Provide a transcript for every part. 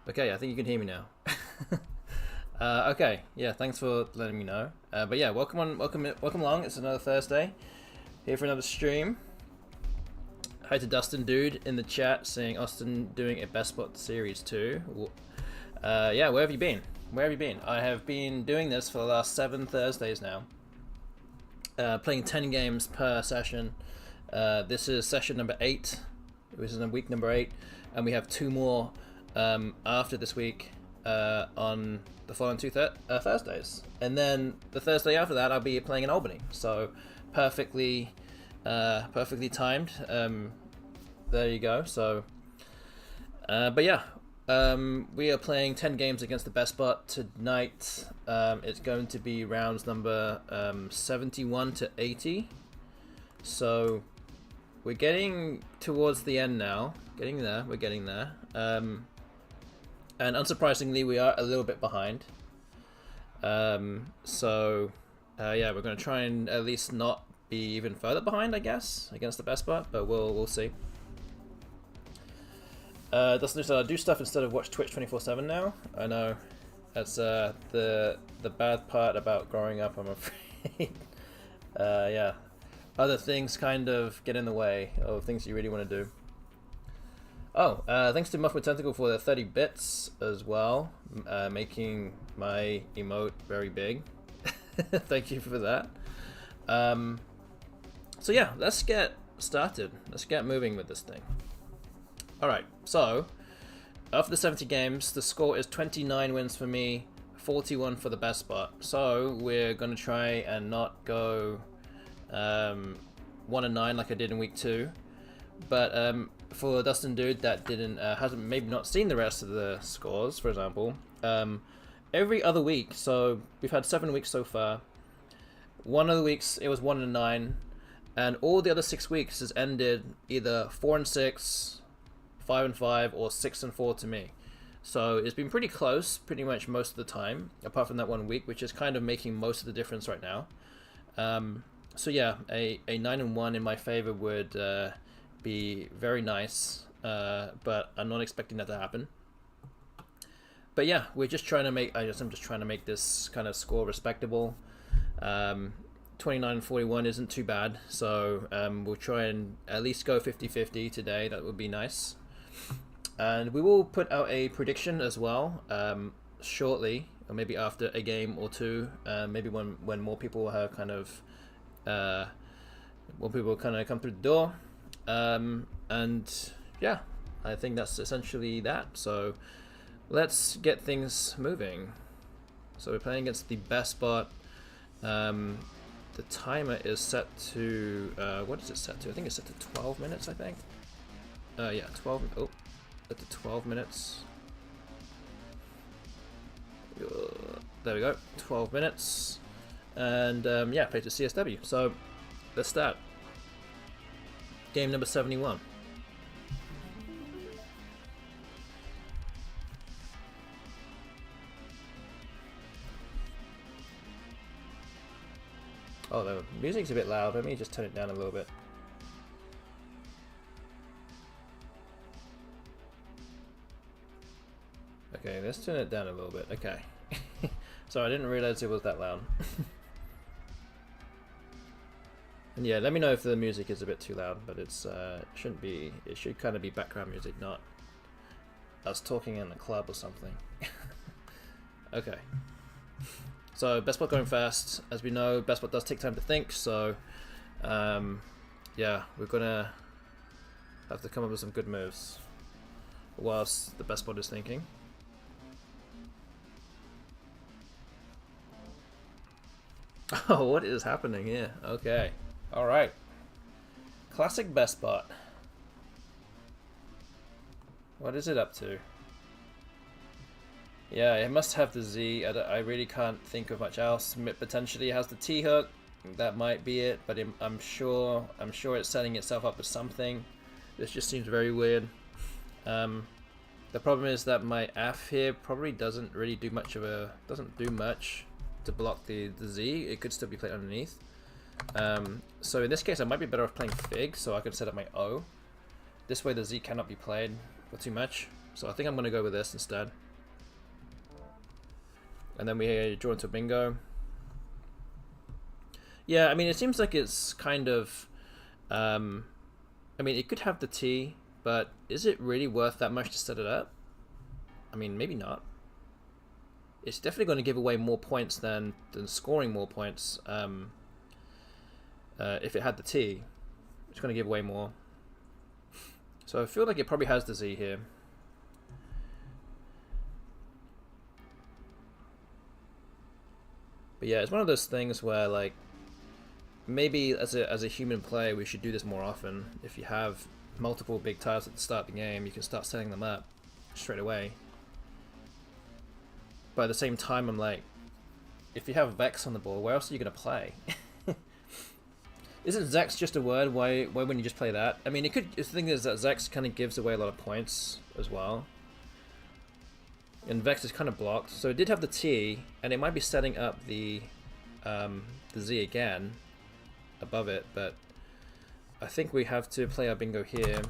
Okay, I think you can hear me now. Okay, yeah, thanks for letting me know. But yeah, welcome along. It's another Thursday here for another stream. Hi to Dustin Dude in the chat saying Austin doing a BESTBOT series 2. Yeah, where have you been? Where have you been? I have been doing this for the last 7 Thursdays now. Playing 10 games per session. This is session number 8. This is week number 8, and we have 2 more after this week on the following 2 Thursdays, and then the Thursday after that I'll be playing in Albany. So perfectly timed. There you go. So, but yeah, we are playing 10 games against the BESTBOT tonight. It's going to be rounds number 71 to 80. So we're getting towards the end now. Getting there. We're getting there. And unsurprisingly, we are a little bit behind. So yeah, we're going to try and at least not be even further behind, I guess, against the BESTBOT, but we'll see. Dustin said I do stuff instead of watch Twitch 24/7 now. I know that's the bad part about growing up, I'm afraid. Yeah, other things kind of get in the way of things you really want to do. Oh, thanks to Muff with Tentacle for the 30 bits as well, making my emote very big. Thank you for that. So yeah, let's get started. Let's get moving with this thing. Alright, so after the 70 games, the score is 29 wins for me, 41 for the BESTBOT. So we're going to try and not go 1-9 like I did in week 2. But for Dustin Dude that hasn't maybe not seen the rest of the scores, for example, every other week, so we've had 7 weeks so far. One of the weeks it was 1-9, and all the other 6 weeks has ended either 4-6, 5-5, or 6-4 to me. So it's been pretty close pretty much most of the time, apart from that 1 week, which is kind of making most of the difference right now. So yeah, a 9-1 in my favor would be very nice, but I'm not expecting that to happen. But yeah, we're just trying to make, I'm just trying to make this kind of score respectable. 29-41 isn't too bad, so we'll try and at least go 50-50 today. That would be nice. And we will put out a prediction as well shortly, or maybe after a game or 2, maybe when more people have kind of come through the door. And yeah, I think that's essentially that. So let's get things moving. So we're playing against the BESTBOT. The timer is set to what is it set to? I think it's set to 12 minutes. I think. Yeah, 12. Oh, at the 12 minutes. There we go. 12 minutes. And yeah, play to CSW. So let's start. Game number 71. Oh, the music's a bit loud. Let me just turn it down a little bit. Okay, let's turn it down a little bit. Okay. So I didn't realize it was that loud. And yeah, let me know if the music is a bit too loud, but it's shouldn't be. It should kind of be background music, not us talking in the club or something. Okay. So BESTBOT going fast. As we know, BESTBOT does take time to think. So yeah, we're gonna have to come up with some good moves whilst the BESTBOT is thinking. Oh, what is happening here? Okay. Alright. Classic BESTBOT. What is it up to? Yeah, it must have the Z. I really can't think of much else. Potentially it has the T-hook. That might be it, but I'm sure it's setting itself up as something. This just seems very weird. The problem is that my AF here probably doesn't really do much to block the Z. It could still be played underneath. So in this case I might be better off playing Fig, so I can set up my O. This way the Z cannot be played for too much. So I think I'm going to go with this instead. And then we draw into bingo. Yeah, I mean, it seems like it's kind of... I mean, it could have the T, but is it really worth that much to set it up? I mean, maybe not. It's definitely going to give away more points than scoring more points. If it had the T, it's going to give away more. So I feel like it probably has the Z here. But yeah, it's one of those things where, like, maybe as a human player we should do this more often. If you have multiple big tiles at the start of the game, you can start setting them up straight away. But at the same time, I'm like, if you have Vex on the board, where else are you going to play? Isn't Zex just a word? Why wouldn't you just play that? I mean, it could. The thing is that Zex kind of gives away a lot of points as well. And Vex is kind of blocked, so it did have the T, and it might be setting up the Z again above it, but I think we have to play our bingo here.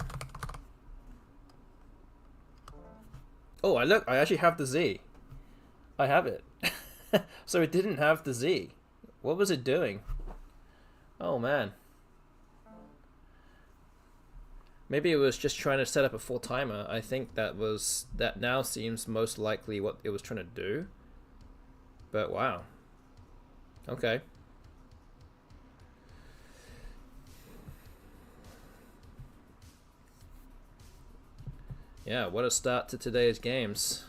Oh, I actually have the Z. I have it. So it didn't have the Z. What was it doing? Oh man. Maybe it was just trying to set up a full timer. I think that now seems most likely what it was trying to do. But wow. Okay. Yeah, what a start to today's games.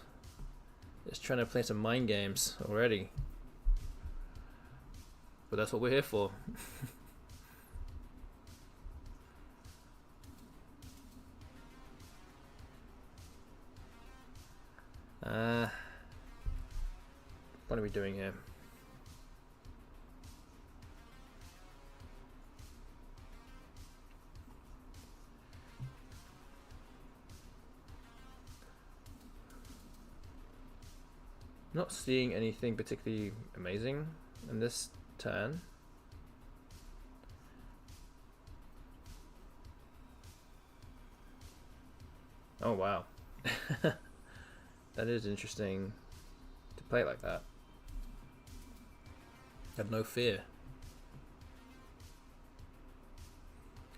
Just trying to play some mind games already. But that's what we're here for. What are we doing here? Not seeing anything particularly amazing in this turn. Oh wow. That is interesting to play it like that. Have no fear.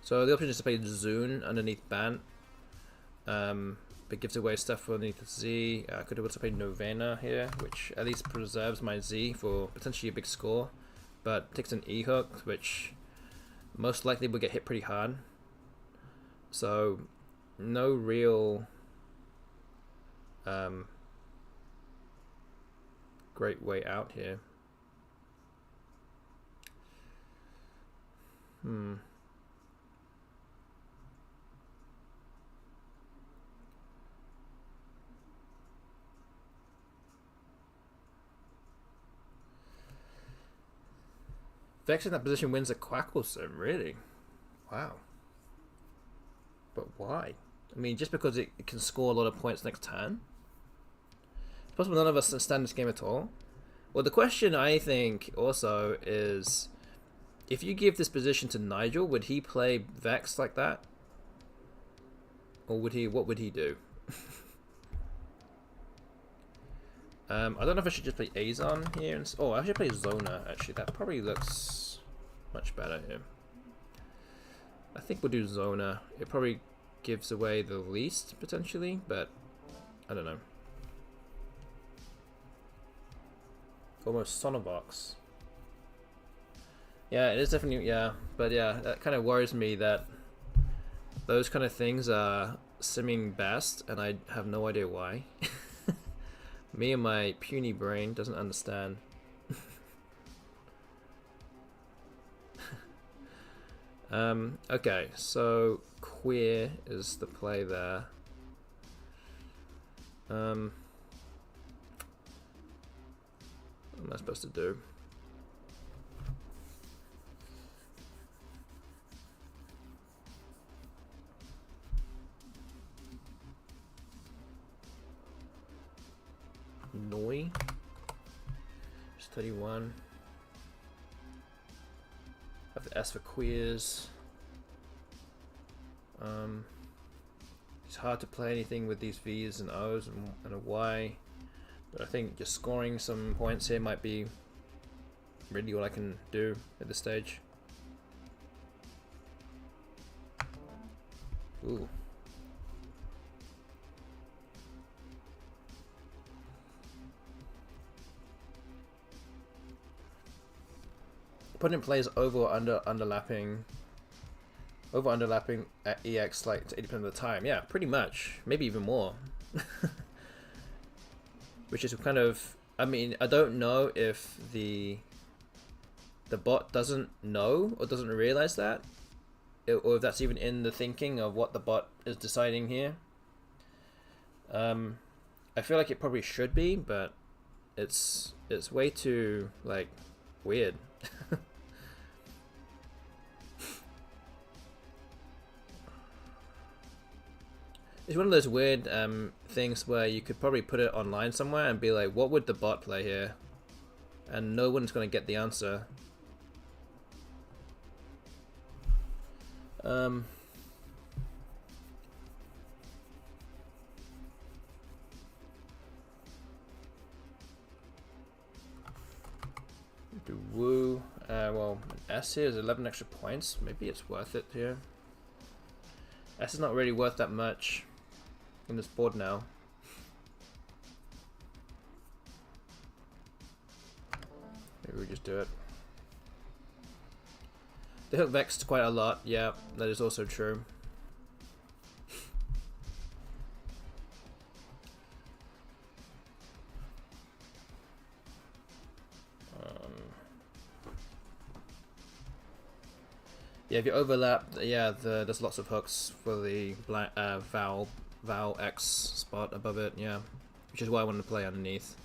So the option is to play Zune underneath Bant. But gives away stuff underneath the Z. I could have also played Novena here, which at least preserves my Z for potentially a big score. But takes an E hook, which most likely will get hit pretty hard. So no real great way out here. Vex in that position wins a Quackle Sim, really? Wow. But why? I mean, just because it can score a lot of points next turn? It's possible none of us understand this game at all. Well, the question I think also is, if you give this position to Nigel, would he play Vex like that? Or would he? What would he do? I don't know if I should just play Azon here. Oh, I should play Zona, actually. That probably looks much better here. I think we'll do Zona. It probably gives away the least, potentially, but I don't know. Almost Sonovox. Yeah, it is definitely, yeah. But yeah, that kind of worries me that those kind of things are simming best, and I have no idea why. Me and my puny brain doesn't understand. Okay, so queer is the play there. What am I supposed to do? Noi. Just 31. Have the S for queers. It's hard to play anything with these V's and O's and a Y. But I think just scoring some points here might be really all I can do at this stage. Ooh. Opponent plays over or underlapping at EX like 80% of the time. Yeah, pretty much. Maybe even more. Which is kind of, I mean, I don't know if the bot doesn't know or doesn't realize that, or if that's even in the thinking of what the bot is deciding here. I feel like it probably should be, but it's way too like weird. It's one of those weird things where you could probably put it online somewhere and be like, what would the bot play here? And no one's going to get the answer. Do woo. Well, S here is 11 extra points. Maybe it's worth it here. S is not really worth that much in this board now. Maybe we just do it. They hook vexed quite a lot. Yeah, that is also true. Yeah, if you overlap, yeah, there's lots of hooks for the vowel X spot above it, yeah. Which is why I wanted to play underneath.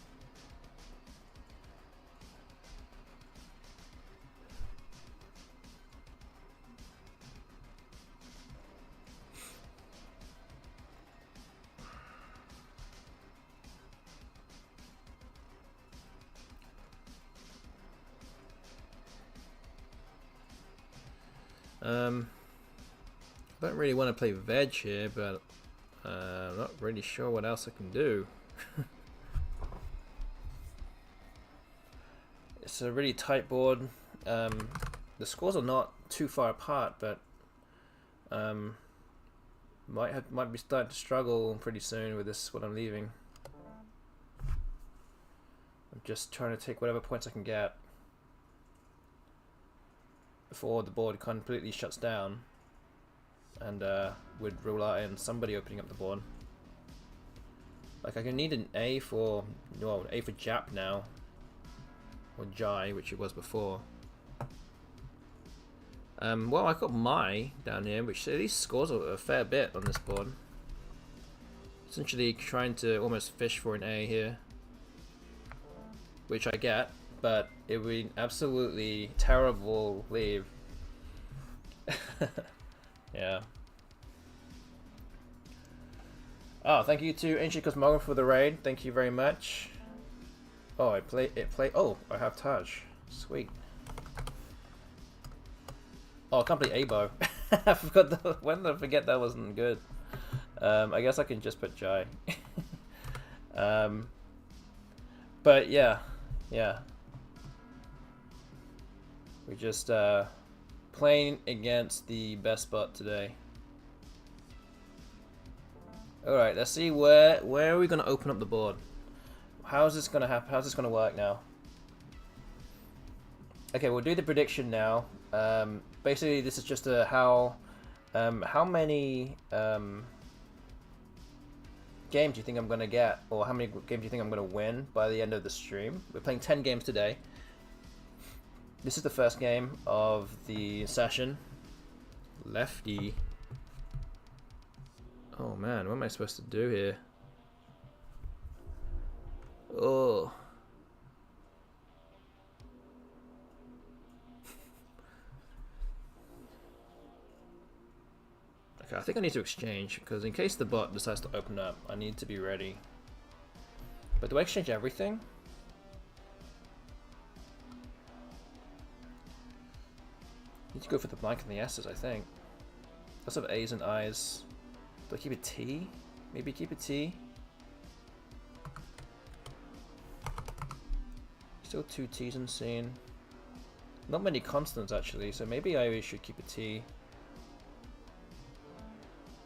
I don't really want to play veg here, but I'm not really sure what else I can do. It's a really tight board. The scores are not too far apart, but might be starting to struggle pretty soon with this. What I'm leaving. I'm just trying to take whatever points I can get before the board completely shuts down, and would rule out in somebody opening up the board. Like I can need an A for, well, A for Jap now, or Jai, which it was before. Well, I got my down here, which at least scores a fair bit on this board. Essentially trying to almost fish for an A here, which I get, but it would be absolutely terrible leave. Yeah. Oh, thank you to Ancient Cosmographer for the raid. Thank you very much. Oh, oh, I have Taj. Sweet. Oh, I can't play Abo. I forgot when did I forget that wasn't good? I guess I can just put Jai. But yeah. We just playing against the BESTBOT today. Alright, let's see where are we gonna open up the board? How's this gonna happen? How's this gonna work now? Okay, we'll do the prediction now. Basically this is just a how many games do you think I'm gonna get, or how many games do you think I'm gonna win by the end of the stream? We're playing 10 games today. This is the first game of the session. Lefty. Oh man, what am I supposed to do here? Oh. Okay, I think I need to exchange, because in case the bot decides to open up, I need to be ready. But do I exchange everything? Need to go for the blank and the S's, I think. Let's have A's and I's. Do I keep a T? Maybe keep a T. Still 2 T's in scene. Not many constants actually, so maybe I should keep a T.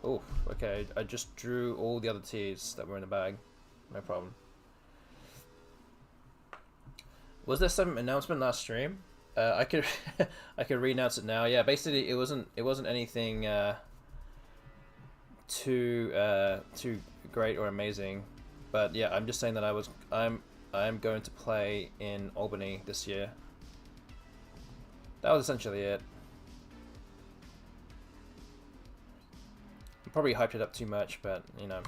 Oh, okay. I just drew all the other T's that were in the bag. No problem. Was there some announcement last stream? I could I could re-announce it now. Yeah, basically it wasn't anything too great or amazing, but yeah, I'm just saying that I'm going to play in Albany this year. That was essentially it. I probably hyped it up too much, but you know.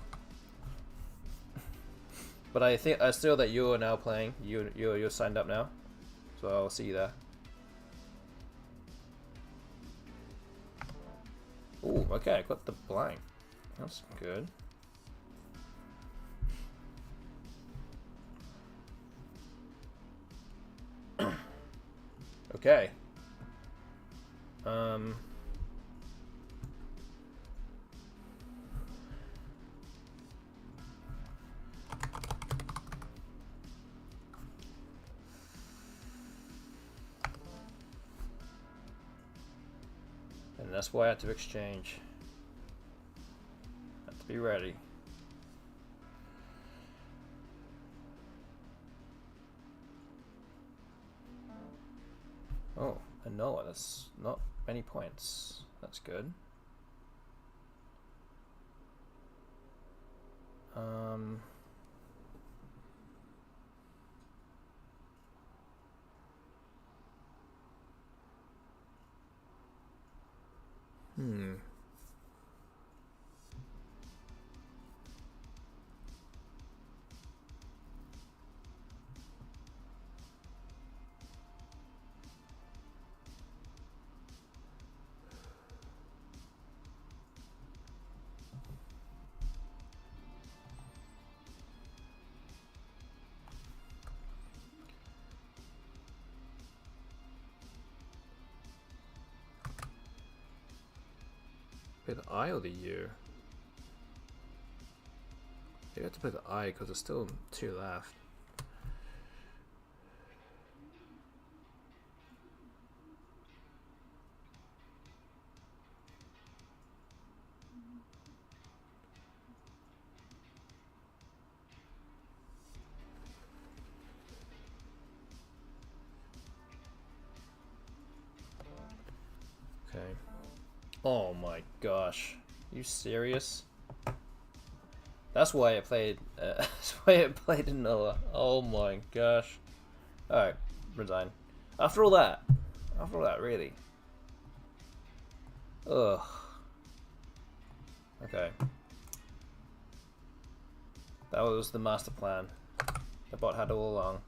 But I still that you're now playing. You're signed up now, so I'll see you there. Ooh, okay, I got the blank. That's good. Okay. And that's why I had to exchange. Have to be ready. Oh, a Noah, that's not many points. That's good. Play the I or the U? You have to play the I because there's still 2 left. Okay. Oh my gosh. You serious? That's why I played that's why I played in Noah. Oh my gosh. Alright, resign. After all that, really. Ugh. Okay. That was the master plan. The bot had all along.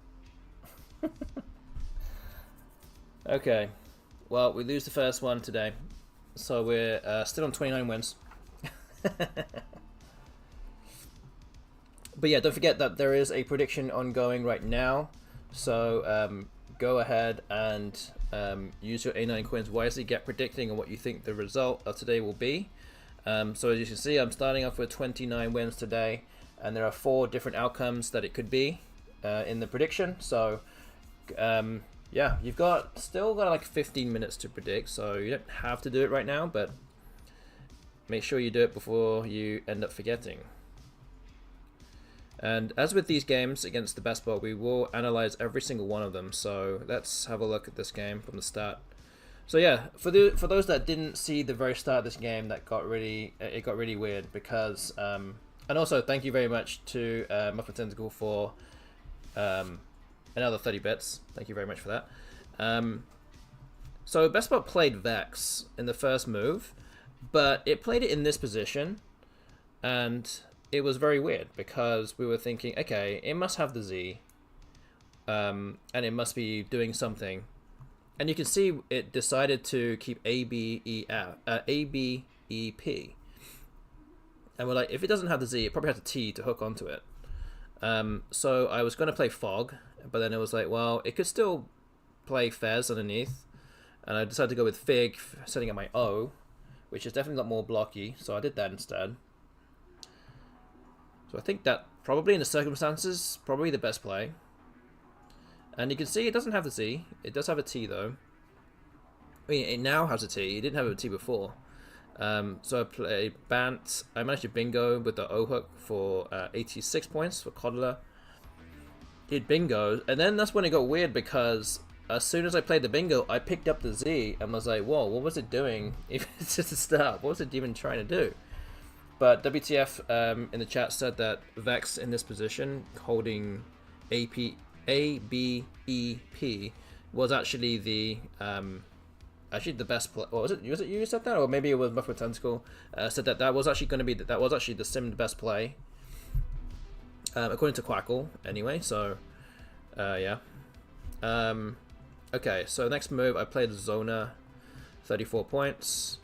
Okay. Well, we lose the first one today. So we're still on 29 wins. But yeah, don't forget that there is a prediction ongoing right now. So go ahead and use your A9 coins wisely. Get predicting on what you think the result of today will be. So as you can see, I'm starting off with 29 wins today. And there are 4 different outcomes that it could be in the prediction. So yeah, you've still got like 15 minutes to predict, so you don't have to do it right now, but make sure you do it before you end up forgetting. And as with these games against the BESTBOT, we will analyze every single one of them. So let's have a look at this game from the start. So yeah, for those that didn't see the very start of this game, it got really weird because and also thank you very much to Muffin Tentacle for another 30 bits. Thank you very much for that. So BESTBOT played Vex in the first move, but it played it in this position, and it was very weird because we were thinking, okay, it must have the Z, and it must be doing something. And you can see it decided to keep A, B, E, P. And we're like, if it doesn't have the Z, it probably has a T to hook onto it. So I was going to play Fog, but then it was like, well, it could still play Fez underneath. And I decided to go with Fig, setting up my O, which is definitely a lot more blocky, so I did that instead. So I think that probably in the circumstances, probably the best play. And you can see it doesn't have the T. It does have a T though. I mean, it now has a T. It didn't have a T before. So I played Bant. I managed to bingo with the O hook for 86 points for Coddler. Did bingo, and then that's when it got weird because as soon as I played the bingo, I picked up the Z and was like, whoa, what was it doing? If it's just a start, what was it even trying to do? But WTF in the chat said that Vex in this position, holding A, B, E, P, was actually the best play. Or was it you who said that, or maybe it was Buffalo Tentacle said that was actually going to be the simmed best play, according to Quackle. Anyway, so yeah. Okay, so next move I played Zona, 34 points.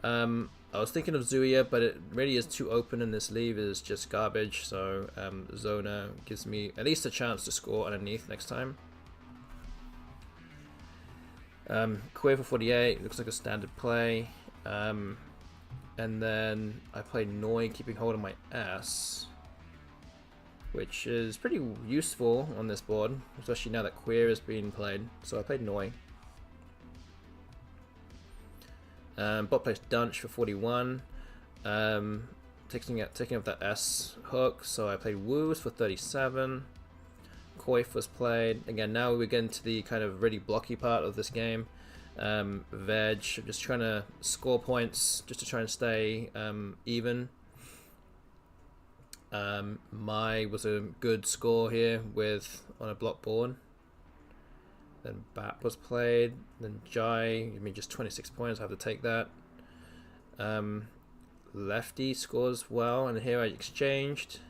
I was thinking of Zuya, but it really is too open, and this leave is just garbage. So Zona gives me at least a chance to score underneath next time. Queer for 48 looks like a standard play. And then I played Noi, keeping hold of my ass, which is pretty useful on this board, especially now that Queer is being played. So I played Noi. Bot plays Dunch for 41. Taking up that S hook, so I played Woos for 37. Coif was played. Again, now we get into the kind of really blocky part of this game. Veg, just trying to score points, just to try and stay even. Mai was a good score here on a block board. Then Bat was played. Then Jai, I mean, just 26 points. I have to take that. Lefty scores well, and here I exchanged.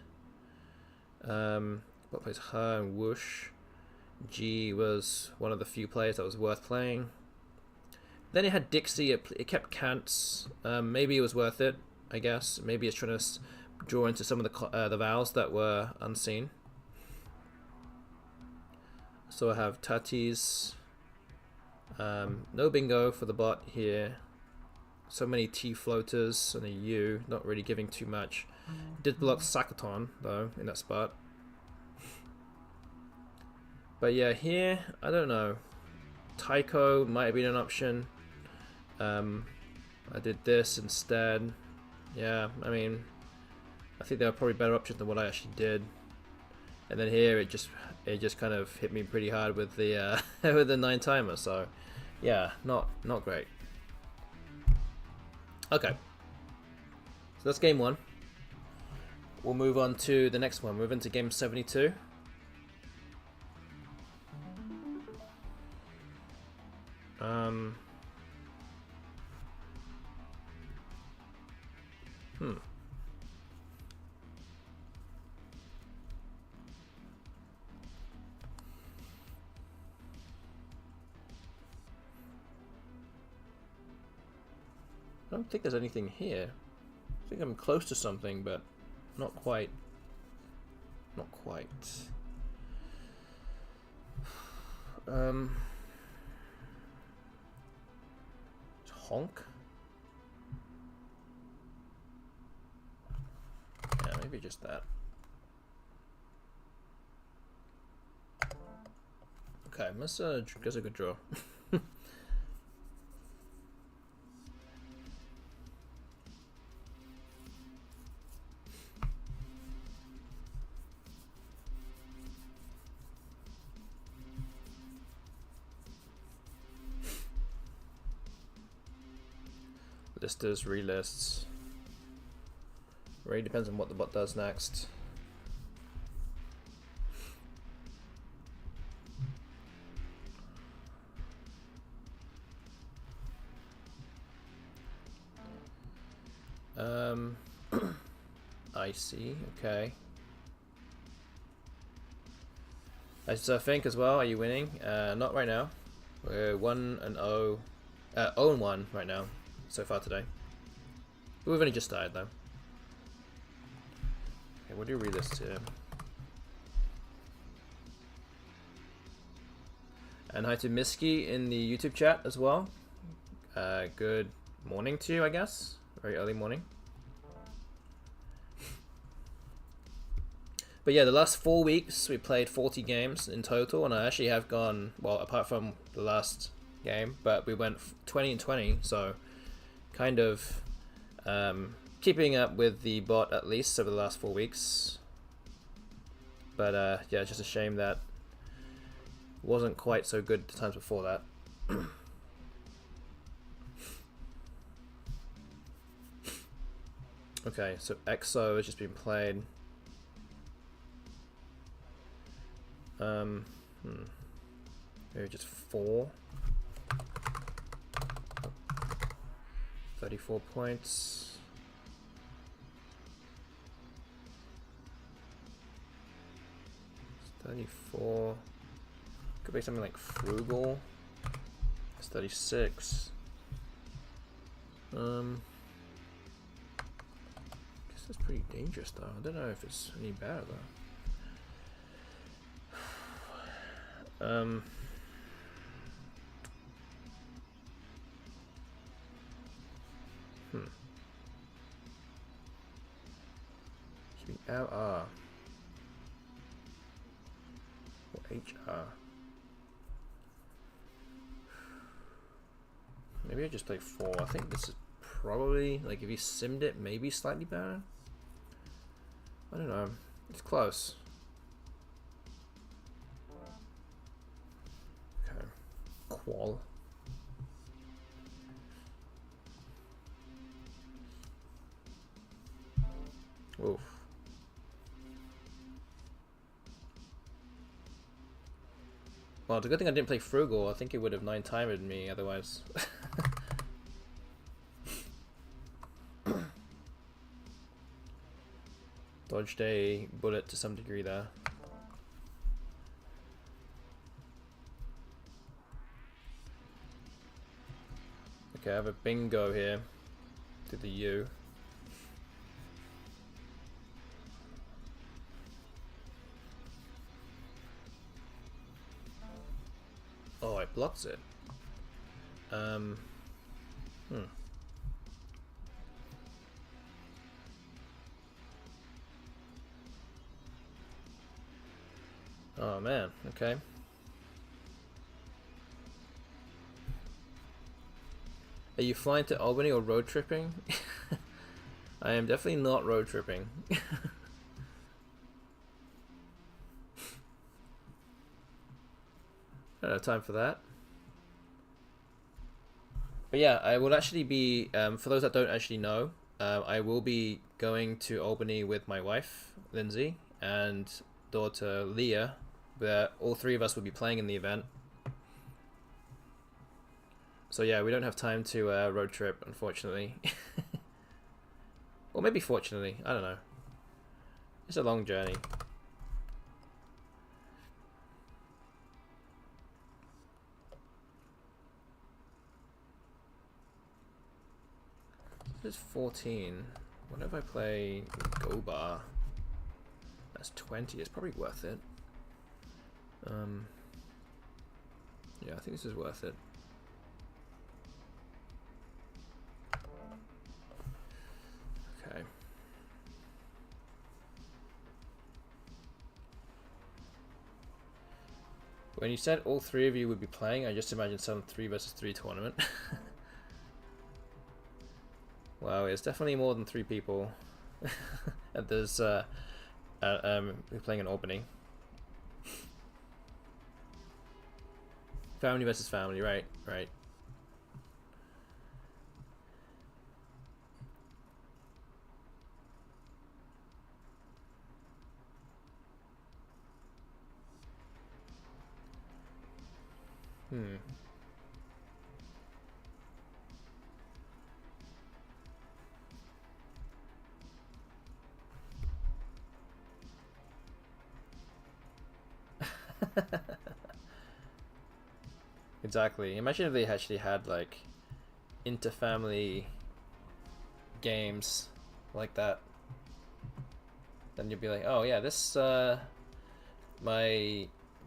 What plays her and Whoosh. G was one of the few players that was worth playing. Then it had Dixie. It kept Cants. Maybe it was worth it, I guess. Maybe it's trying to draw into some of the vowels that were unseen. So I have Tatis. No bingo for the bot here. So many T floaters and a U, not really giving too much. Did block Sakaton though in that spot. But yeah, here I don't know. Tycho might have been an option. I did this instead. Yeah, I mean, I think there are probably better options than what I actually did. And then here it just kind of hit me pretty hard with the with the 9 timer. So yeah, not great. Okay, so that's game 1. We'll move on to the next one. Move into game 72. I don't think there's anything here. I think I'm close to something, but not quite. Not quite. Honk? Yeah, maybe just that. Okay, that's a good draw. Listers, relists. Really depends on what the bot does next. I see, okay. As I think as well, are you winning? Not right now. We're 1-0. 0-1 right now, so far today. We've only just started though. Okay, what do you read this here? And hi to Miski in the YouTube chat as well. Good morning to you, I guess. Very early morning. But yeah, the last 4 weeks we played 40 games in total, and I actually have gone, well, apart from the last game, but we went 20 and 20, so kind of keeping up with the bot at least over the last 4 weeks. But yeah, it's just a shame that wasn't quite so good the times before that. Okay, so EXO has just been played. Maybe just 4. 34 points. It's 34. Could be something like frugal. It's 36. Guess that's pretty dangerous though. I don't know if it's any better though. Should be LR or HR. Maybe I just play 4. I think this is probably, like, if you simmed it, maybe slightly better. I don't know. It's close. Okay. Qual. Oof. Well, it's a good thing I didn't play frugal. I think it would have 9-timed me otherwise. Dodged a bullet to some degree there. Okay, I have a bingo here to the U. Oh, it blocks it. Oh man, okay. Are you flying to Albany or road tripping? I am definitely not road tripping. I don't have time for that. But yeah, I will actually be, for those that don't actually know, I will be going to Albany with my wife, Lindsay, and daughter, Leah, where all 3 of us will be playing in the event. So yeah, we don't have time to road trip, unfortunately. Or maybe fortunately, I don't know. It's a long journey. This is 14. What if I play Go Bar? That's 20. It's probably worth it. Yeah, I think this is worth it. Okay. When you said all 3 of you would be playing, I just imagined some 3 versus 3 tournament. Wow, it's definitely more than 3 people. And there's we're playing in Albany. Family versus family, right, right. Exactly. Imagine if they actually had like inter-family games like that. Then you'd be like, oh yeah, this my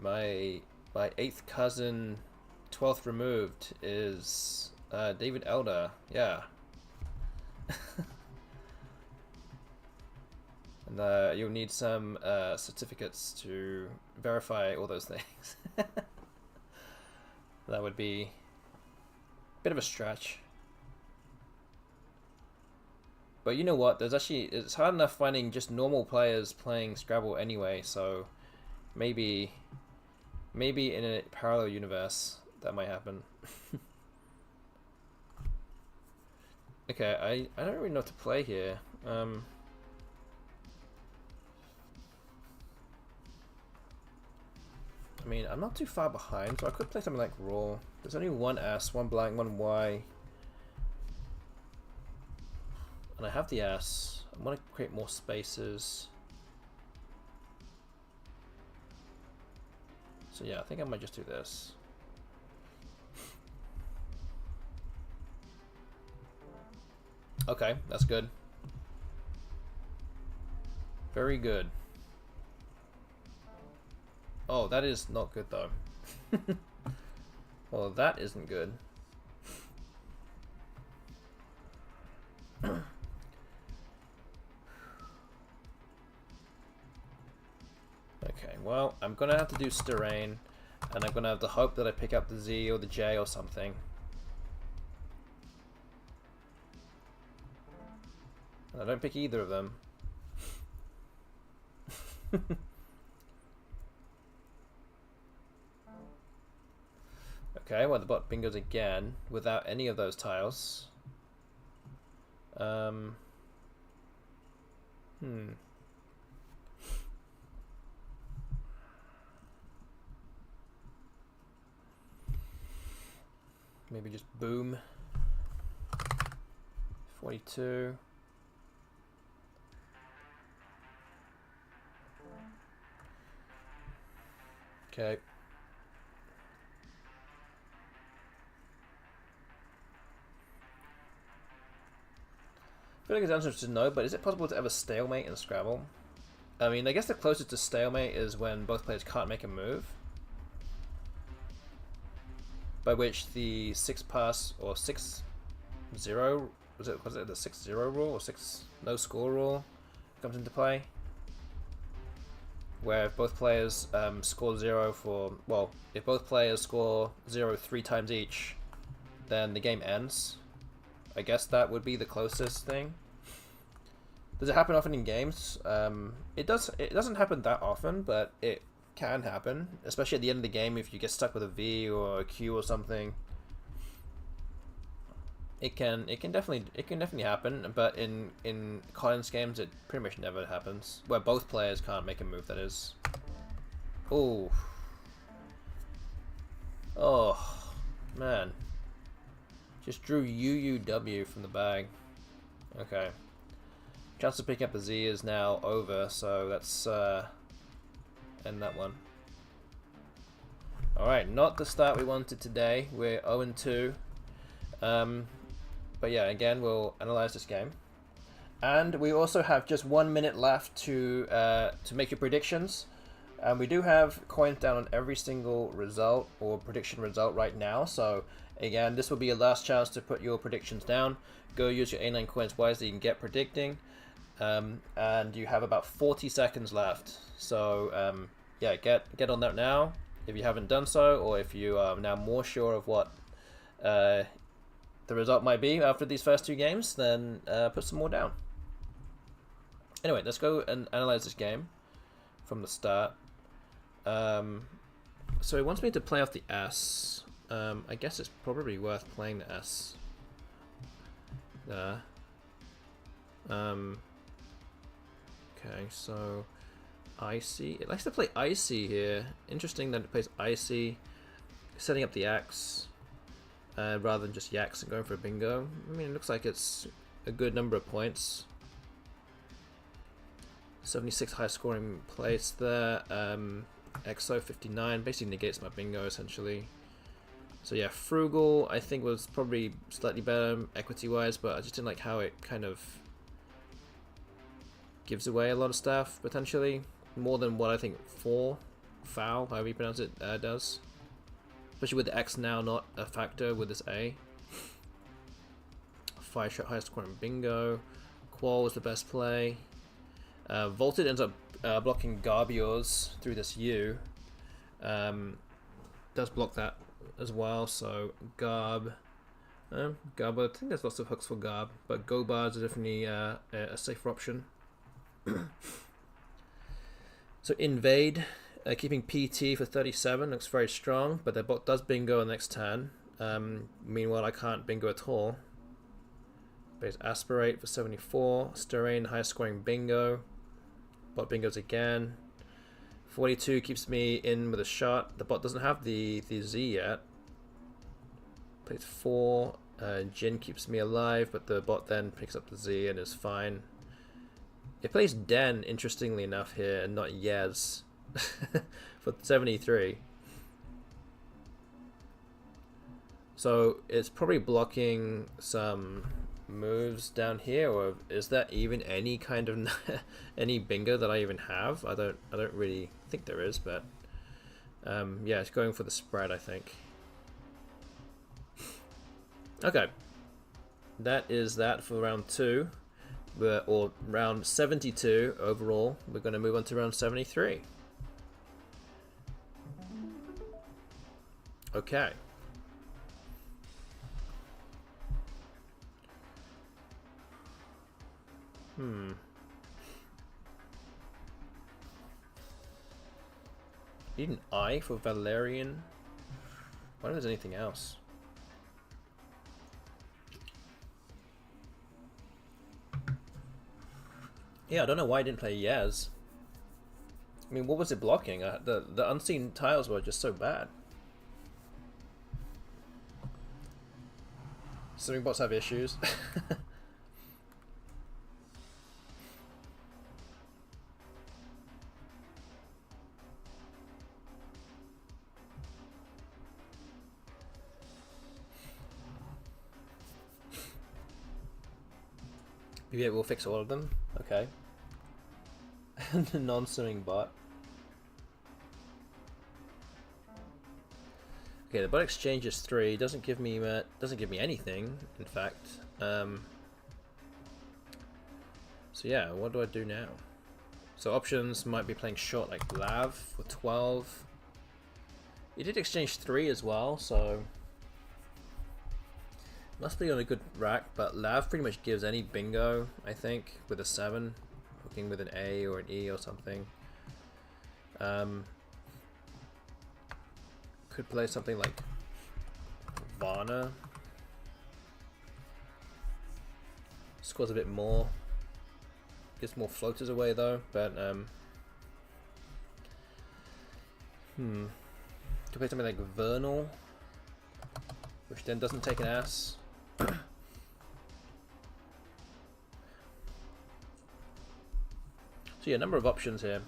8th cousin, 12th removed is David Elder. Yeah. And you'll need some certificates to verify all those things. That would be a bit of a stretch. But you know what? It's hard enough finding just normal players playing Scrabble anyway, so maybe in a parallel universe that might happen. Okay, I don't really know what to play here. I mean, I'm not too far behind, so I could play something like Raw. There's only one S, one blank, one Y. And I have the S. I want to create more spaces. So yeah, I think I might just do this. Okay, that's good. Very good. Oh, that is not good though. Well, that isn't good. Okay, well, I'm gonna have to do Sterain, and I'm gonna have to hope that I pick up the Z or the J or something. And I don't pick either of them. Okay, well, the bot bingos again without any of those tiles. Maybe just boom. 42. Okay. I feel like it's interesting to know, but is it possible to have a stalemate in Scrabble? I mean, I guess the closest to stalemate is when both players can't make a move. By which the 6-pass or 6-0, was it the 6-0 rule or 6 no score rule comes into play? Where if both players score 0 for, well, if both players score 0 3 times each, then the game ends. I guess that would be the closest thing. Does it happen often in games? It doesn't happen that often, but it can happen, especially at the end of the game if you get stuck with a V or a Q or something. It can definitely happen, but in Collins games it pretty much never happens. Where both players can't make a move, that is. Oh. Oh man. Just drew UUW from the bag. Okay. Chance to pick up a Z is now over, so let's end that one. Alright, not the start we wanted today. We're 0-2. But yeah, again, we'll analyze this game. And we also have just 1 minute left to make your predictions. And we do have coins down on every single result or prediction result right now. So again, this will be your last chance to put your predictions down. Go use your A9 coins wisely and get predicting. And you have about 40 seconds left. So yeah, get on that now if you haven't done so, or if you are now more sure of what the result might be after these first 2 games, then put some more down. Anyway, let's go and analyze this game from the start. So he wants me to play off the S. I guess it's probably worth playing the S. There. Okay, so Icy. It likes to play Icy here. Interesting that it plays Icy, setting up the X rather than just Yaks and going for a bingo. I mean, it looks like it's a good number of points. 76 high scoring place there. XO 59 basically negates my bingo essentially. So yeah, Frugal I think was probably slightly better equity wise, but I just didn't like how it kind of gives away a lot of stuff potentially, more than what I think Foul, however you pronounce it, does. Especially with the X now not a factor with this A. 5-shot high scoring bingo. Qual was the best play. Vaulted ends up blocking Garbiors through this U. Does block that as well, so Garb, I think there's lots of hooks for Garb, but Gobars are definitely a safer option. So Invade, keeping PT for 37, looks very strong, but their bot does bingo on the next turn. Meanwhile, I can't bingo at all. Base Aspirate for 74, Sterane, highest scoring bingo. Bot bingos again. 42 keeps me in with a shot. The bot doesn't have the Z yet. Plays 4. Jin keeps me alive, but the bot then picks up the Z and is fine. It plays Den, interestingly enough, here, and not Yez for 73. So it's probably blocking some moves down here, or is that even any kind of any bingo that I even have? I don't really think there is, but yeah, it's going for the spread, I think. Okay, that is that for round 2, or round 72 overall. We're going to move on to round 73. Okay. Need an I for Valerian. I wonder if there's anything else. Yeah, I don't know why I didn't play Yaz. I mean, what was it blocking? The unseen tiles were just so bad. Swimming bots have issues. Maybe it will fix all of them. Okay. Non-swimming bot. Okay, the bot exchange is 3. Doesn't give me anything. In fact. So yeah, what do I do now? So options might be playing short like Lav for 12. He did exchange 3 as well, so must be on a good rack, but Lav pretty much gives any bingo, I think, with a 7, hooking with an A or an E or something. Could play something like Varna. Scores a bit more. Gets more floaters away though, but could play something like Vernal, which then doesn't take an ass. So yeah, a number of options here.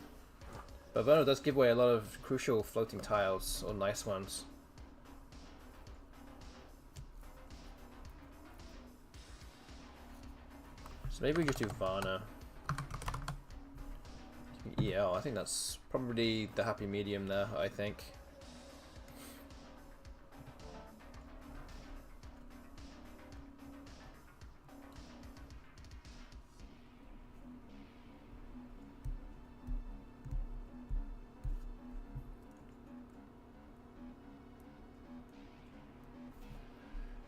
But Vernal does give away a lot of crucial floating tiles, or nice ones. So maybe we just do Varna. EL, I think that's probably the happy medium there, I think.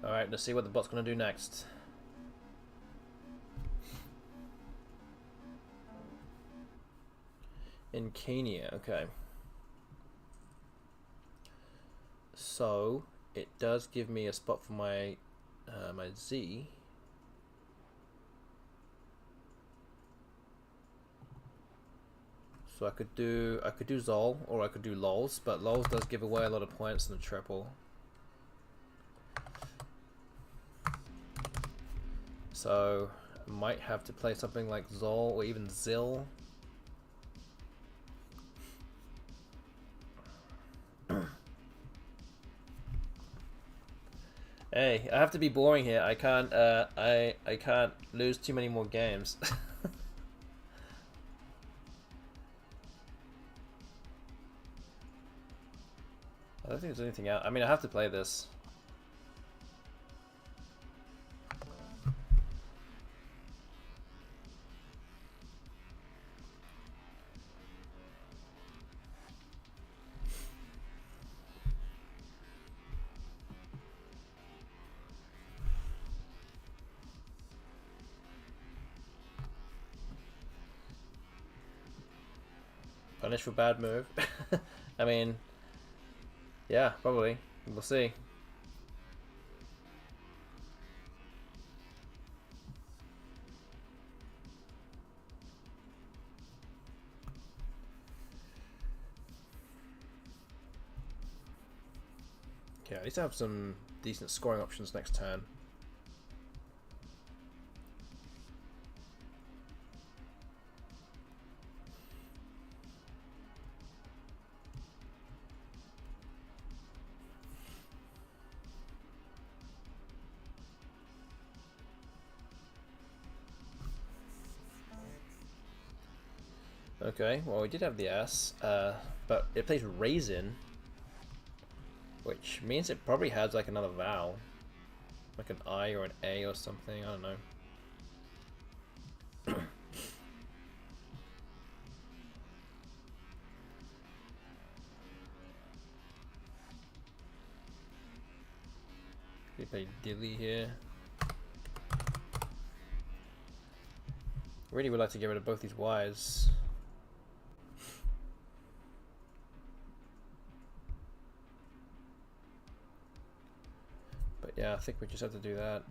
Alright, let's see what the bot's going to do next. In Kenya, okay. So, it does give me a spot for my my Z. So I could do Zol, or I could do Lols, but Lols does give away a lot of points in the triple. So I might have to play something like Zol or even Zil. Hey, I have to be boring here. I can't I can't lose too many more games. I don't think there's anything out. I mean, I have to play this. punished for bad move. I mean, yeah, probably. We'll see. Okay, at least I have some decent scoring options next turn. Okay, well we did have the S, but it plays Raisin, which means it probably has like another vowel, like an I or an A or something, I don't know. We play Dilly here. Really would like to get rid of both these Ys. But yeah, I think we just have to do that.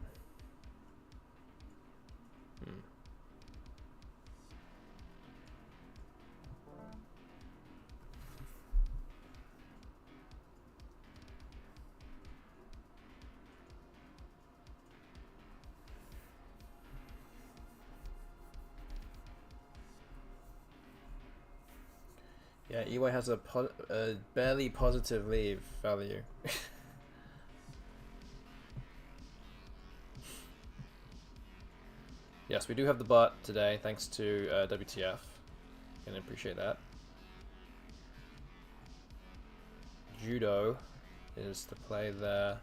Yeah, EY has a barely positive leave value. Yes, we do have the bot today, thanks to WTF. Can appreciate that. Judo is the play there.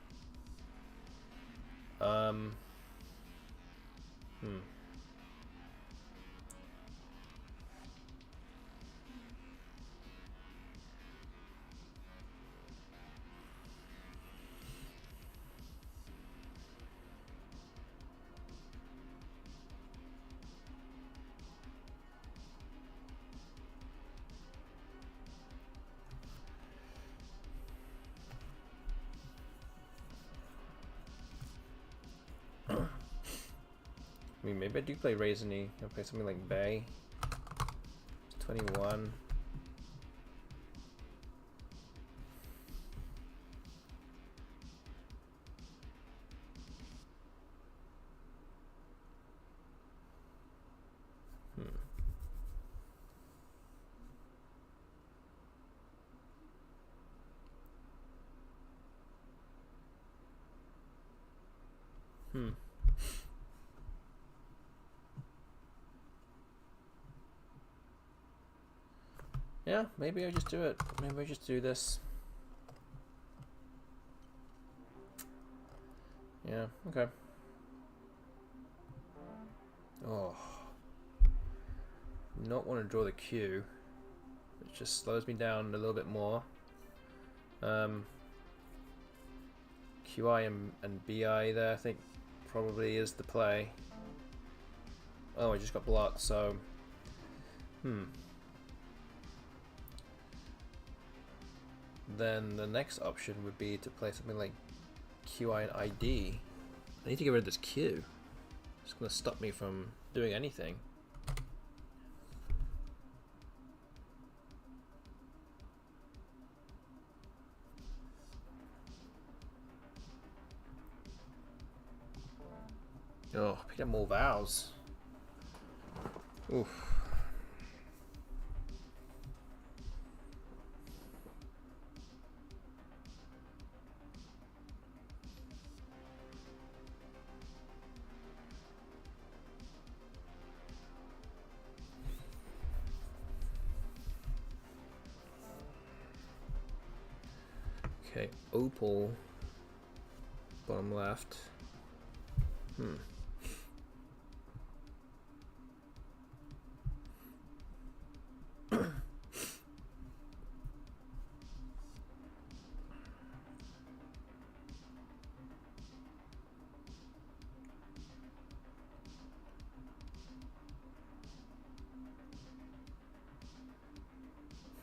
I mean, maybe I do play Raisin-y. I'll play something like Bay. It's 21. Yeah, maybe I just do it. Maybe I just do this. Yeah, okay. Oh. Not want to draw the Q. It just slows me down a little bit more. QI and BI there, I think probably is the play. Oh, I just got blocked, so... Then the next option would be to play something like QI and ID. I need to get rid of this Q. It's going to stop me from doing anything. Oh, pick up more vowels. Oof. Okay, opal, bottom left.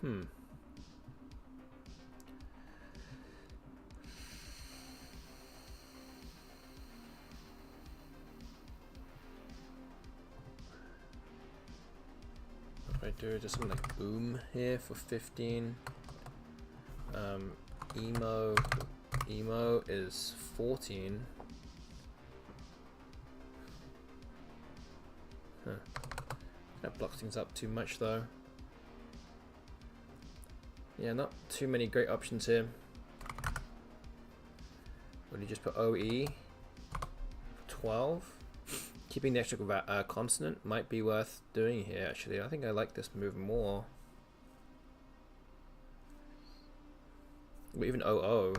What do I do? Just something like boom here for 15. Emo is 14. That blocks things up too much though. Yeah, not too many great options here. Would you just put OE 12? Keeping the extra consonant might be worth doing here actually. I think I like this move more. Or even OO.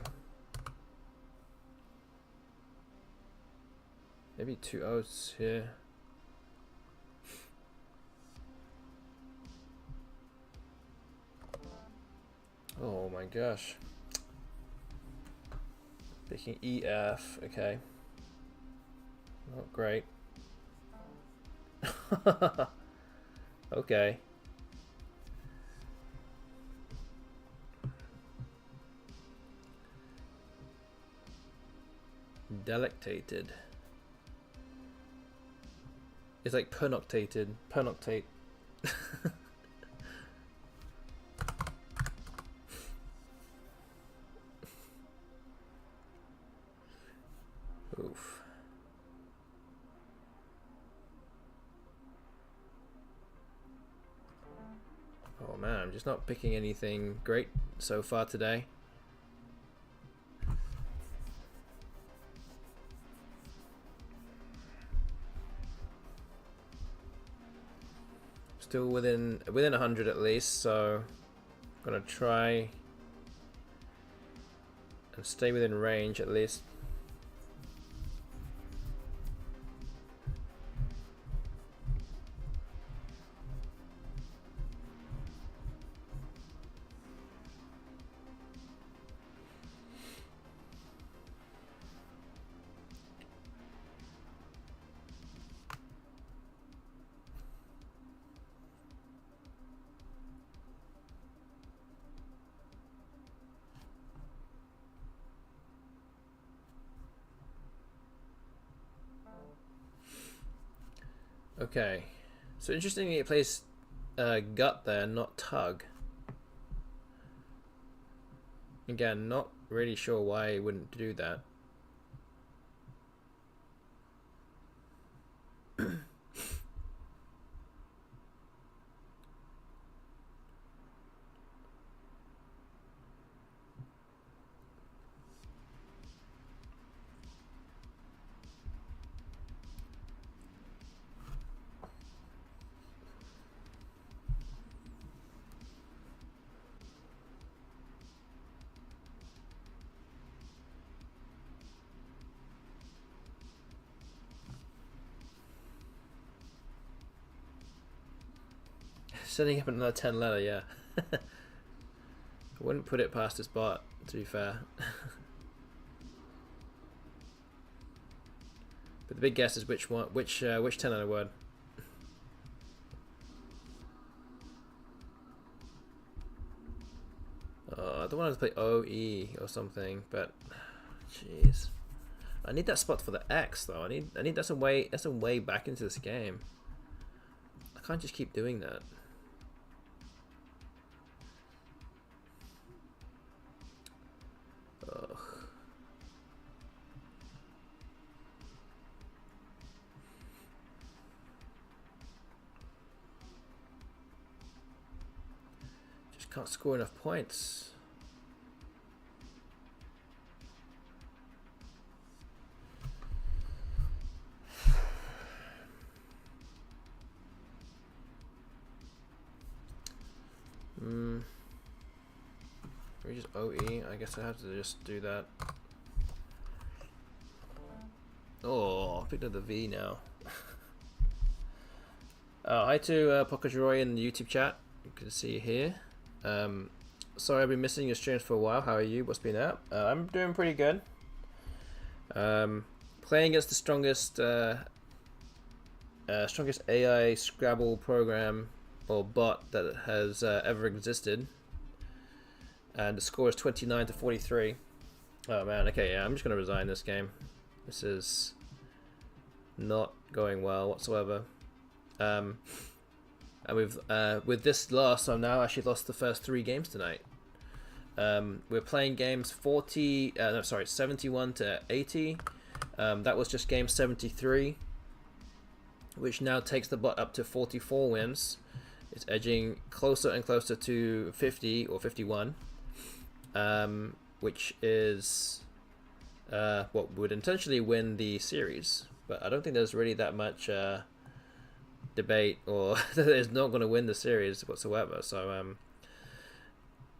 Maybe 2 O's here. Oh my gosh. Picking EF, okay. Not great. Okay. Delectated. It's like pernoctated. Pernoctate. Oof. Oh man, I'm just not picking anything great so far today. Still within 100 at least, so I'm gonna try and stay within range at least. Okay, so interestingly it plays gut there, not tug. Again, not really sure why it wouldn't do that. Setting up another 10 letter, yeah. I wouldn't put it past his bot, to be fair. But the big guess is which 10 letter word. I don't want to play OE or something, but jeez. I need that spot for the X though. I need that's a way back into this game. I can't just keep doing that. Ugh. Just can't score enough points. We just OE. I guess I have to just do that. Oh, I picked up the V now. Hi to Pocketroy in the YouTube chat. You can see you here. Sorry I've been missing your streams for a while. How are you? What's been up? I'm doing pretty good. Playing against the strongest AI Scrabble program or bot that has ever existed. And the score is 29-43. Oh man, okay, yeah, I'm just gonna resign this game. This is not going well whatsoever. And we've with this loss, I've now actually lost the first 3 games tonight. We're playing games 71 to 80. That was just game 73, which now takes the bot up to 44 wins. It's edging closer and closer to 50 or 51, which is what would intentionally win the series. But I don't think there's really that much debate, or that it's not going to win the series whatsoever. So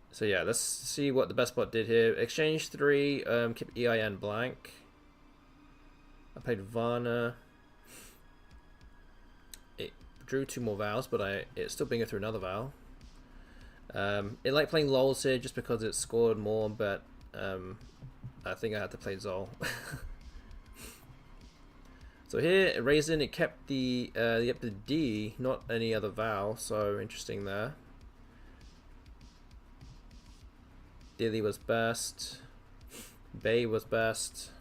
so yeah, let's see what the BESTBOT did here. Exchange 3, kept EIN blank. I played Varna. It drew 2 more vowels, but it's still bringing through another vowel. It liked playing LOLs here just because it scored more, but I think I had to play Zol. So here, Raisin, it kept the D, not any other vowel, so interesting there. Dilly was best. Bay was best.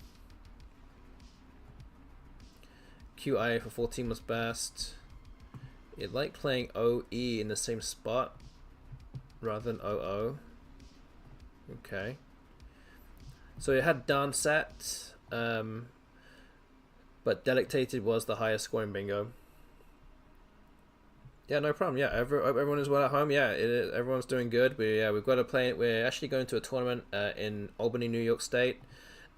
QI for 14 was best. It liked playing OE in the same spot rather than OO. Okay. So it had dance set, but Delectated was the highest scoring bingo. Yeah, no problem. Yeah, everyone is well at home. Yeah, everyone's doing good. We've got to play. We're actually going to a tournament in Albany, New York State,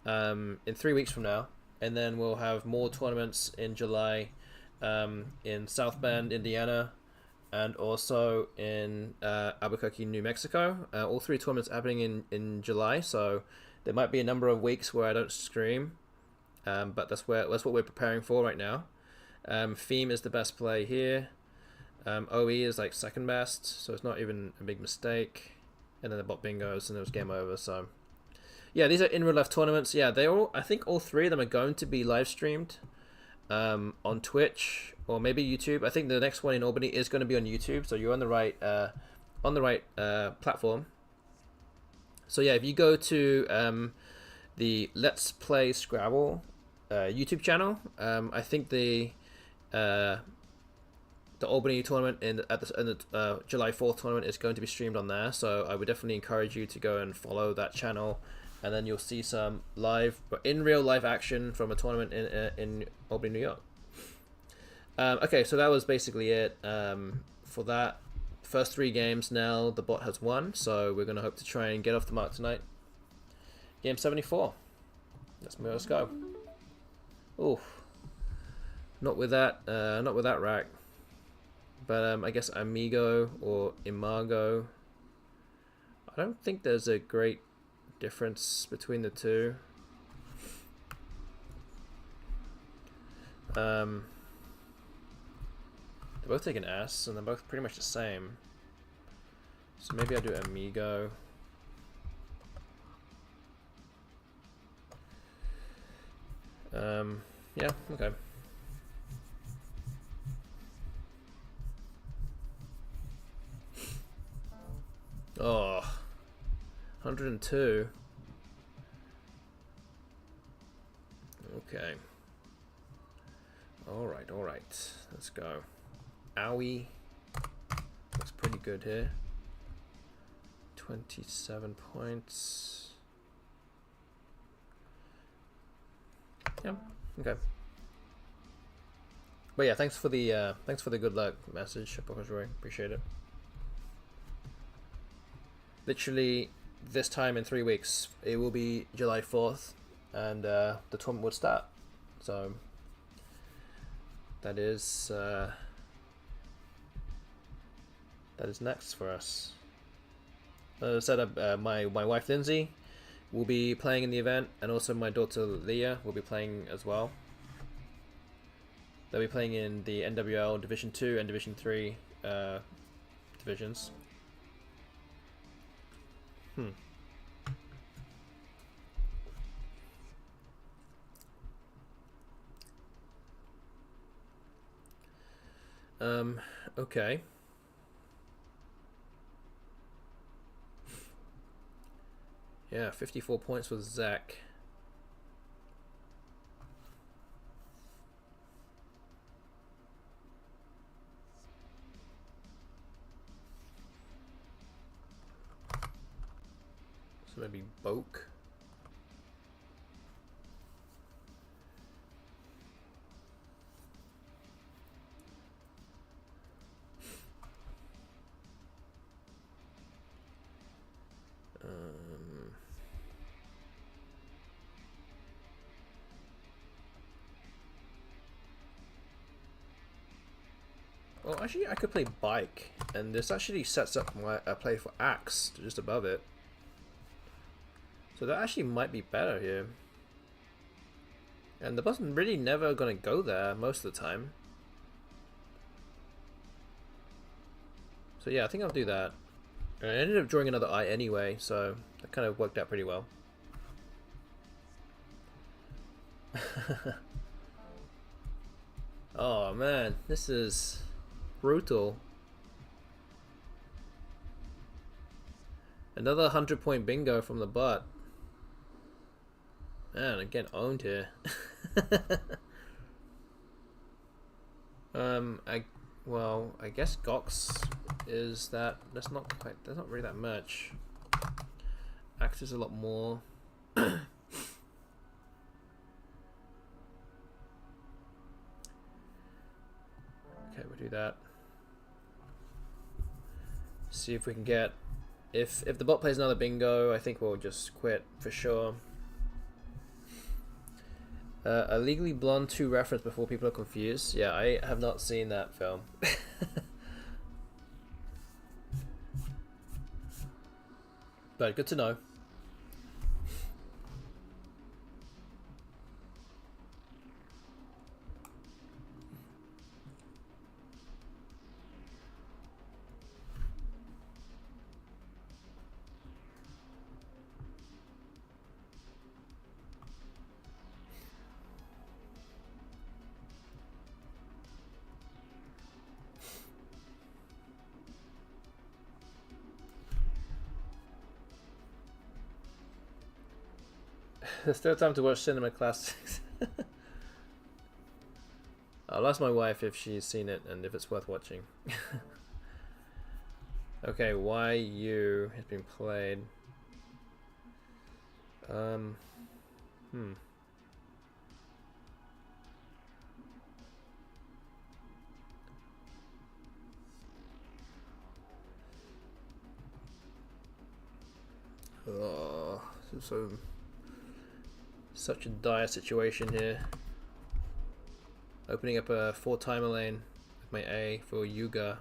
in 3 weeks from now, and then we'll have more tournaments in July, in South Bend, Indiana, and also in Albuquerque, New Mexico. All 3 tournaments happening in July, so there might be a number of weeks where I don't stream, but that's what we're preparing for right now. Theme is the best play here. OE is like second best, so it's not even a big mistake. And then the bot bingos, and it was game over. So yeah, these are in real life tournaments. Yeah, I think all 3 of them are going to be live streamed on Twitch or maybe YouTube. I think the next one in Albany is going to be on YouTube, so you're on the right platform. So yeah, if you go to the Let's Play Scrabble YouTube channel, I think the Albany tournament in the July 4th tournament is going to be streamed on there, so I would definitely encourage you to go and follow that channel, and then you'll see some in real live action from a tournament in Albany, New York. Okay, so that was basically it for that. First 3 games now, the bot has won, so we're going to hope to try and get off the mark tonight. Game 74. Let's go. Ooh, not with that rack. But I guess Amigo or Imago. I don't think there's a great difference between the 2. They're both taking S, and they're both pretty much the same. So maybe I do Amigo. Yeah, okay. Oh, 102. Okay. All right. Let's go. Owie. Looks pretty good here. 27 points. Yeah. Okay. But yeah, thanks for the good luck message, appreciate it. Literally this time in 3 weeks, it will be July 4th, and the tournament would start. So that is next for us. As I said, my wife Lindsay will be playing in the event, and also my daughter Leah will be playing as well. They'll be playing in the NWL Division 2 and Division 3 divisions. Okay. Yeah, 54 points for Zach. So maybe Boke. Well, actually, I could play Bike, and this actually sets up my play for Axe just above it. So that actually might be better here. And the button really never gonna go there most of the time. So yeah, I think I'll do that. And I ended up drawing another eye anyway, so that kind of worked out pretty well. Oh man, this is brutal. Another 100-point bingo from the butt. Man, I'm getting owned here. I guess Gox is that. That's not really that much. Axe is a lot more. Okay, we'll do that. See if we can get. If the bot plays another bingo, I think we'll just quit for sure. A Legally Blonde 2 reference before people are confused. Yeah, I have not seen that film. But good to know. There's still time to watch cinema classics. I'll ask my wife if she's seen it and if it's worth watching. Okay, YU has been played. Oh, such a dire situation here. Opening up a 4-timer lane with my A for Yuga.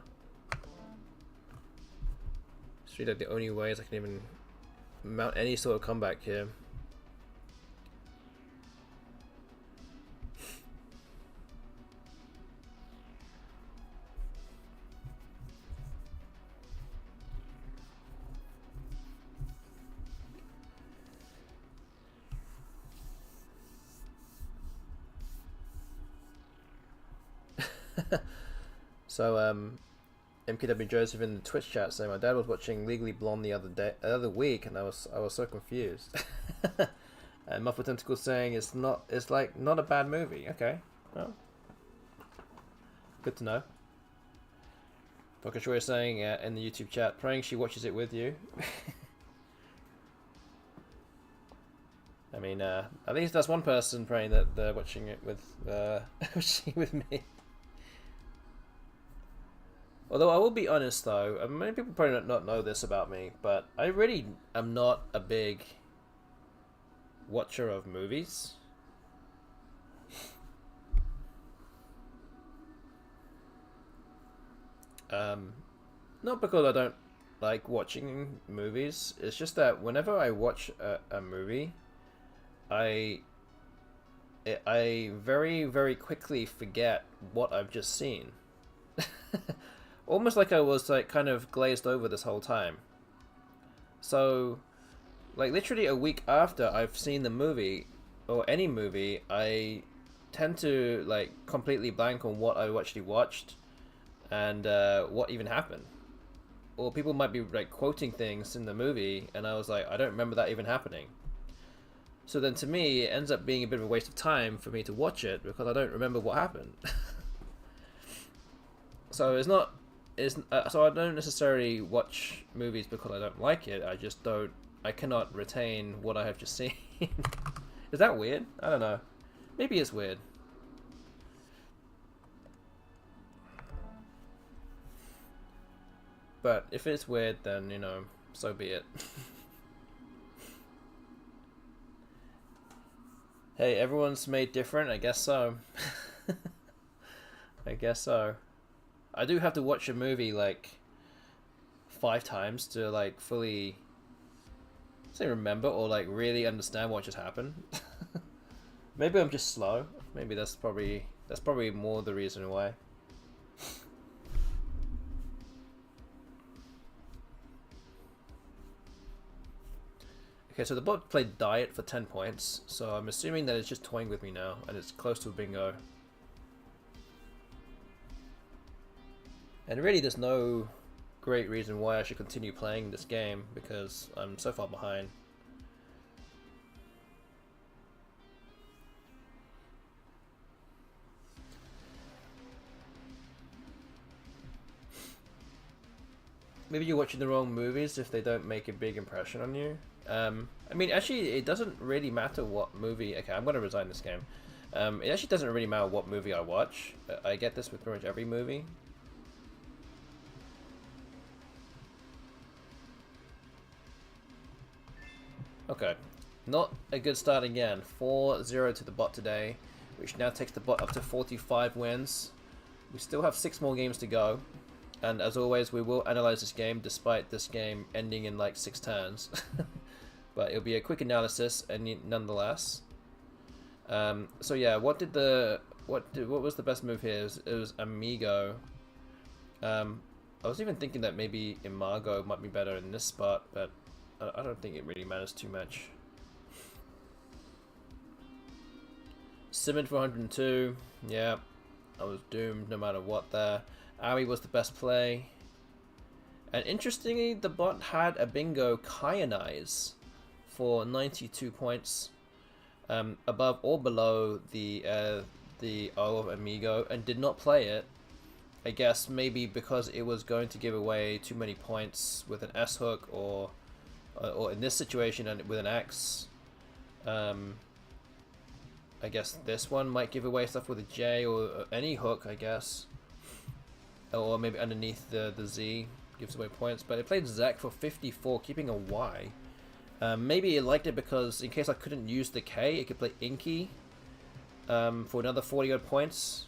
It's really like the only ways I can even mount any sort of comeback here. So MKW Joseph in the Twitch chat saying my dad was watching Legally Blonde the other week and I was so confused. And Muffled Tentacle saying it's like not a bad movie. Okay, well, good to know. Bokashua saying in the YouTube chat, praying she watches it with you. I mean, at least that's one person praying that they're watching it with watching with me. Although I will be honest though, many people probably not know this about me, but I really am not a big watcher of movies. Not because I don't like watching movies, it's just that whenever I watch a movie, I very, very quickly forget what I've just seen. Almost like I was like kind of glazed over this whole time. So, like literally a week after I've seen the movie, or any movie, I tend to like completely blank on what I actually watched, and what even happened. or people might be like quoting things in the movie, and I was like, I don't remember that even happening. So then to me, it ends up being a bit of a waste of time for me to watch it because I don't remember what happened. So so I don't necessarily watch movies because I don't like it. I cannot retain what I have just seen. Is that weird? I don't know. Maybe it's weird. But if it's weird, then, so be it. Hey, everyone's made different. I guess so. I guess so. I do have to watch a movie like 5 times to like fully say remember or like really understand what just happened. Maybe I'm just slow. Maybe that's probably more the reason why. Okay, so the bot played Diet for 10 points, so I'm assuming that it's just toying with me now, and it's close to a bingo. And really there's no great reason why I should continue playing this game, because I'm so far behind. Maybe you're watching the wrong movies if they don't make a big impression on you. I mean, actually, it doesn't really matter what movie... Okay, I'm going to resign this game. It actually doesn't really matter what movie I watch. I get this with pretty much every movie. Okay, not a good start again. 4-0 to the bot today, which now takes the bot up to 45 wins. We still have 6 more games to go. And as always, we will analyze this game, despite this game ending in like 6 turns. But it'll be a quick analysis, and nonetheless. So yeah, what was the best move here? It was Amigo. I was even thinking that maybe Imago might be better in this spot, but I don't think it really matters too much. Simon for 102. Yeah, I was doomed no matter what there. Ari was the best play. And interestingly, the bot had a bingo Kyanize for 92 points, above or below the O of Amigo, and did not play it. I guess maybe because it was going to give away too many points with an S hook, or in this situation and with an X. I guess this one might give away stuff with a J or any hook, I guess. Or maybe underneath the Z gives away points. But it played Zach for 54, keeping a Y. Maybe it liked it because in case I couldn't use the K, it could play Inky for another 40 odd points.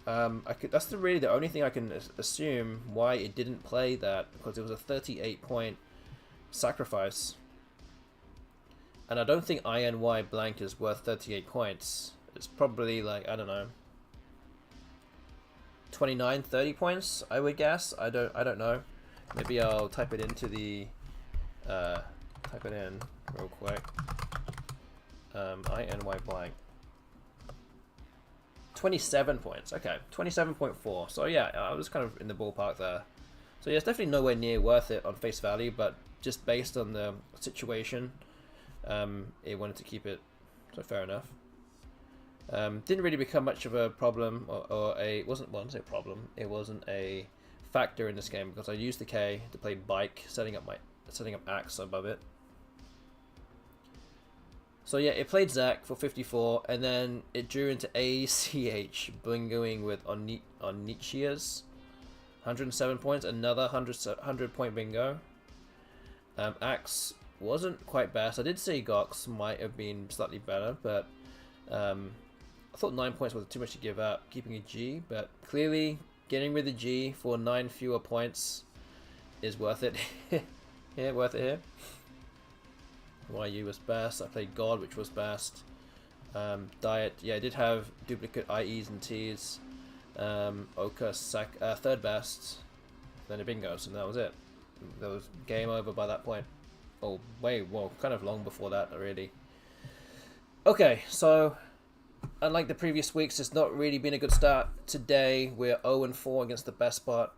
That's really the only thing I can assume why it didn't play that, because it was a 38 point sacrifice. And I don't think a9yt blank is worth 38 points. It's probably like, I don't know, 29, 30 points, I would guess. I don't know. Maybe I'll type it into the type it in real quick. a9yt blank. 27 points. Okay, 27.4. So yeah, I was kind of in the ballpark there. So yeah, it's definitely nowhere near worth it on face value, but just based on the situation, it wanted to keep it. So fair enough. Didn't really become much of a problem, or it wasn't a problem. It wasn't a factor in this game because I used the K to play bike, setting up axe above it. So yeah, it played Zach for 54, and then it drew into ACH, bingoing with Onichia's 107 points, another 100 point bingo. Axe wasn't quite best. I did say Gox might have been slightly better, but I thought 9 points was too much to give up, keeping a G, but clearly getting rid of the G for 9 fewer points is worth it. Yeah, worth it here. YU was best. I played God, which was best. Diet, yeah, I did have duplicate IEs and Ts. Oka, third best. Then a bingo, so that was it. That was game over by that point. Oh, well, kind of long before that, really. Okay, so unlike the previous weeks, it's not really been a good start. Today, we're 0-4 against the BESTBOT.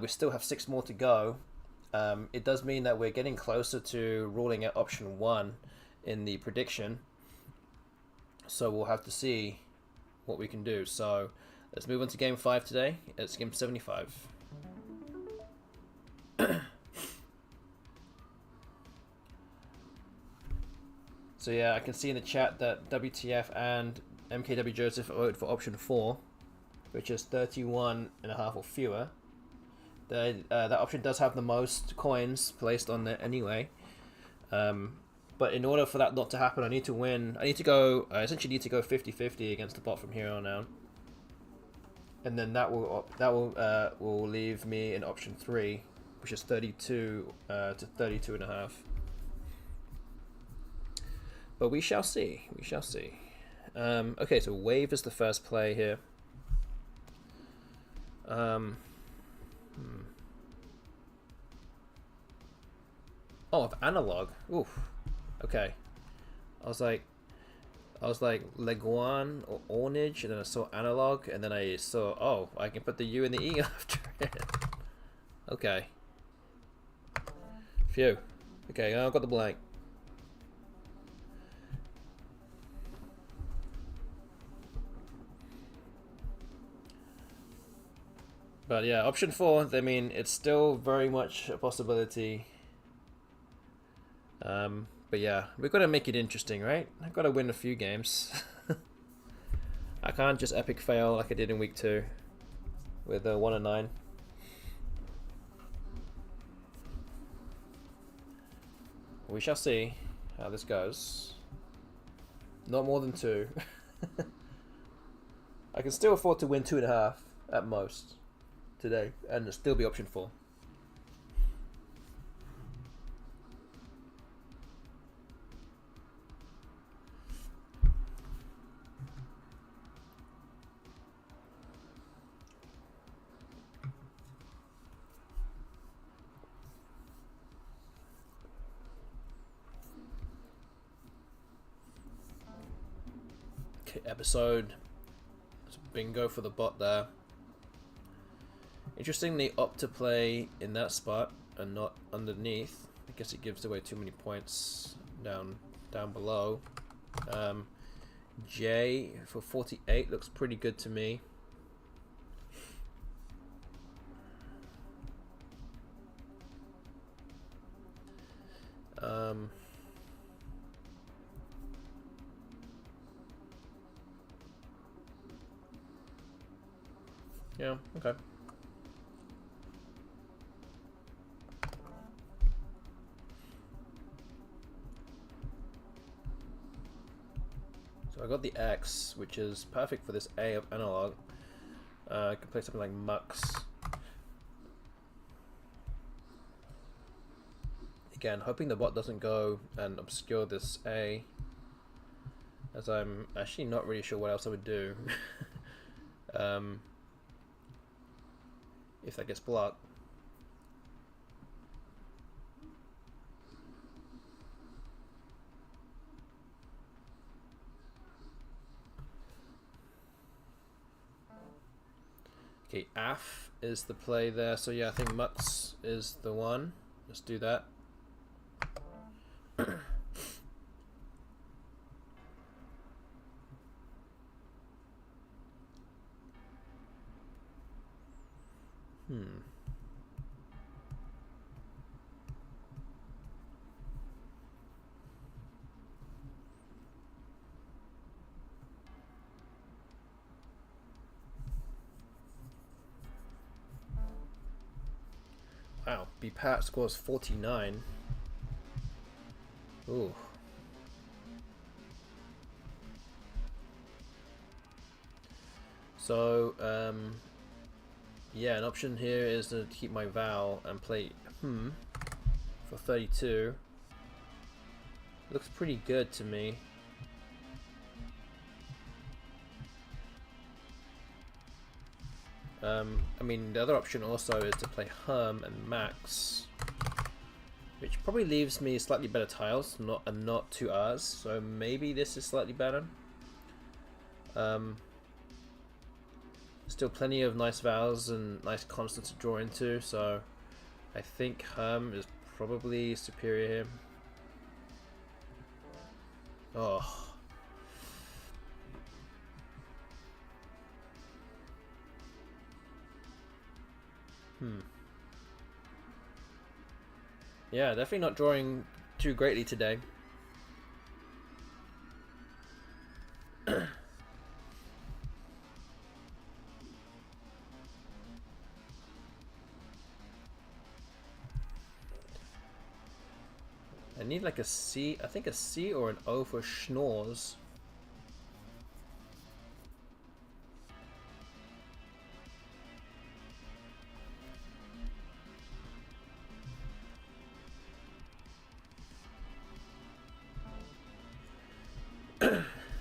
We still have 6 more to go. It does mean that we're getting closer to ruling out option 1 in the prediction. So we'll have to see what we can do. So let's move on to game 5 today. It's game 75. So yeah, I can see in the chat that WTF and MKW Joseph voted for option 4, which is 31.5 or fewer. That option does have the most coins placed on there anyway. But in order for that not to happen, I need to win. I essentially need to go 50-50 against the bot from here on out. And then that will leave me in option 3, which is 32 to 32.5. But we shall see. We shall see. Okay, so wave is the first play here. Oh, of analog. Oof. Okay. I was like Leguan or Ornage, and then I saw analog, and then I saw, oh, I can put the U and the E after it. Okay. Phew. Okay, I've got the blank. But yeah, option 4, I mean, it's still very much a possibility. But yeah, we've got to make it interesting, right? I've got to win a few games. I can't just epic fail like I did in week 2 with 1 and 9. We shall see how this goes. Not more than 2. I can still afford to win 2.5 at most today, and it'll still be option 4. Okay, episode. It's bingo for the bot there. Interesting they opt to play in that spot and not underneath. I guess it gives away too many points down below. J for 48 looks pretty good to me. Yeah, okay. So I got the X, which is perfect for this A of analog. I can play something like Mux. Again, hoping the bot doesn't go and obscure this A, as I'm actually not really sure what else I would do. If that gets blocked. Okay, AF is the play there, so yeah, I think Mux is the one. Let's do that. Wow, BPAT scores 49. Ooh. So, yeah, an option here is to keep my vowel and play for 32. Looks pretty good to me. I mean, the other option also is to play and max, which probably leaves me slightly better tiles, not 2 R's, so maybe this is slightly better. Still plenty of nice vowels and nice constants to draw into, so I think is probably superior here. Oh. Yeah, definitely not drawing too greatly today. I need like a C, I think a C or an O for schnorrs.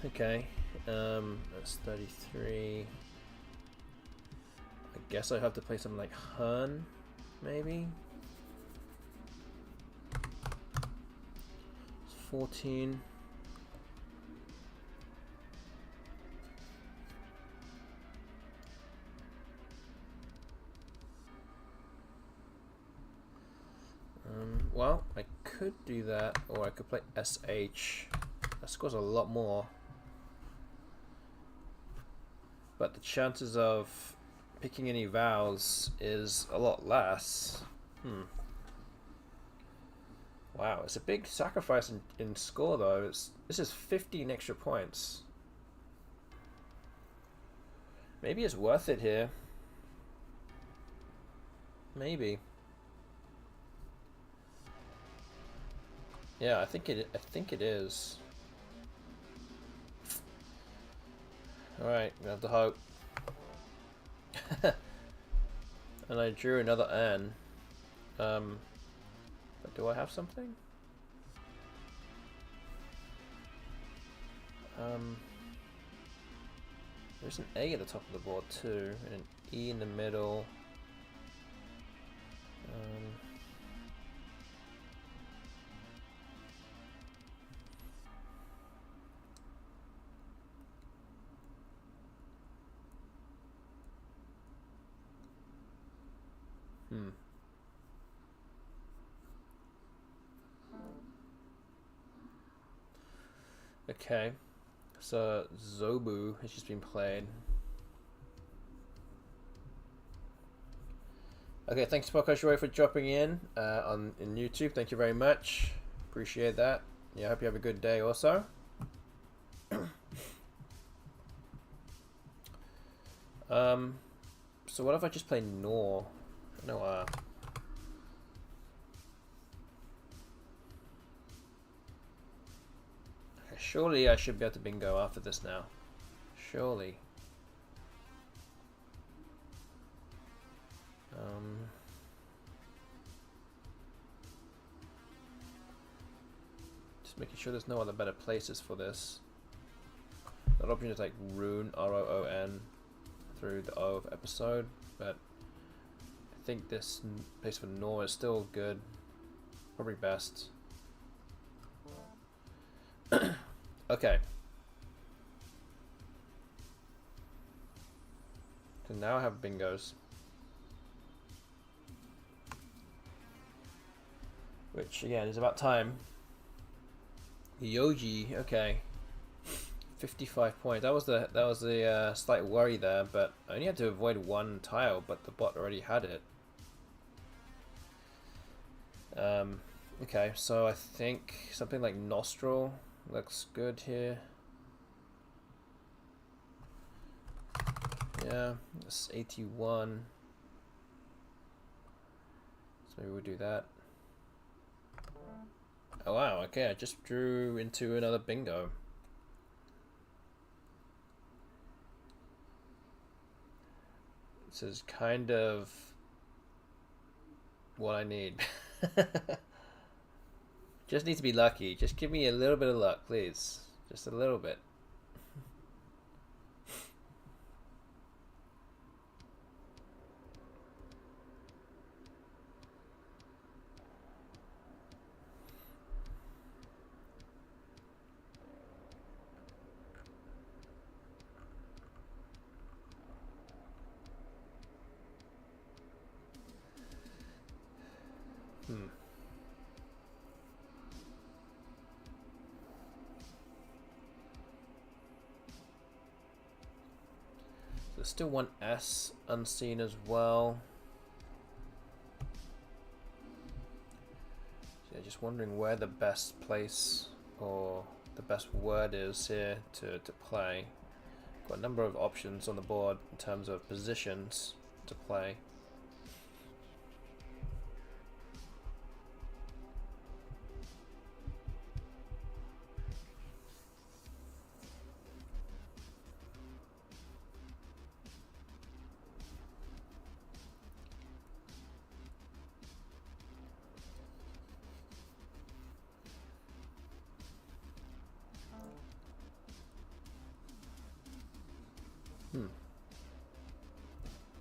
Okay, that's 33. I guess I have to play something like Hun, maybe? It's 14. Well, I could do that, or I could play SH. That scores a lot more. But the chances of picking any vowels is a lot less. Wow, it's a big sacrifice in score though. This is 15 extra points. Maybe it's worth it here. Maybe. Yeah, I think it is. Alright, we have to hope. And I drew another N. But do I have something? There's an A at the top of the board too, and an E in the middle. Okay, so Zobu has just been played. Okay, thanks Podcast for dropping in in YouTube. Thank you very much. Appreciate that. Yeah, I hope you have a good day also. So what if I just play Nor? No, surely I should be able to bingo after this now. Surely. Just making sure there's no other better places for this. That option is like Roon, R-O-O-N, through the O of episode, but I think this place for Nor is still good. Probably best. Okay. So now I have bingos. Which again is about time. Yoji, okay. 55 points. That was the slight worry there, but I only had to avoid one tile, but the bot already had it. Okay, so I think something like Nostril looks good here. Yeah, it's 81. So maybe we'll do that. Oh wow, okay, I just drew into another bingo. This is kind of what I need. Just need to be lucky. Just give me a little bit of luck, please. Just a little bit. Hmm. There's still one S unseen as well. So yeah, just wondering where the best place or the best word is here to play. Got a number of options on the board in terms of positions to play.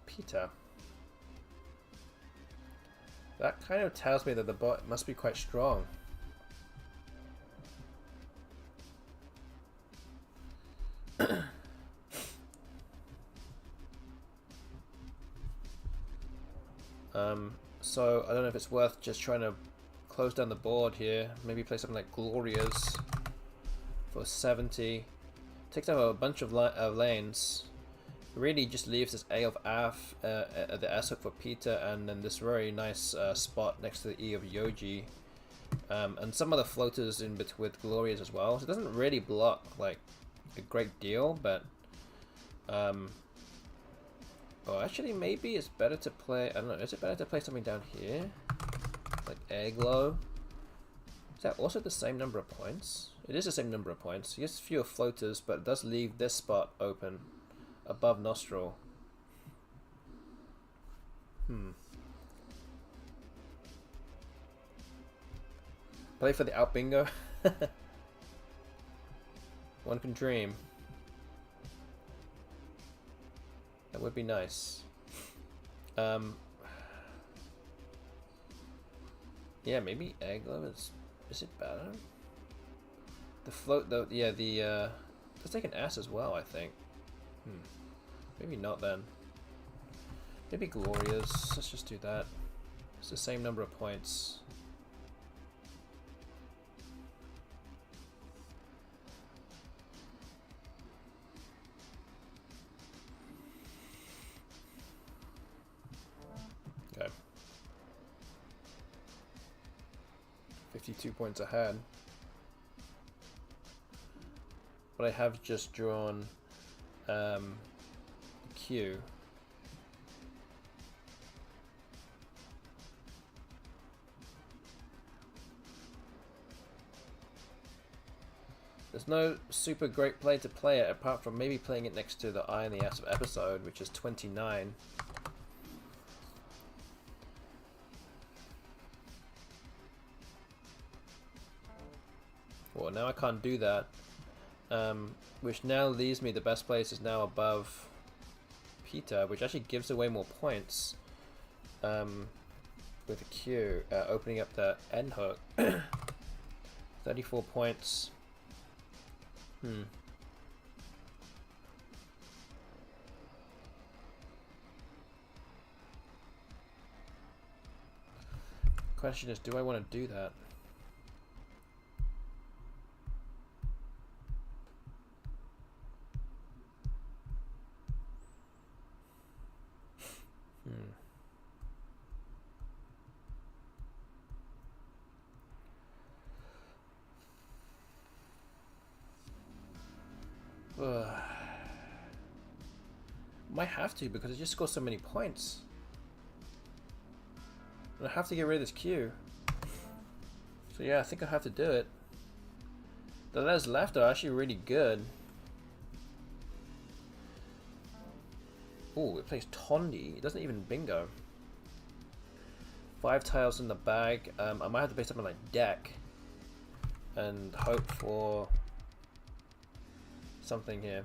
Peter. That kind of tells me that the bot must be quite strong. So I don't know if it's worth just trying to close down the board here. Maybe play something like Glorias for 70. Takes out a bunch of lanes. Really just leaves this A of Af, the S hook for Peter, and then this very nice spot next to the E of Yoji. And some other floaters in between with Glorias as well. So it doesn't really block like a great deal, but oh, actually, maybe it's better to play. I don't know. Is it better to play something down here, like Air Glow? Is that also the same number of points? It is the same number of points. Yes, fewer floaters, but it does leave this spot open above Nostril. Play for the out bingo. One can dream. That would be nice. Yeah, maybe Aglo is it better? The float though, yeah, let's take an S as well, I think. Maybe not then. Maybe Glorias. Let's just do that. It's the same number of points. Okay. 52 points ahead. But I have just drawn Q. There's no super great play to play it apart from maybe playing it next to the I and the S of episode, which is 29. Well, now I can't do that. Which now leaves me the best place is now above Peter, which actually gives away more points with a Q, opening up the N hook. 34 points. Question is, do I want to do that? Might have to because it just scores so many points. And I have to get rid of this Q. So yeah, I think I have to do it. The letters left are actually really good. Oh, it plays Tondi. It doesn't even bingo. 5 tiles in the bag. I might have to play something like Deck and hope for something here.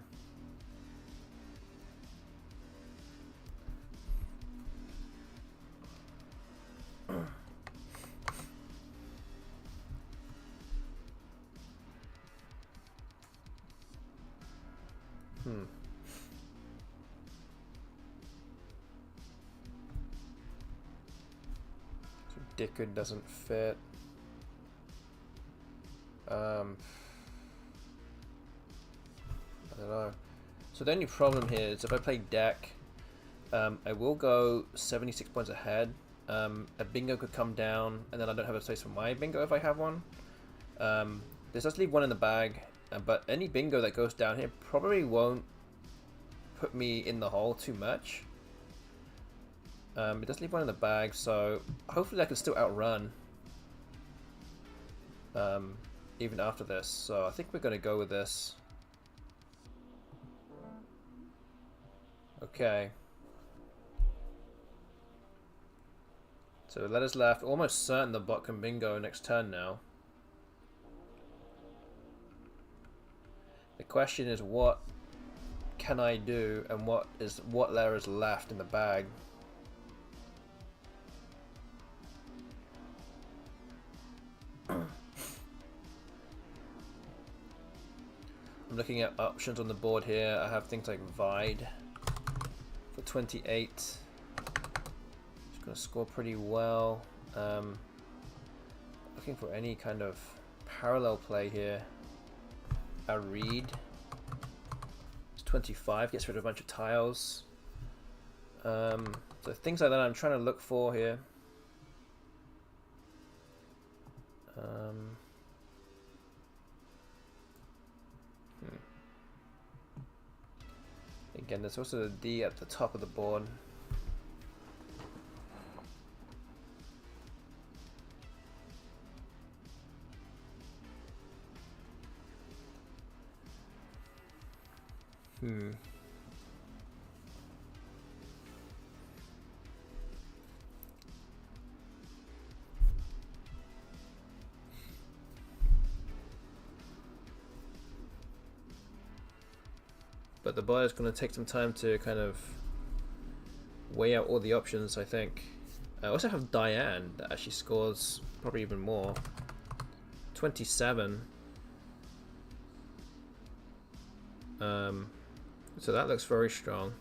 Dickard doesn't fit. I don't know. So the only problem here is if I play deck, I will go 76 points ahead. A bingo could come down, and then I don't have a place for my bingo if I have one. This does leave one in the bag, but any bingo that goes down here probably won't put me in the hole too much. It does leave one in the bag, so hopefully I can still outrun even after this. So I think we're going to go with this. Okay. So let us left. Almost certain the bot can bingo next turn now. The question is, what can I do, and what layer is left in the bag? I'm looking at options on the board here. I have things like Vide for 28. It's going to score pretty well. Looking for any kind of parallel play here. A read. It's 25, gets rid of a bunch of tiles. So things like that I'm trying to look for here. Again, there's also the D at the top of the board. But the bot is going to take some time to kind of weigh out all the options, I think. I also have Diane that actually scores probably even more. 27. So that looks very strong.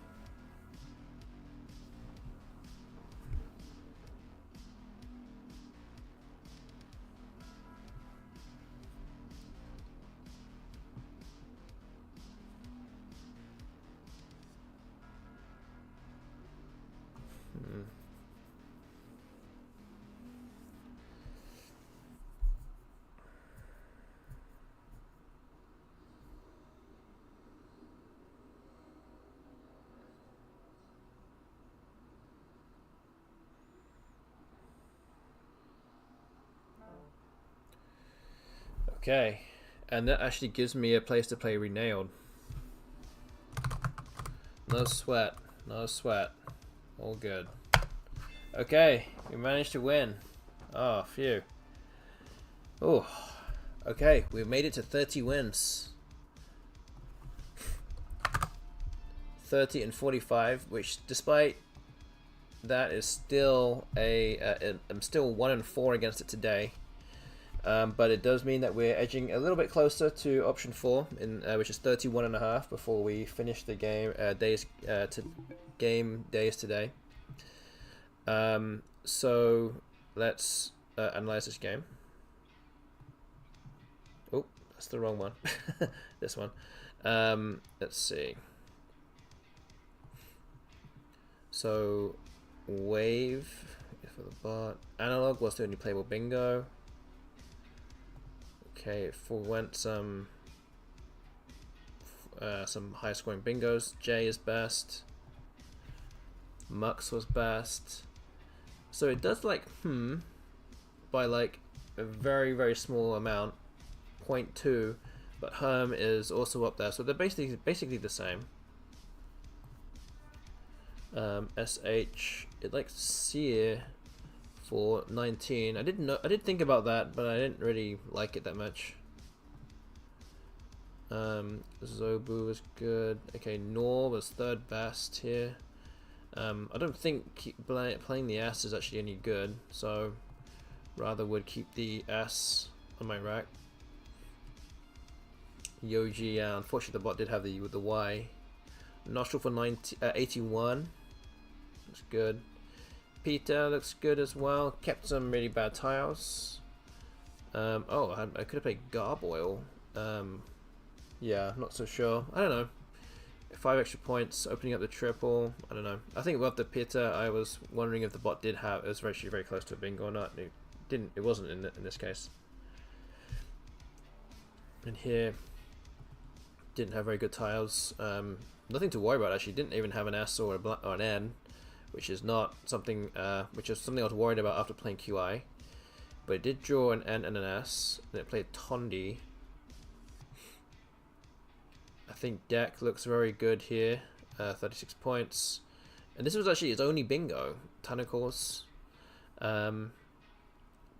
Okay, and that actually gives me a place to play Renailed. No sweat, no sweat. All good. Okay, we managed to win. Oh, phew. Oh, okay, we've made it to 30 wins. 30 and 45, which despite that is still I'm still 1-4 against it today. But it does mean that we're edging a little bit closer to option 4, which is 31.5 before we finish the game game days today. So let's analyze this game. Oh, that's the wrong one. This one. Let's see. So wave for the bot. Analog was the only playable bingo. Okay, it forewent some high scoring bingos. J is best. Mux was best. So it does like by like a very small amount, 0.2, but Herm is also up there. So they're basically the same. SH, it likes Seer for 19. I did think about that, but I didn't really like it that much. Zobu was good. Okay, Nor was third best here. I don't think playing the S is actually any good, so rather would keep the S on my rack. Yoji, unfortunately the bot did have the Y. Nostril for 81. That's good. Peter looks good as well. Kept some really bad tiles. Oh, I could have played Garboil. Yeah, I'm not so sure. I don't know. 5 extra points, opening up the triple. I don't know. I think with the Peter, I was wondering if the bot did have. It was actually very close to a bingo or not. It didn't. It wasn't in this case. And here, didn't have very good tiles. Nothing to worry about actually. Didn't even have an S or an N, which is not something. Which is something I was worried about after playing QI. But it did draw an N and an S. And it played Tondi. I think deck looks very good here. 36 points. And this was actually its only bingo. Tentacles. But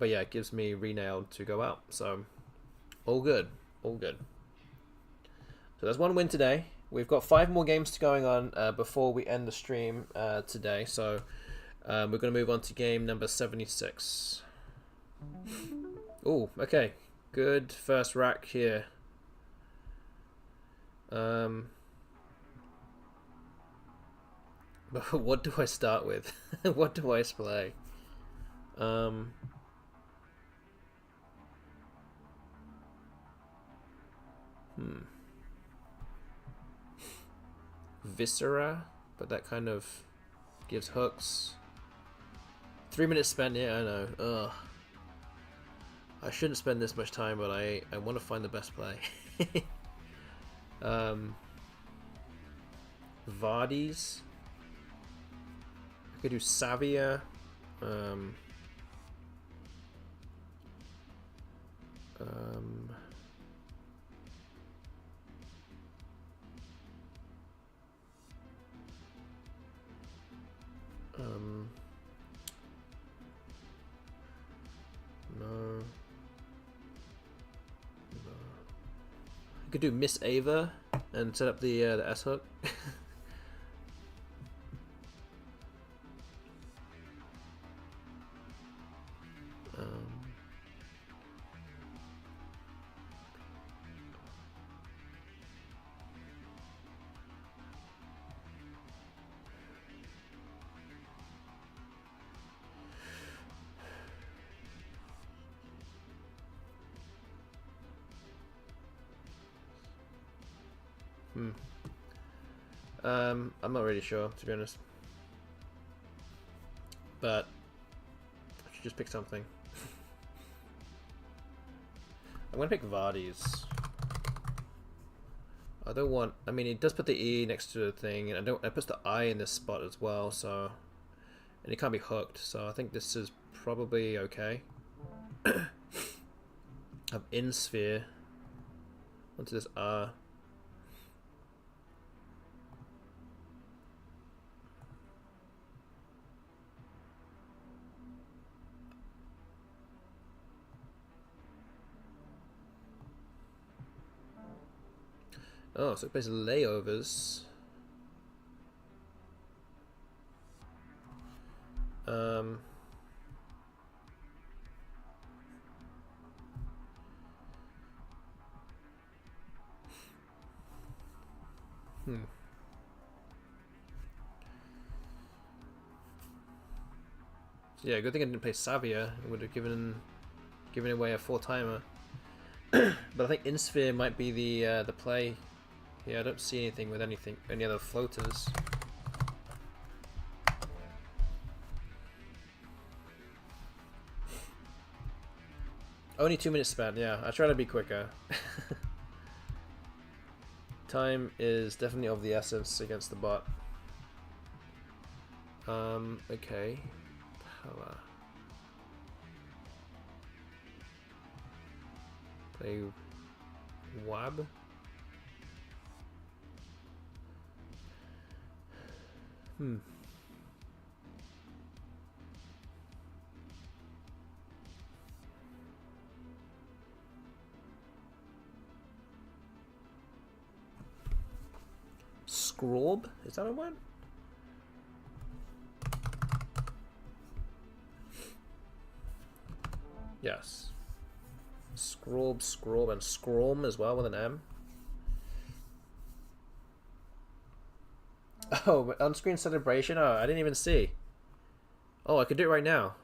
yeah, it gives me renailed to go out. So all good. All good. So that's one win today. We've got 5 more games going on before we end the stream today. So we're going to move on to game number 76. Oh, okay. Good first rack here. What do I start with? What do I play? Viscera, but that kind of gives hooks. 3 minutes spent, yeah, I know. Ugh. I shouldn't spend this much time, but I want to find the best play. Vardis. I could do Savia. No. I could do Miss Ava and set up the S hook. I'm not really sure, to be honest. But I should just pick something. I'm gonna pick Vardis. I don't want. I mean, it does put the E next to the thing, and it puts the I in this spot as well. So, and it can't be hooked. So I think this is probably okay. Have in sphere onto this R. Oh, so it plays layovers. Yeah, good thing I didn't play Savia. It would have given away a 4-timer. But I think Insphere might be the play. Yeah, I don't see anything with any other floaters. Only 2 minutes spent, yeah. I try to be quicker. Time is definitely of the essence against the bot. Okay. Power. Play Wab. Scrob? Is that a word? Yes. Scrob, and Scrom as well with an M. Oh, on-screen celebration? Oh, I didn't even see. Oh, I could do it right now.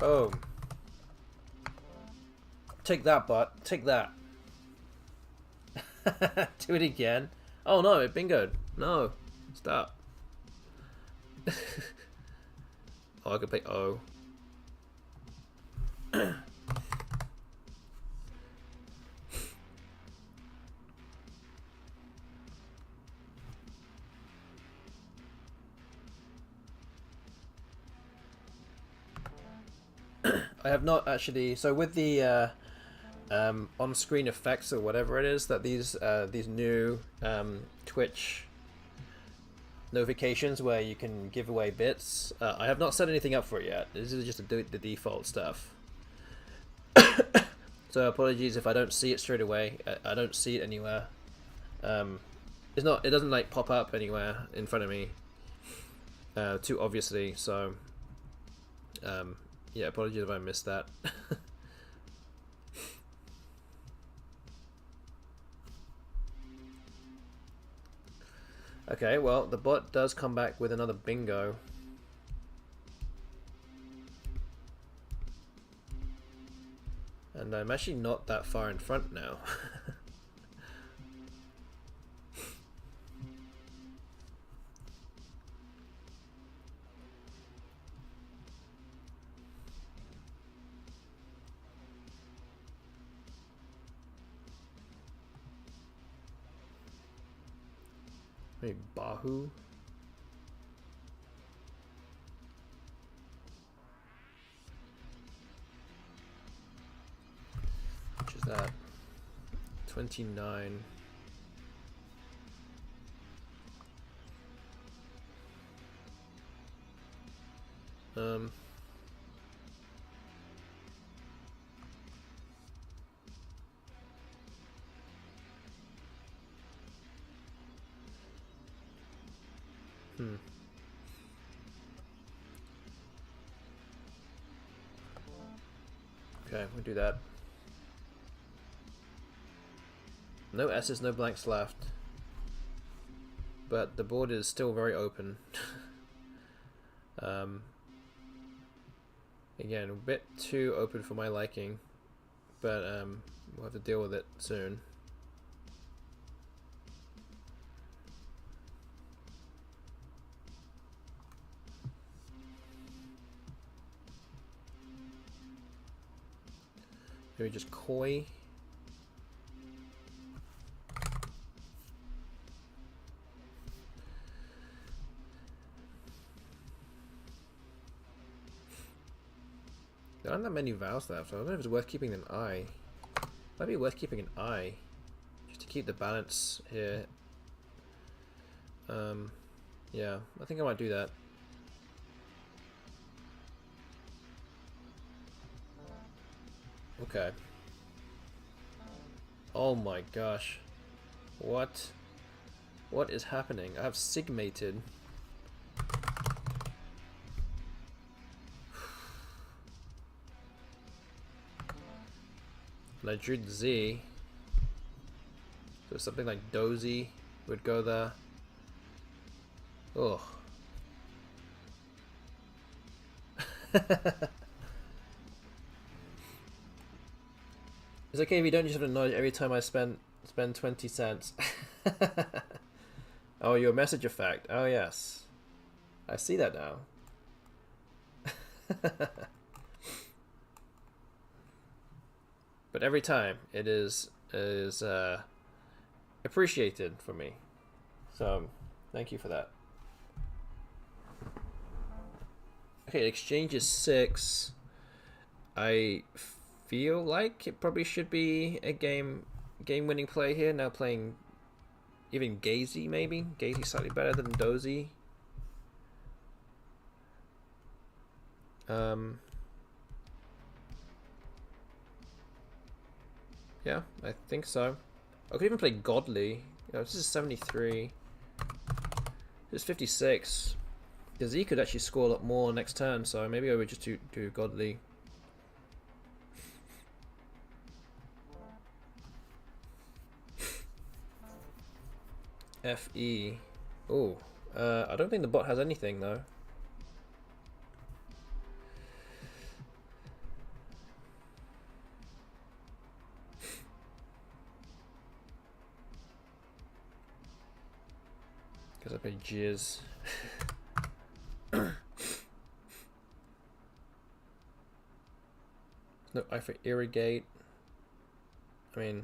Oh. Take that, bot. Take that. Do it again. Oh no, it bingoed. No. Stop. Oh, I could play O. I have not actually. So with the on-screen effects or whatever it is that these new Twitch notifications where you can give away bits, I have not set anything up for it yet. This is just the default stuff. So apologies if I don't see it straight away. I don't see it anywhere. It's not. It doesn't like pop up anywhere in front of me. Too obviously. So yeah, apologies if I missed that. Okay, well, the bot does come back with another bingo. And I'm actually not that far in front now. Maybe Bahu? Which is that? 29. Okay, we'll do that. No S's, no blanks left. But the board is still very open. Again, a bit too open for my liking. But we'll have to deal with it soon. Maybe just koi. There aren't that many vowels left. I don't know if it's worth keeping an I. Might be worth keeping an I, just to keep the balance here. Yeah, I think I might do that. Okay. Oh my gosh. What? What is happening? I have sigmated. And I drew the Z. So something like dozy would go there. Ugh. It's okay if you don't just have to nudge every time I spend 20 cents. Oh, your message effect. Oh yes. I see that now. But every time it is appreciated for me. So thank you for that. Okay, exchange is 6. I feel like it probably should be a game-winning play here. Now playing even Gazy, maybe. Gazy slightly better than Dozy. Yeah, I think so. I could even play Godly. You know, this is 73. This is 56. The Z could actually score a lot more next turn, so maybe I would just do Godly. FE. Oh, I don't think the bot has anything though. Because I play Jizz. No I for irrigate. I mean,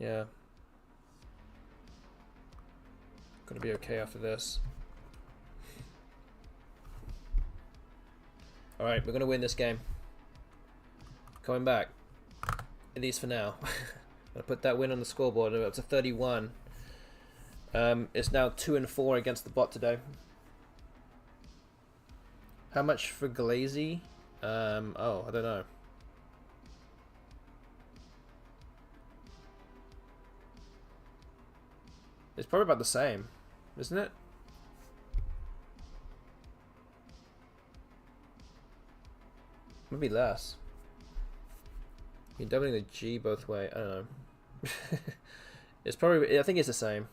yeah. Gonna be okay after this. Alright, we're gonna win this game. Coming back. At least for now. Gonna put that win on the scoreboard up to 31. It's now 2-4 against the bot today. How much for Glazy? Oh, I don't know. It's probably about the same, isn't it? Maybe less. You're doubling the G both way. I don't know. It's probably. I think it's the same.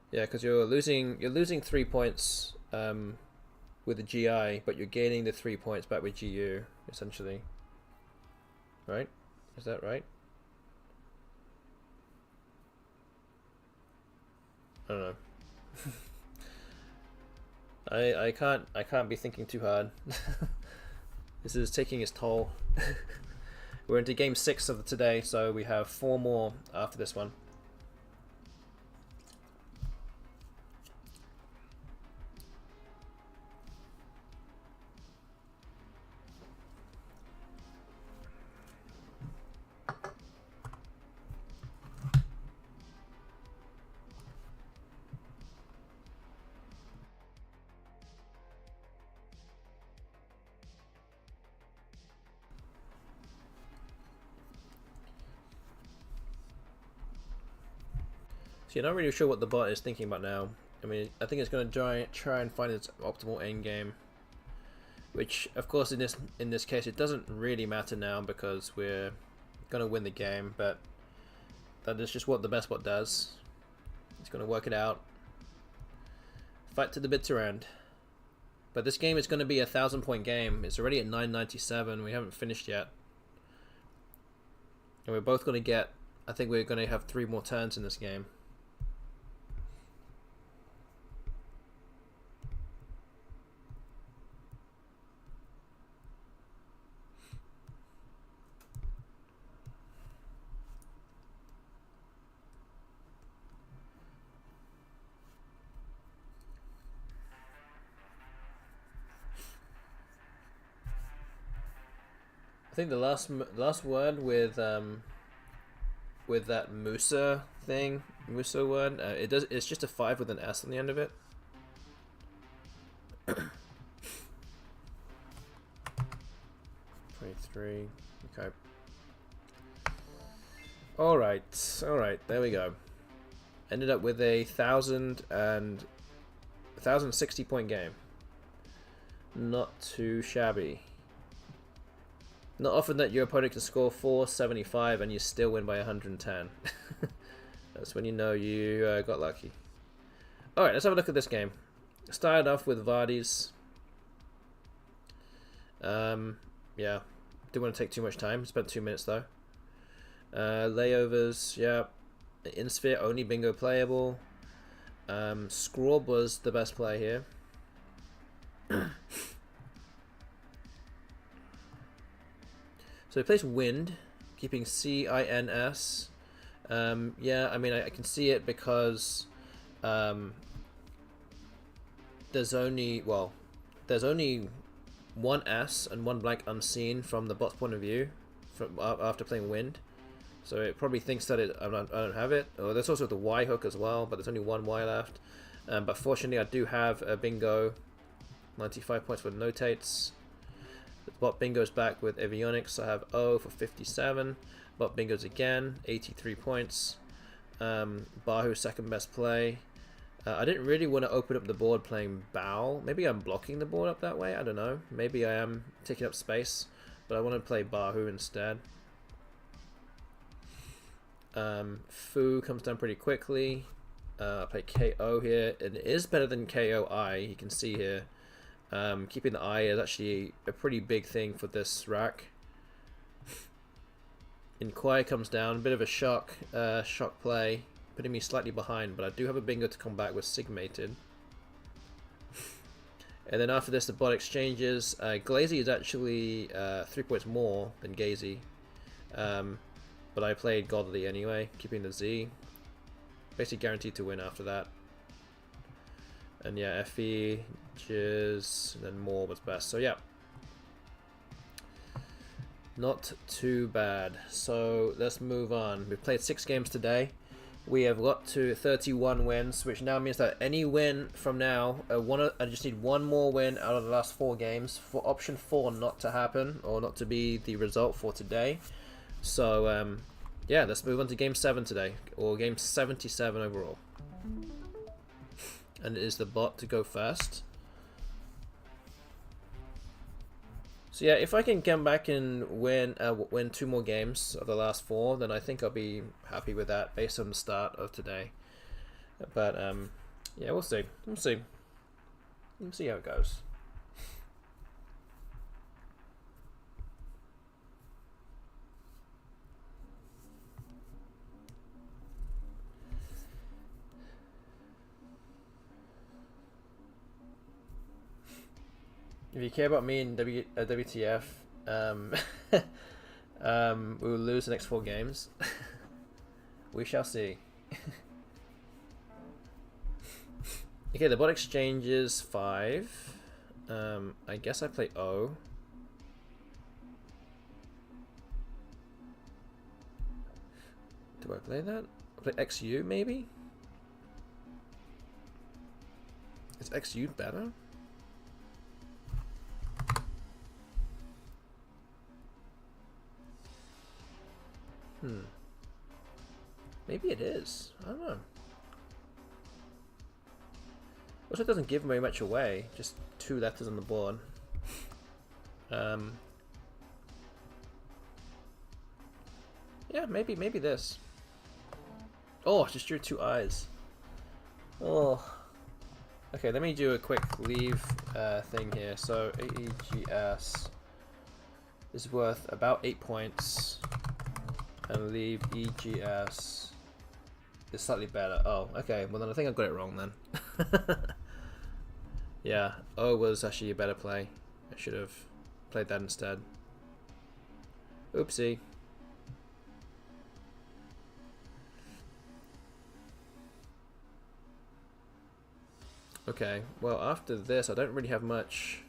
Yeah, because you're losing 3 points with the GI, but you're gaining the 3 points back with GU essentially. Right? Is that right? I don't know. I can't be thinking too hard. This is taking its toll. We're into game 6 of today, so we have 4 more after this one. So you're not really sure what the bot is thinking about now. I mean, I think it's going to try and find its optimal end game, which, of course, in this case, it doesn't really matter now because we're going to win the game. But that is just what the BESTBOT does. It's going to work it out, fight to the bitter end. But this game is going to be a 1,000-point game. It's already at 997. We haven't finished yet, and we're both going to get. I think we're going to have 3 more turns in this game. I think the last word with that Musa thing, Musa word, it's just a 5 with an S on the end of it. 23. Okay. All right. There we go. Ended up with a 1,060 point game. Not too shabby. Not often that your opponent can score 475 and you still win by 110. That's when you know you got lucky. Alright, let's have a look at this game. Started off with Vardy's. Yeah, didn't want to take too much time. Spent 2 minutes though. Layovers, yeah. Insphere only bingo playable. Scrub was the best play here. So he plays Wind, keeping CINS. Yeah, I mean, I can see it because there's only one S and one blank unseen from the bot's point of view after playing Wind. So it probably thinks that I don't have it. Or there's also the Y hook as well, but there's only one Y left. But fortunately, I do have a bingo. 95 points for notates. The bot bingo's back with avionics. I have O for 57. Bot bingo's again, 83 points. Bahu second best play. I didn't really want to open up the board playing Bow. Maybe I'm blocking the board up that way. I don't know. Maybe I am taking up space. but I want to play Bahu instead. Fu comes down pretty quickly. I play KO here, and it is better than KOI. You can see here. Keeping the eye is actually a pretty big thing for this rack. And Kwai comes down, a bit of a shock play, putting me slightly behind, but I do have a bingo to come back with Sigmated. And then after this, the bot exchanges. Glazy is actually 3 points more than Gazy, but I played Godly anyway, keeping the Z. Basically guaranteed to win after that. And yeah, FE, Jizz, and then more was best. So yeah. Not too bad. So let's move on. We've played 6 games today. We have got to 31 wins, which now means that any win from now, I just need one more win out of the last 4 games for option 4 not to happen, or not to be the result for today. So yeah, let's move on to game 7 today, or game 77 overall. And it is the bot to go first. So yeah, if I can come back and win 2 more games of the last 4, then I think I'll be happy with that based on the start of today. But yeah, we'll see. We'll see. We'll see how it goes. If you care about me in WTF, we will lose the next 4 games. We shall see. Okay, the bot exchanges 5. I guess I play O. Do I play that? I play XU maybe? Is XU better? Maybe it is. I don't know. Also, it doesn't give very much away. Just 2 letters on the board. Yeah, maybe this. Oh, I just drew 2 eyes. Oh. Okay, let me do a quick leave thing here. So AEGS is worth about 8 points. And leave EGS is slightly better. Oh, okay. Well, then I think I got it wrong then. Yeah, O was actually a better play. I should have played that instead. Oopsie. Okay, well, after this, I don't really have much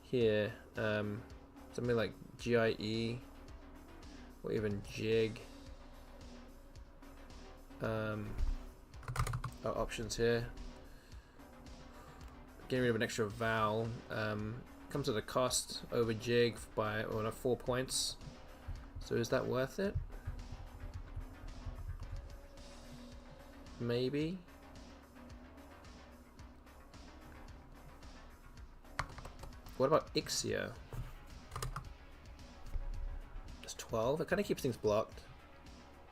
here. Something like GIE. Or even Jig. Our options here. Getting rid of an extra vowel. Comes at a cost over Jig by 4 points. So is that worth it? Maybe. What about Ixia? 12. It kind of keeps things blocked.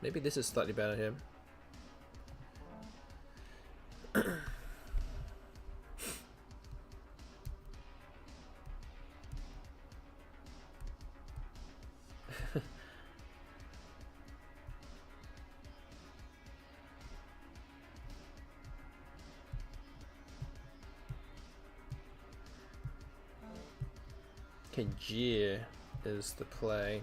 Maybe this is slightly better here. Okay, G is the play.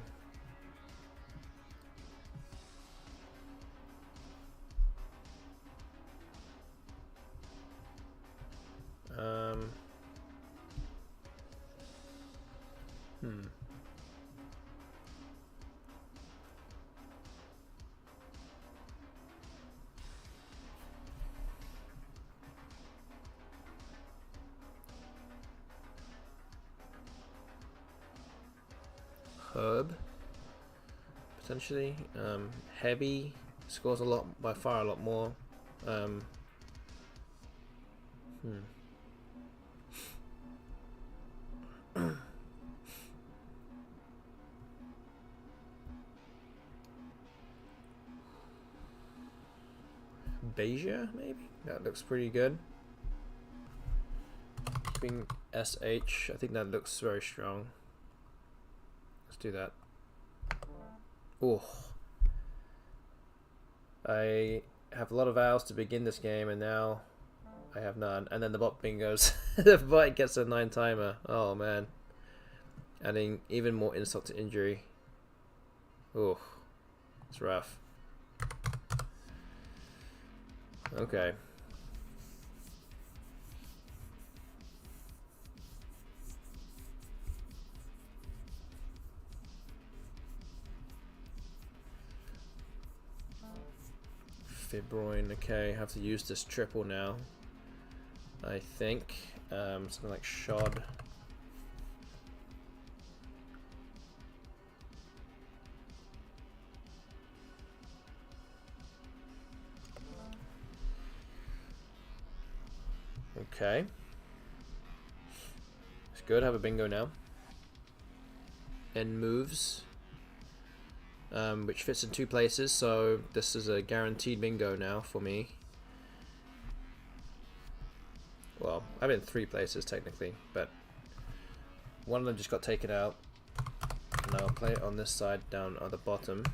Herb, potentially. Heavy scores a lot, by far a lot more. Beja, maybe? That looks pretty good. Keeping SH, I think that looks very strong. Let's do that. Oh. I have a lot of vowels to begin this game, and now I have none. And then the bot bingos. The bot gets a 9 timer. Oh man. Adding even more insult to injury. Oh. It's rough. Okay. Fibroin, okay, have to use this triple now. I think. Something like Shod. Okay. It's good, have a bingo now. End moves. Which fits in 2 places, so this is a guaranteed bingo now for me. Well, I'm in 3 places technically, but one of them just got taken out. And I'll play it on this side down at the bottom.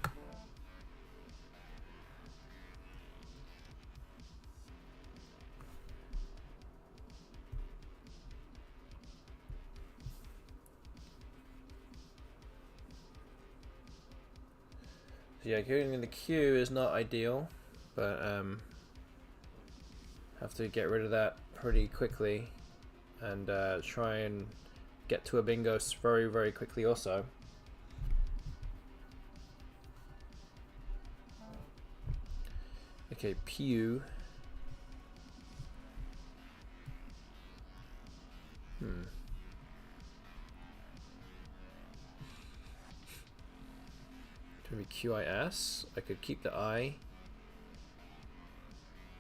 So yeah, going in the queue is not ideal, but have to get rid of that pretty quickly and try and get to a bingo very, very quickly also. Okay, Pew. Maybe QIS. I could keep the I.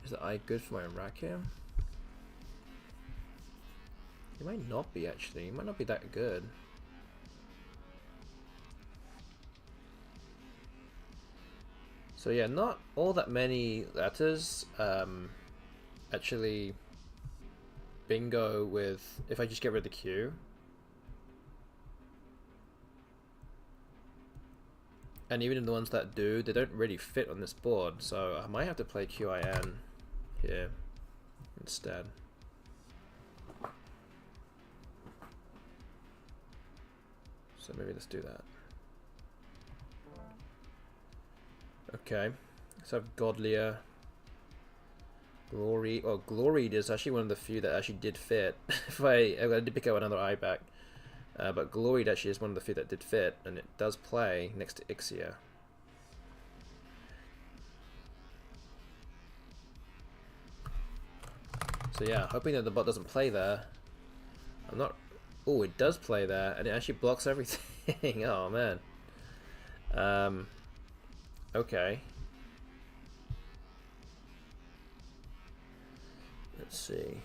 Is the I good for my rack here? It might not be actually. It might not be that good. So yeah, not all that many letters actually bingo with if I just get rid of the Q. And even the ones that do, they don't really fit on this board, so I might have to play QIN here instead. So maybe let's do that. Okay, so I have Godlier. Glory. Oh, Gloried is actually one of the few that actually did fit. If I did pick up another eye back. But Gloried actually is one of the few that did fit, and it does play next to Ixia. So yeah, hoping that the bot doesn't play there. I'm not... Oh, it does play there, and it actually blocks everything. Oh, man. Okay. Let's see.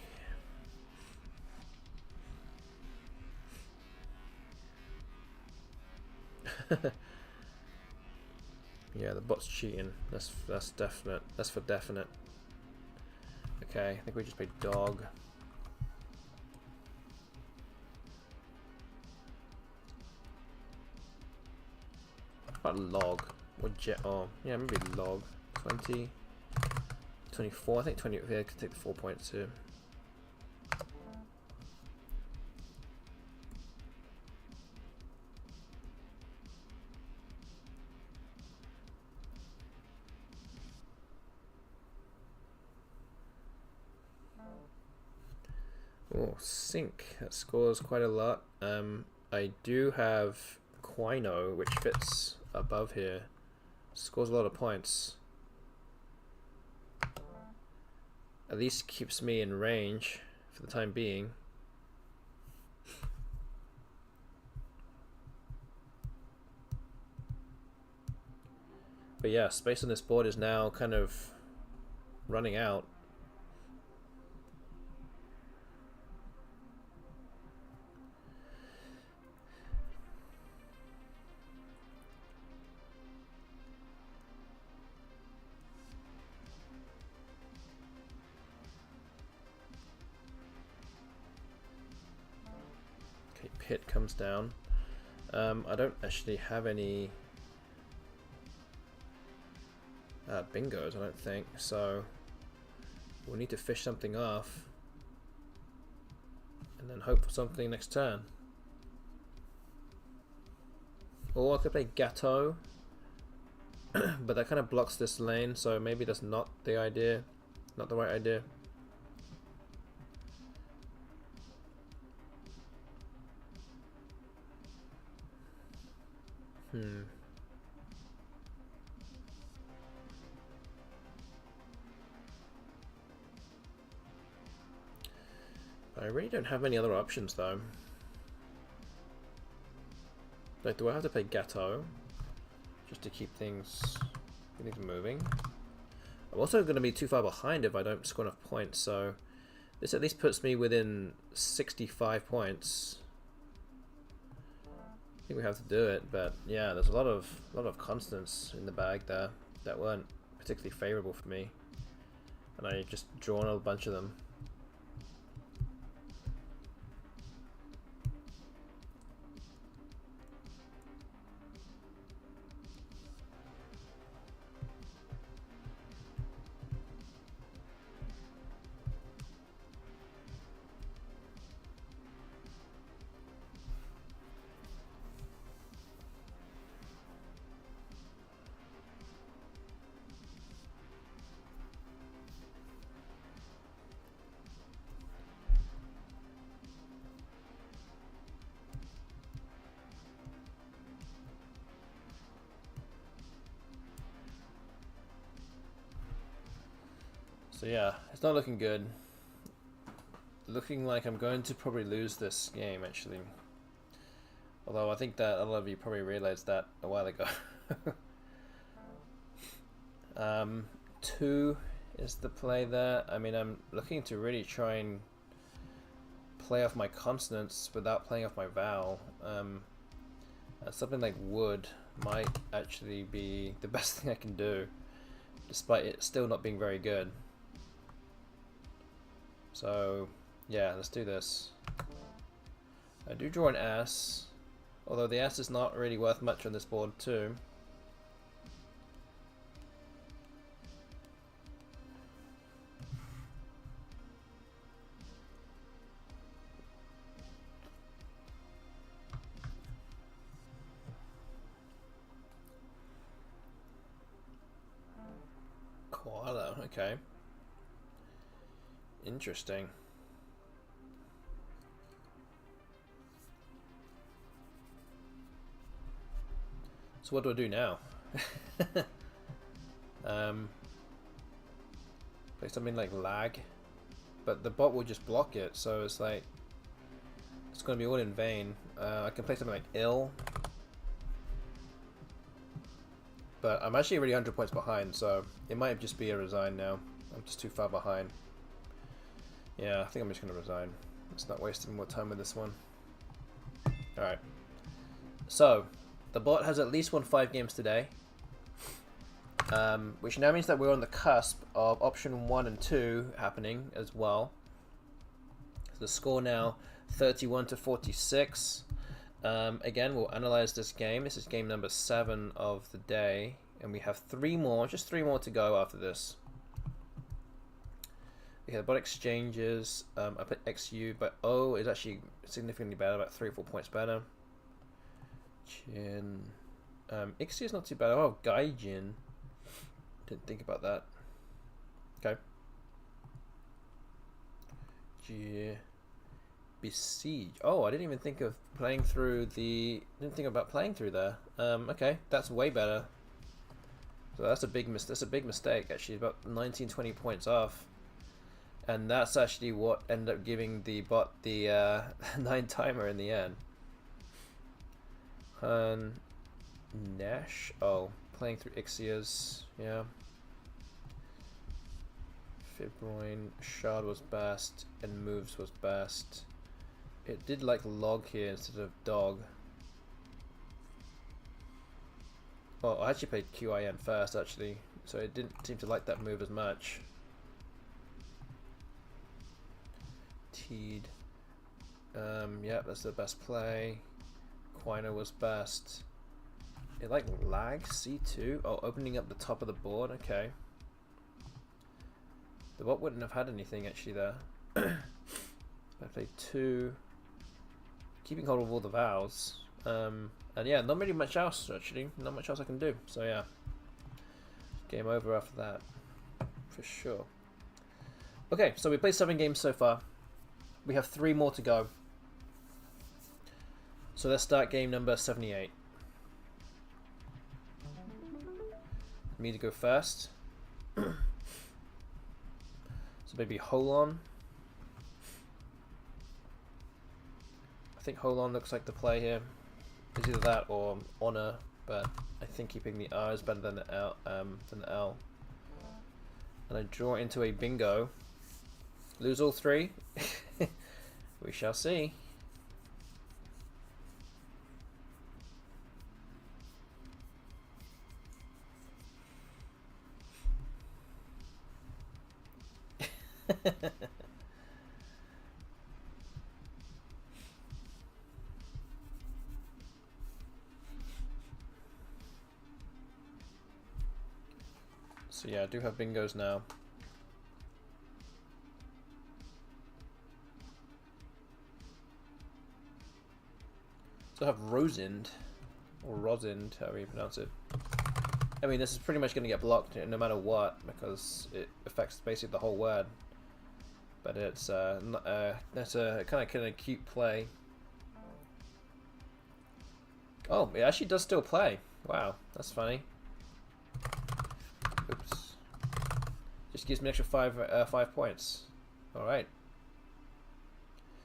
Yeah, the bot's cheating. That's definite. That's for definite. Okay, I think we just play dog. What about log? Or jet? Oh, yeah, maybe log. 20, 24. I think 20. Yeah, I could take the 4 points too. Oh, sync. That scores quite a lot. I do have Quino, which fits above here. Scores a lot of points. At least keeps me in range for the time being. But yeah, space on this board is now kind of running out. hit comes down. I don't actually have any bingos, I don't think, so we'll need to fish something off and then hope for something next turn. Or I could play Gateau, but that kind of blocks this lane, so maybe that's not the idea, not the right idea. I really don't have any other options though. Like, do I have to play Gateau just to keep things moving? I'm also going to be too far behind if I don't score enough points, so this at least puts me within 65 points. I think we have to do it, but yeah, there's a lot of constants in the bag there that weren't particularly favorable for me, and I just drawn a bunch of them. So yeah, it's not looking good. Looking like I'm going to probably lose this game, actually. Although I think that a lot of you probably realized that a while ago. 2 is the play there. I mean, I'm looking to really try and play off my consonants without playing off my vowel. Something like wood might actually be the best thing I can do, despite it still not being very good. So yeah, let's do this. I do draw an ass, although the ass is not really worth much on this board too. Koala, okay. Interesting. So what do I do now? Play something like lag, but the bot will just block it, so it's like it's going to be all in vain. I can play something like ill, but I'm actually already 100 points behind, so it might just be a resign now. I'm just too far behind. Yeah, I think I'm just going to resign. Let's not waste more time with this one. Alright. So, the bot has at least won 5 games today. Which now means that we're on the cusp of option 1 and 2 happening as well. So the score now 31 to 46. Again, we'll analyze this game. This is game number 7 of the day. And we have 3 more, just 3 more to go after this. Okay, the bot exchanges. I put XU, but O is actually significantly better, about 3 or 4 points better. Jin. XU is not too bad. Oh, Gaijin. Didn't think about that. Okay. Besiege. Oh, I didn't even think of playing through the. Didn't think about playing through there. Okay, that's way better. So that's a big mistake. Actually, about 19-20 points off. And that's actually what ended up giving the bot the 9 timer in the end. Nash. Oh, playing through Ixias. Yeah. Fibroin. Shard was best. And moves was best. It did like log here instead of dog. Well, I actually played QIN first actually. So it didn't seem to like that move as much. Yeah, that's the best play. Quino was best. It like lag C2. Oh, opening up the top of the board. Okay. The bot wouldn't have had anything actually there. I played 2. Keeping hold of all the vowels. And yeah, not really much else actually. Not much else I can do. So yeah. Game over after that. For sure. Okay, so we played 7 games so far. We have 3 more to go. So let's start game number 78. Me to go first. So maybe Holon. I think Holon looks like the play here. It's either that or Honor, but I think keeping the R is better than the L. And I draw into a bingo. Lose all 3. We shall see. So yeah, I do have bingos now. So I have Rosind, or Rosind, however you pronounce it. I mean, this is pretty much going to get blocked no matter what, because it affects basically the whole word. But it's that's a kind of cute play. Oh, it actually does still play. Wow, that's funny. Oops. Just gives me an extra 5 points. All right.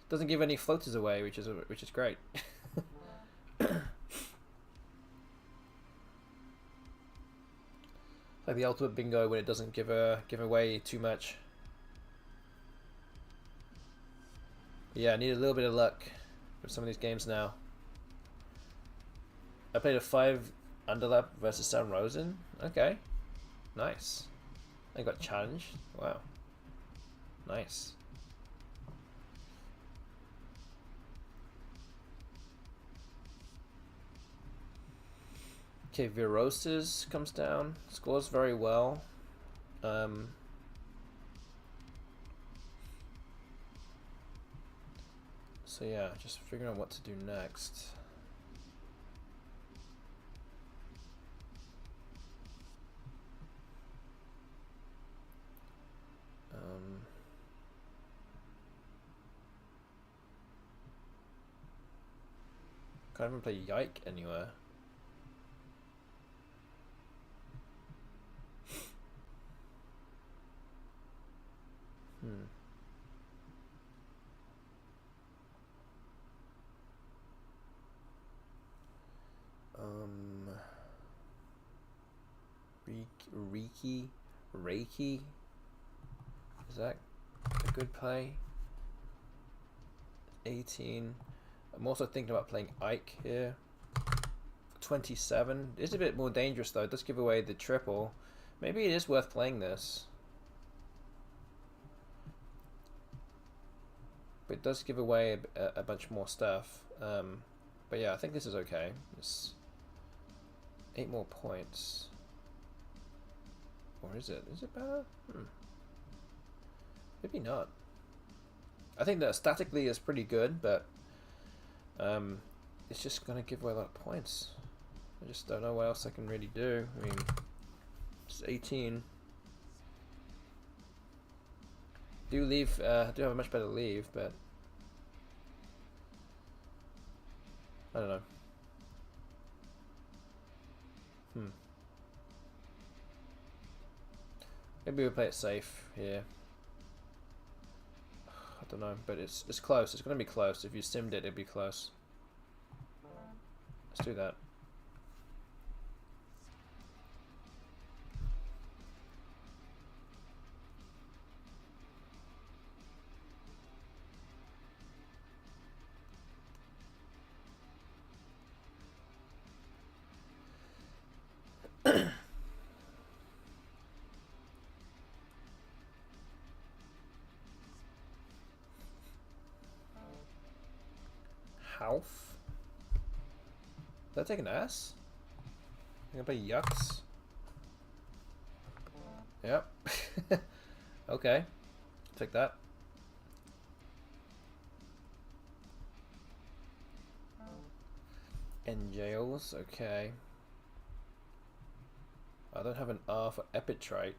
Doesn't give any floaters away, which is great. Like the ultimate bingo when it doesn't give away too much. Yeah, I need a little bit of luck with some of these games now. I played a 5 underlap versus Sam Rosen. Okay, nice. I got challenged. Wow, nice. Okay, Virosis comes down, scores very well. So yeah, just figuring out what to do next. Can't even play Yike anywhere. Reiki. Is that a good play? 18. I'm also thinking about playing Ike here. 27. It's a bit more dangerous though. It does give away the triple. Maybe it is worth playing this. But it does give away a bunch more stuff. But yeah, I think this is okay. It's 8 more points. Or is it? Is it better? Maybe not. I think that statically is pretty good, but it's just going to give away a lot of points. I just don't know what else I can really do. I mean, it's 18. Do have a much better leave, but I don't know. Maybe we'll play it safe here. I don't know, but it's close. It's going to be close. If you simmed it, it'd be close. Let's do that. Half. Did I take an S? I'm gonna play Yucks. Yep. Okay. Take that. And jails, okay. I don't have an R for Epitrite.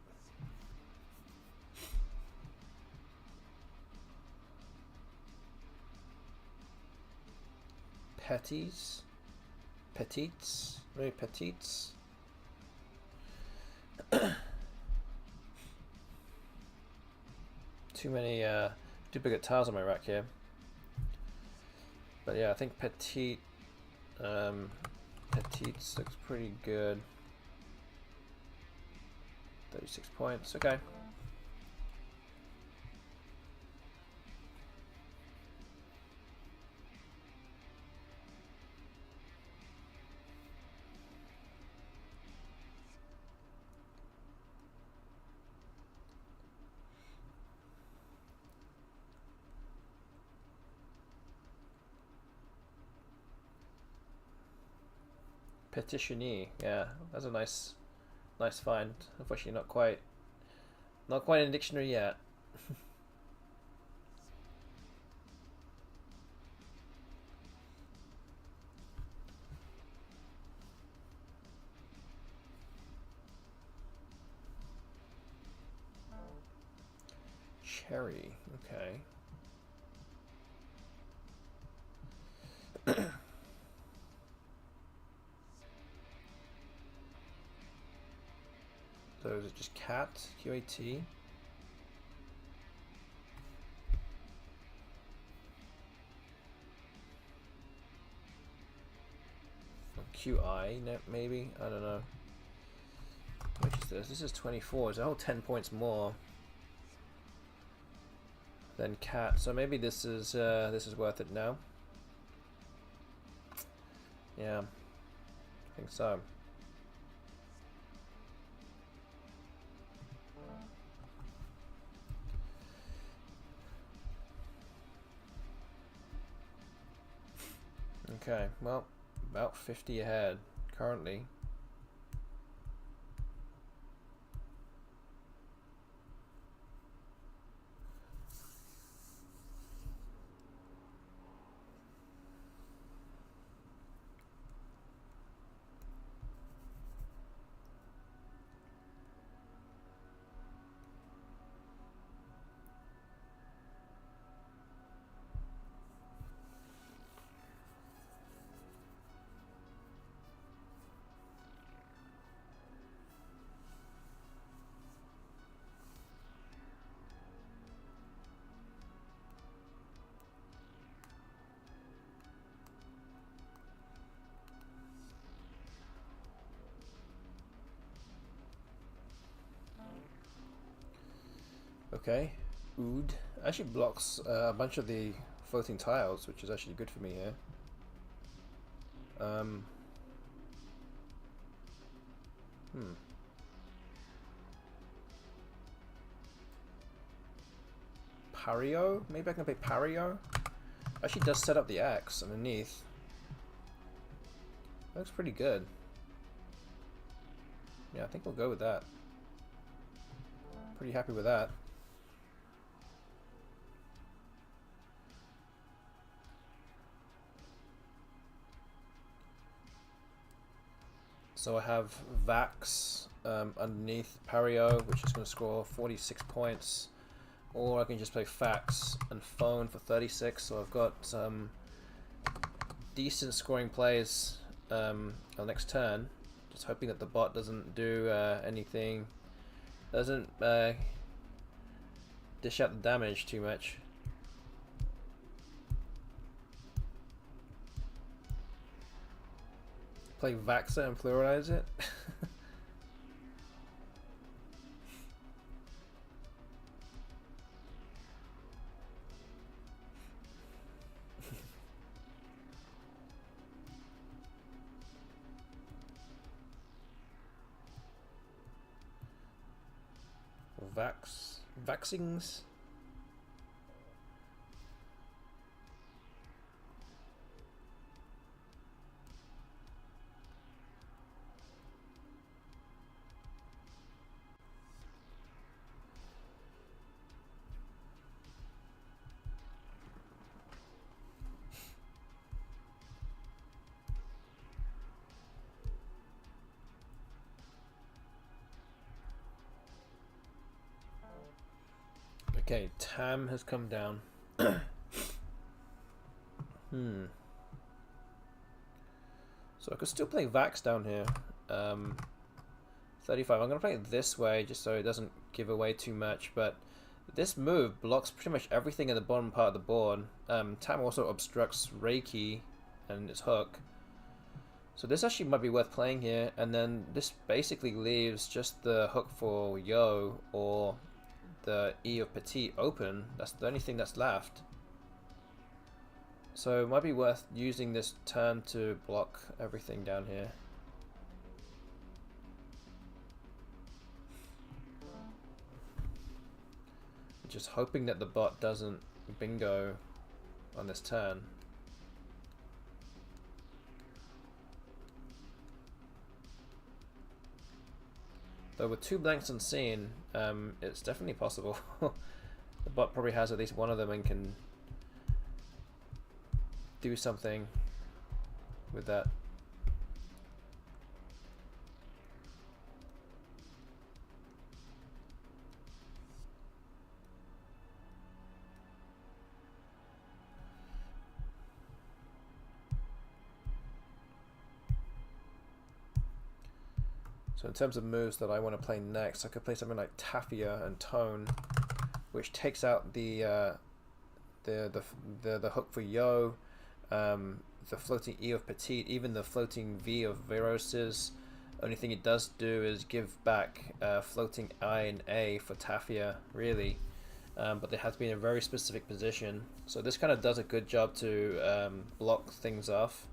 Petties? Petites? Maybe petites? Too many duplicate tiles on my rack here. But yeah, I think petite petites looks pretty good. 36 points, okay. Petitionee, yeah, that's a nice find. Unfortunately, not quite in a dictionary yet. Cherry, okay. So is it just cat, QAT? QI, maybe? I don't know. Which is this? This is 24. It's a whole 10 points more than cat. So maybe this is worth it now. Yeah, I think so. Okay, well, about 50 ahead currently. Okay, Ood actually blocks a bunch of the floating tiles, which is actually good for me here. Pario? Maybe I can play Pario? Actually does set up the axe underneath. Looks pretty good. Yeah, I think we'll go with that. Pretty happy with that. So I have Vax underneath Pario, which is going to score 46 points. Or I can just play Fax and Phone for 36. So I've got some decent scoring plays on the next turn. Just hoping that the bot doesn't do anything. Doesn't dish out the damage too much. Play Vaxa and pluralize it. Vaxings. Okay, Tam has come down. So I could still play Vax down here. 35. I'm going to play it this way just so it doesn't give away too much, but this move blocks pretty much everything in the bottom part of the board. Tam also obstructs Reiki and its hook. So this actually might be worth playing here, and then this basically leaves just the hook for Yo or the E of Petite open. That's the only thing that's left. So it might be worth using this turn to block everything down here. Just hoping that the bot doesn't bingo on this turn. Though with 2 blanks unseen, it's definitely possible. The bot probably has at least one of them and can do something with that. So in terms of moves that I want to play next, I could play something like Tafia and Tone, which takes out the hook for Yo, the floating E of Petite, even the floating V of Veros's. Only thing it does do is give back floating I and A for Tafia, really. But they have to be in a very specific position. So this kind of does a good job to block things off.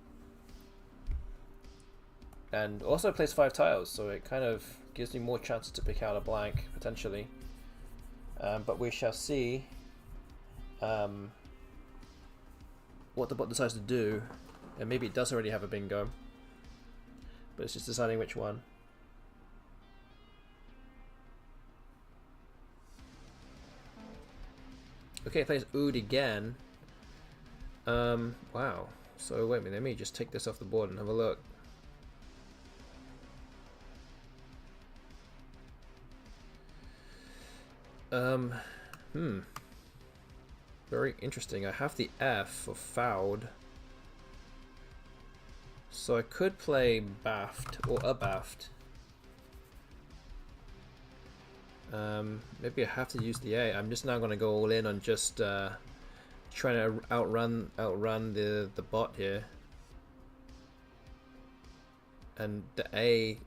And also plays 5 tiles, so it kind of gives me more chances to pick out a blank, potentially. But we shall see what the bot decides to do. And maybe it does already have a bingo, but it's just deciding which one. Okay, it plays Oud again. Wow. So wait a minute, let me just take this off the board and have a look. Very interesting. I have the F for fouled. So I could play Baft or a Baft. Maybe I have to use the A. I'm just now going to go all in on just trying to outrun the bot here. And the A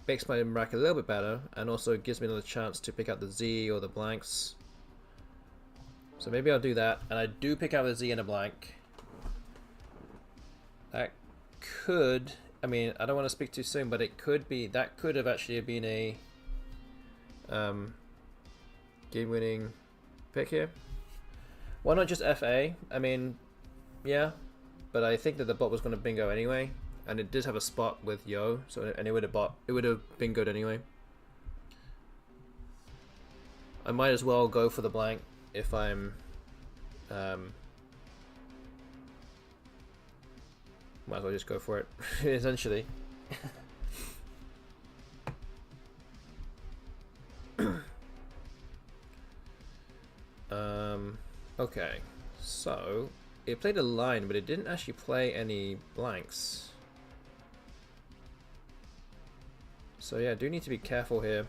makes my rack a little bit better, and also gives me another chance to pick out the Z or the blanks. So maybe I'll do that, and I do pick out the Z and a blank. That could, I mean, I don't want to speak too soon, but it could be, that could have actually been a game-winning pick here. Why not just FA? I mean, yeah, but I think that the bot was going to bingo anyway. And it did have a spot with Yo, so and it would have bingoed anyway. I might as well go for the blank if I'm might as well just go for it essentially. Okay, so it played a line, but it didn't actually play any blanks. So yeah, I do need to be careful here.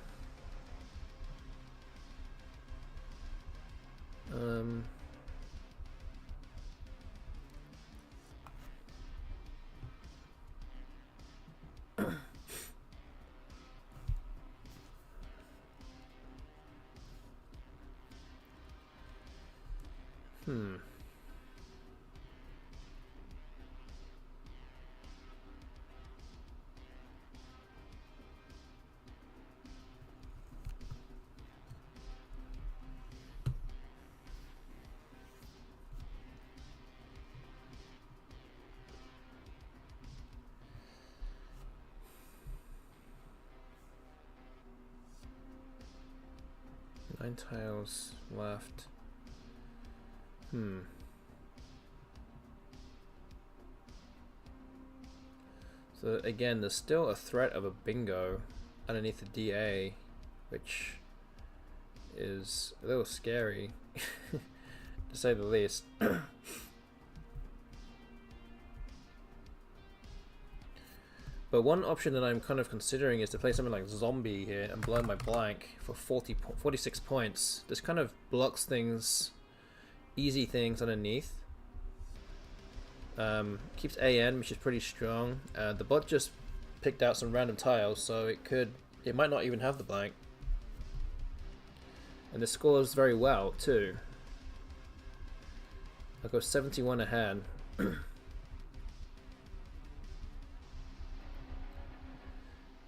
Nine tiles left. So again, there's still a threat of a bingo underneath the DA, which is a little scary, to say the least. But one option that I'm kind of considering is to play something like Zombie here and blow my blank for 46 points. This kind of blocks things, easy things underneath. Keeps AN, which is pretty strong. The bot just picked out some random tiles, so it might not even have the blank. And this scores very well too. I'll go 71 ahead.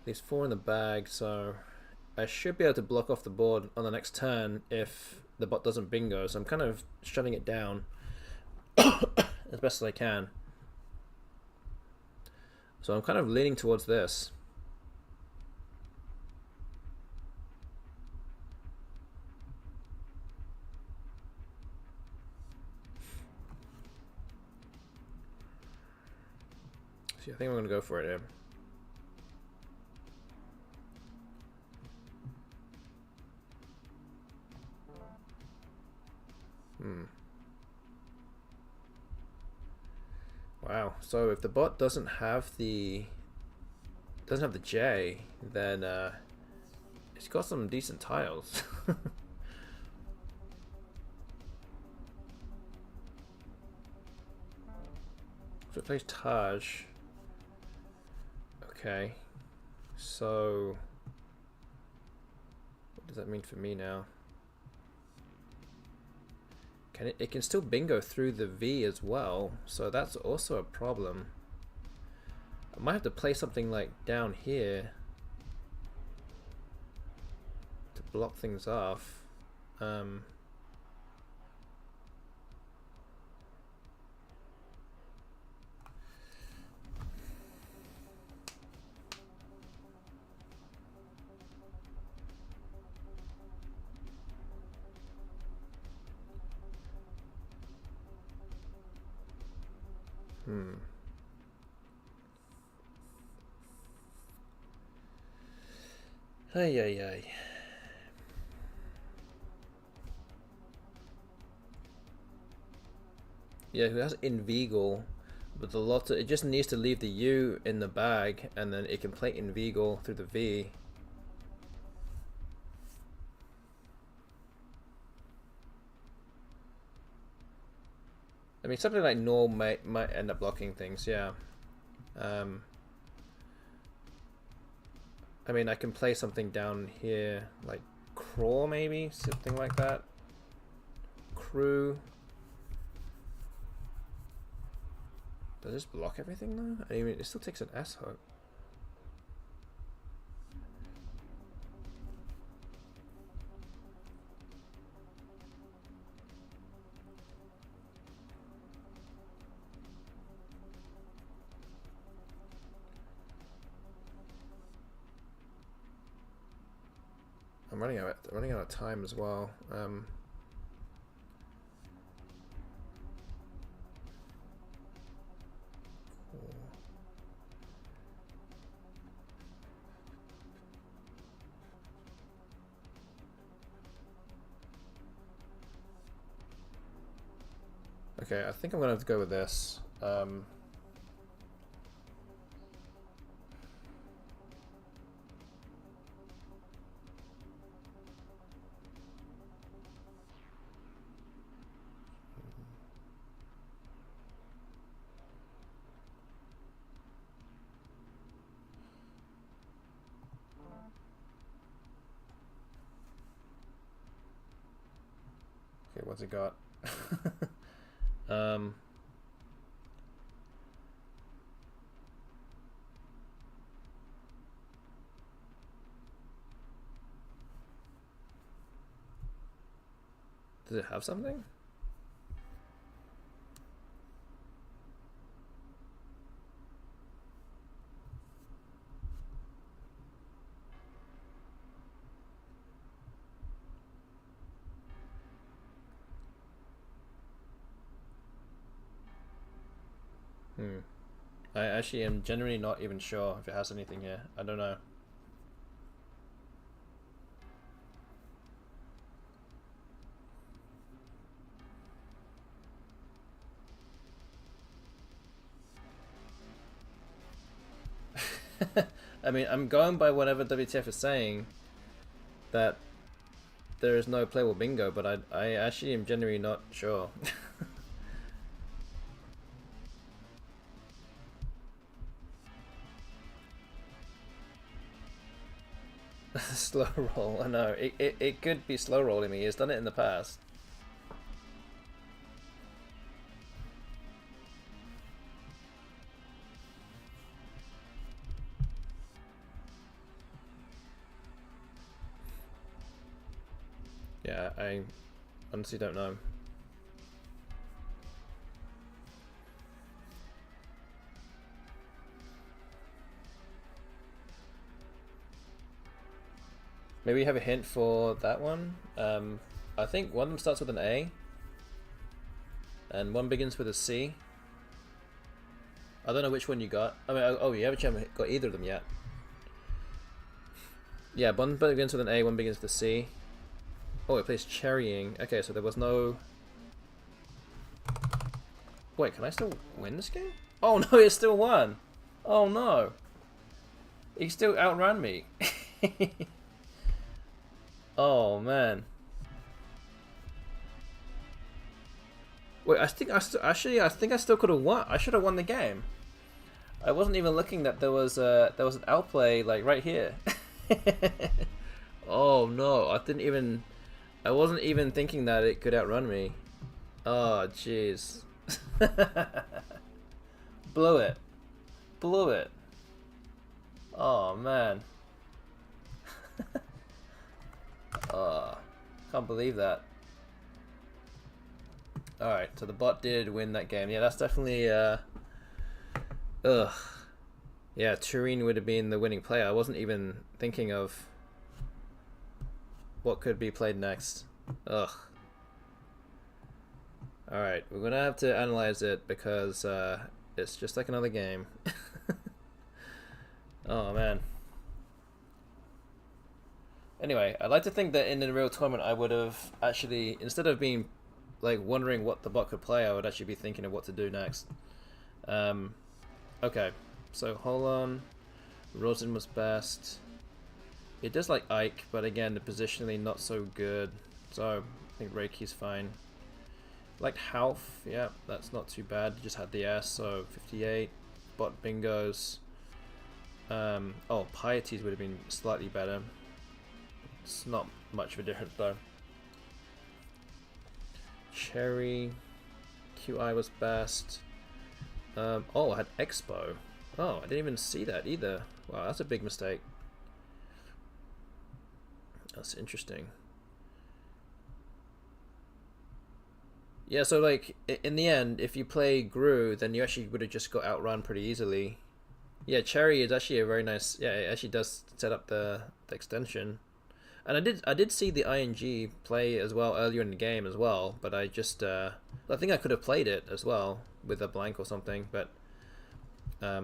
There's 4 in the bag, so I should be able to block off the board on the next turn if the bot doesn't bingo. So I'm kind of shutting it down as best as I can. So I'm kind of leaning towards this. See, I think I'm going to go for it here. Wow. So if the bot doesn't have the J, then it's got some decent tiles. So it plays Taj. Okay. So what does that mean for me now? It can still bingo through the V as well, so that's also a problem. I might have to play something like down here to block things off. Ay, ay, ay. Yeah, who has Inveigle, but the lot it just needs to leave the U in the bag, and then it can play Inveigle through the V. I mean, something like Null might end up blocking things, yeah. I mean, I can play something down here, like Crawl maybe, something like that. Crew. Does this block everything though? I mean, it still takes an S hook. I'm running out of time as well. Okay, I think I'm gonna have to go with this. Okay, what's it got? Does it have something? I actually am generally not even sure if it has anything here. I don't know. I mean, I'm going by whatever WTF is saying, that there is no playable bingo, but I actually am genuinely not sure. Slow roll, I know. It could be slow rolling me. He's done it in the past. Yeah, I honestly don't know. Maybe you have a hint for that one. I think one of them starts with an A, and one begins with a C. I don't know which one you got. I mean, oh, you haven't got either of them yet. Yeah, one begins with an A, one begins with a C. Oh, it plays cherrying. Okay, so there was no... Wait, can I still win this game? Oh no, it still won! Oh no! He still outran me. Oh man. Wait, I think I still could have won. I should have won the game. I wasn't even looking that there was an outplay like right here. Oh no, I wasn't even thinking that it could outrun me. Oh jeez. Blew it. Blew it. Oh man. Oh, can't believe that. Alright, so the bot did win that game. Yeah, that's definitely ugh. Yeah, Turin would have been the winning player. I wasn't even thinking of what could be played next. Ugh. Alright, we're gonna have to analyze it because it's just like another game. Oh man. Anyway, I'd like to think that in a real tournament I would have actually, instead of being like wondering what the bot could play, I would actually be thinking of what to do next. Okay, so hold on. Rosin was best. It does like Ike, but again, the positionally not so good. So I think Reiki's fine. Like Half, yeah, that's not too bad. Just had the S, so 58. Bot bingos. Oh, Pieties would have been slightly better. It's not much of a difference though. Cherry, QI was best. Oh, I had Expo. Oh, I didn't even see that either. Wow, that's a big mistake. That's interesting. Yeah, so like in the end, if you play Gru, then you actually would have just got outrun pretty easily. Yeah, Cherry is actually a very nice. Yeah, it actually does set up the extension. And I did see the ING play as well earlier in the game as well, but I just I think I could have played it as well with a blank or something, but I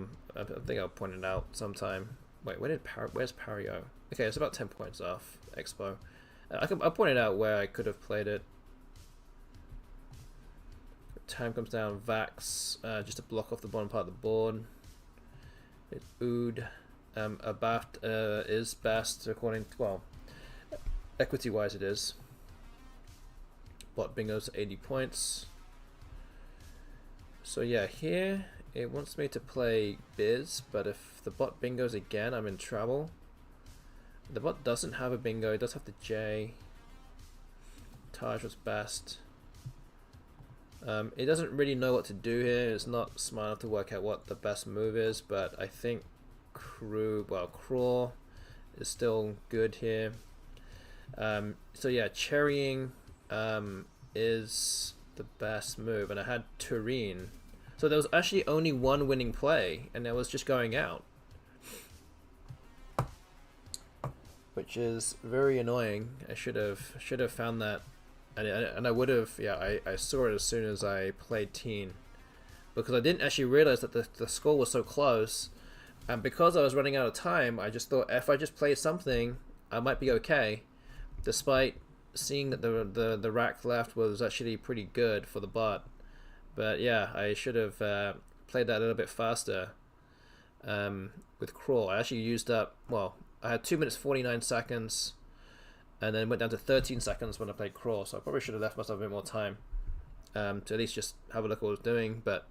think I'll point it out sometime. Wait, where's Pario? Okay, it's about 10 points off Expo. I'll point it out where I could have played it. Time comes down, Vax, just to block off the bottom part of the board. It's Ood. Abaft is best according to, well, equity wise it is. Bot bingo's 80 points. So yeah, here it wants me to play Biz, but if the bot bingos again, I'm in trouble. The bot doesn't have a bingo, it does have the J. Taj was best. It doesn't really know what to do here. It's not smart enough to work out what the best move is, but I think Craw is still good here. So yeah, cherrying is the best move, and I had Turin. So there was actually only one winning play, and it was just going out, which is very annoying. I should have found that. And I would have, yeah, I saw it as soon as I played Teen, because I didn't actually realize that the score was so close, and because I was running out of time, I just thought if I just play something, I might be okay, despite seeing that the rack left was actually pretty good for the bot. But yeah, I should have played that a little bit faster. with crawl. I actually used up, well, I had 2 minutes 49 seconds and then went down to 13 seconds when I played crawl, so I probably should have left myself a bit more time to at least just have a look at what I was doing. But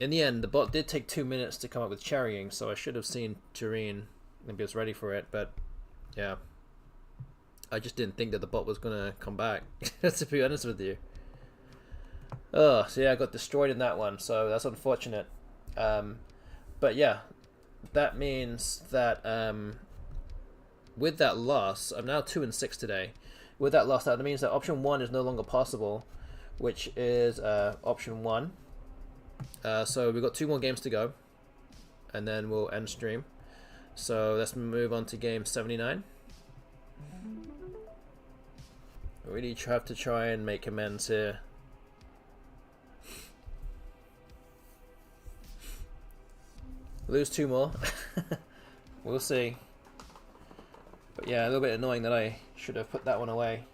in the end, the bot did take 2 minutes to come up with cherrying, so I should have seen Tureen and be ready for it. But yeah, I just didn't think that the bot was gonna come back, to be honest with you. Oh, so yeah, I got destroyed in that one, so that's unfortunate. But yeah, that means that with that loss, I'm now 2-6 today. With that loss, that means that option 1 is no longer possible, which is option 1. So we've got 2 more games to go, and then we'll end stream. So let's move on to game 79. We really have to try and make amends here. Lose 2 more. We'll see. But yeah, a little bit annoying that I should have put that one away.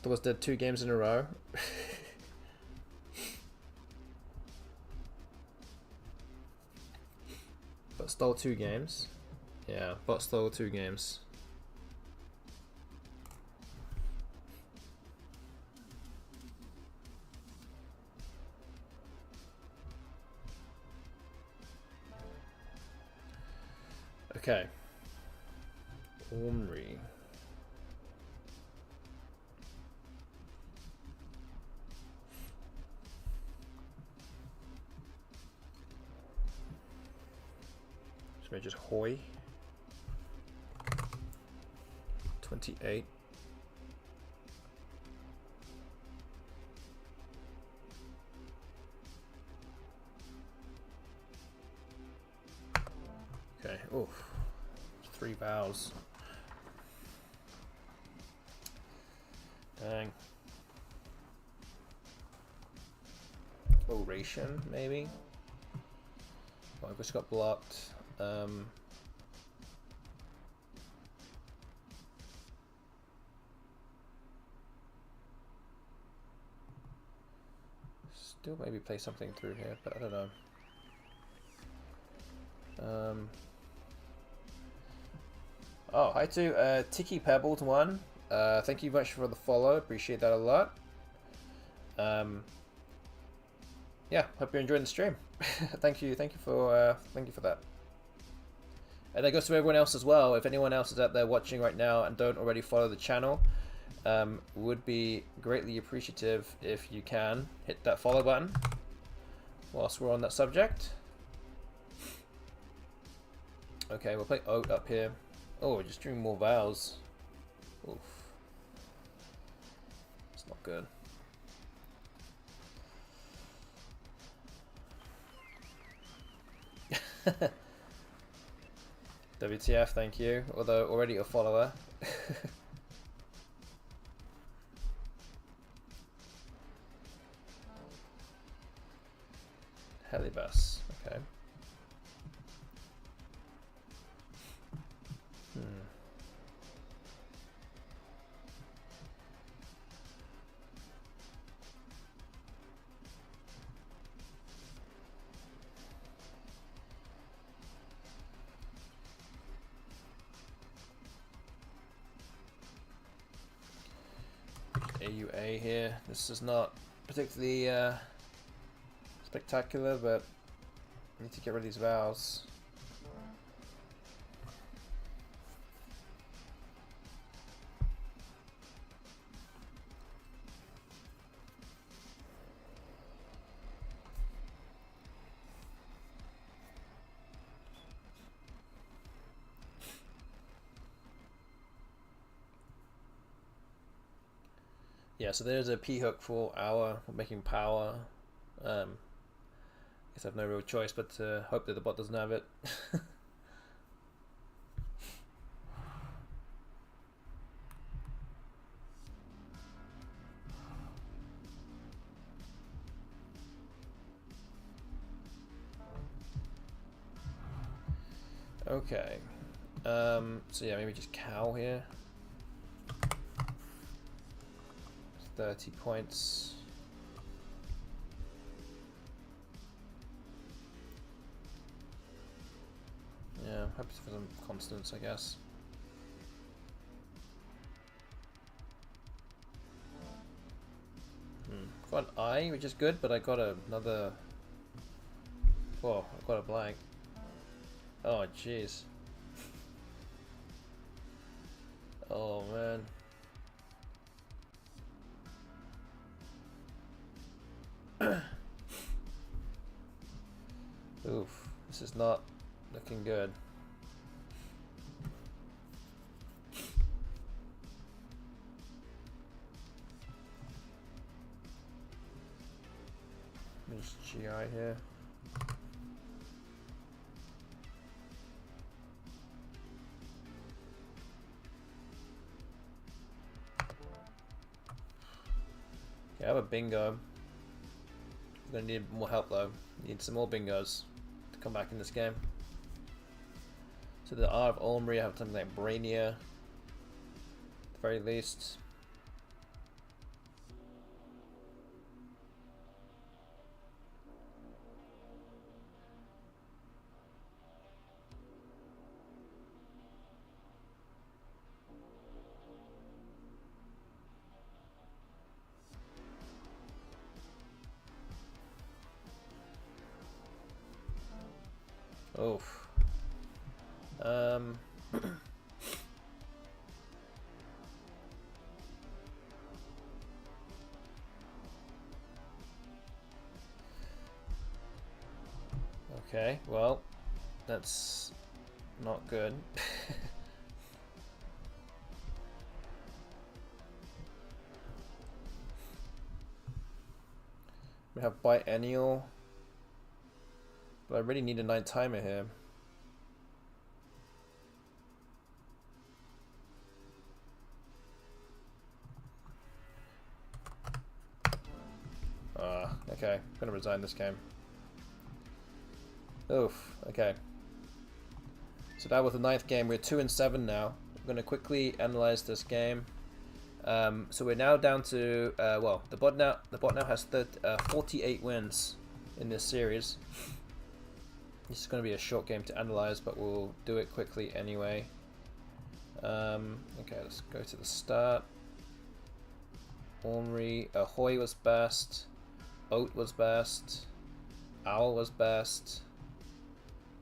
There was dead 2 games in a row. But stole 2 games. Yeah, bot stole 2 games. Okay. Ornery. So maybe just Hoy. 28. Okay. Oof. 3 vows. Dang. Oration, maybe? Well, I just got blocked. Still maybe play something through here, but I don't know. Oh, hi to Tiki Pebbled one. Thank you much for the follow. Appreciate that a lot. Yeah, hope you're enjoying the stream. thank you for that. And that goes to everyone else as well. If anyone else is out there watching right now and don't already follow the channel, would be greatly appreciative if you can hit that follow button whilst we're on that subject. Okay, we'll play Oat up here. Oh, we're just doing more vows. Oof. It's not good. WTF, thank you. Although already a follower. Helibus, okay. AUA here. This is not particularly spectacular, but I need to get rid of these vows. Yeah, so there's a P hook for our making power. Guess I have no real choice but to hope that the bot doesn't have it. Okay, So yeah, maybe just cow here. 30 points. Yeah, happy for some constants, I guess. Got an I, which is good, but I got another. Whoa, I got a blank. Oh, jeez. Oh, man. Oof, this is not looking good. There's GI here. Okay, I have a bingo. I'm gonna need more help though. Need some more bingos to come back in this game. So the R of Olmri, I have something like Brainia, at the very least. Oof. Okay, well, that's not good. We have biennial, but I really need a 9 timer here. Okay, I'm gonna resign this game. Oof, okay. So that was the 9th game. We're 2-7 now. I'm gonna quickly analyze this game. So we're now down to well, the bot now has 48 wins in this series. This is going to be a short game to analyze, but we'll do it quickly anyway. Okay, let's go to the start. Ornery, Ahoy was best. Oat was best. Owl was best.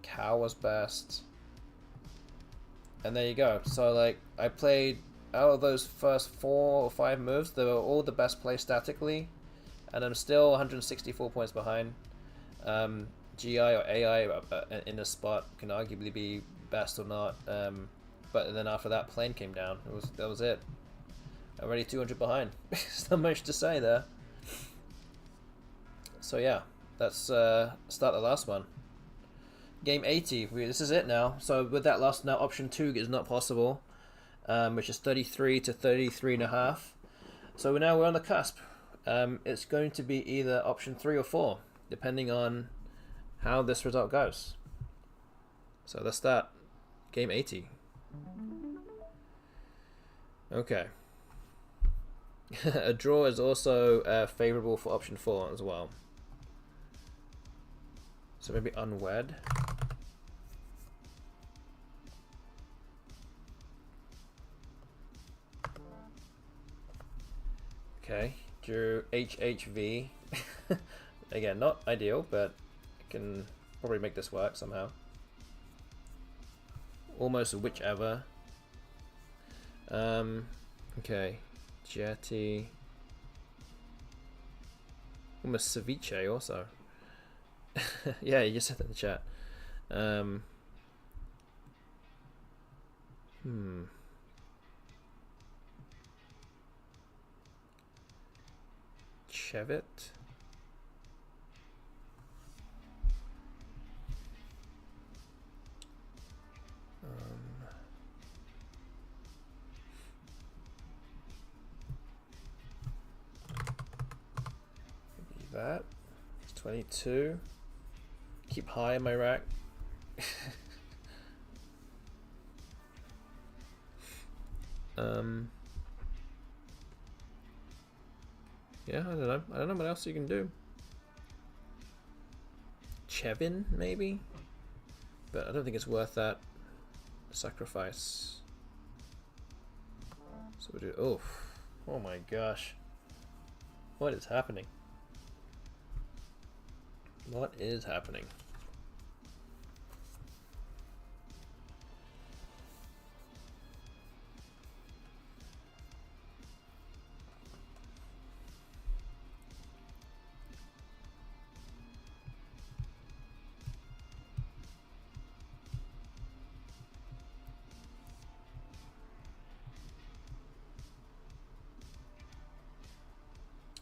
Cow was best. And there you go. So like, I played out of those first 4 or 5 moves, they were all the best play statically, and I'm still 164 points behind. GI or AI in this spot can arguably be best or not, but then after that, plane came down. That was it. I'm already 200 behind. There's not much to say there. So yeah, let's start the last one. Game 80. This is it now. So with that last now, option 2 is not possible, which is 33 to 33.5. So we're on the cusp. It's going to be either option 3 or 4, depending on how this result goes. So let's start game 80. Okay. A draw is also favorable for option 4 as well. So maybe unwed. Okay, drew HHV. Again, not ideal, but I can probably make this work somehow. Almost whichever. Okay, Jetty. Almost ceviche also. Yeah, you just said that in the chat. Chevit. Maybe that. It's 22. Keep high in my rack. Yeah, I don't know. I don't know what else you can do. Chevin, maybe? But I don't think it's worth that sacrifice. So we do. Oh my gosh. What is happening? What is happening?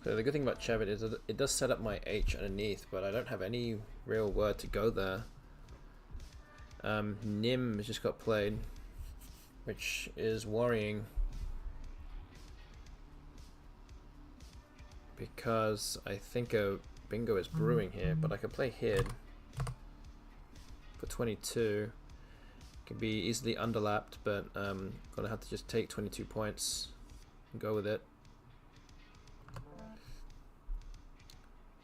So the good thing about Chevit is that it does set up my H underneath, but I don't have any real word to go there. Nim has just got played, which is worrying because I think a bingo is brewing here, but I could play Hid for 22. Can be easily underlapped, but gonna have to just take 22 points and go with it.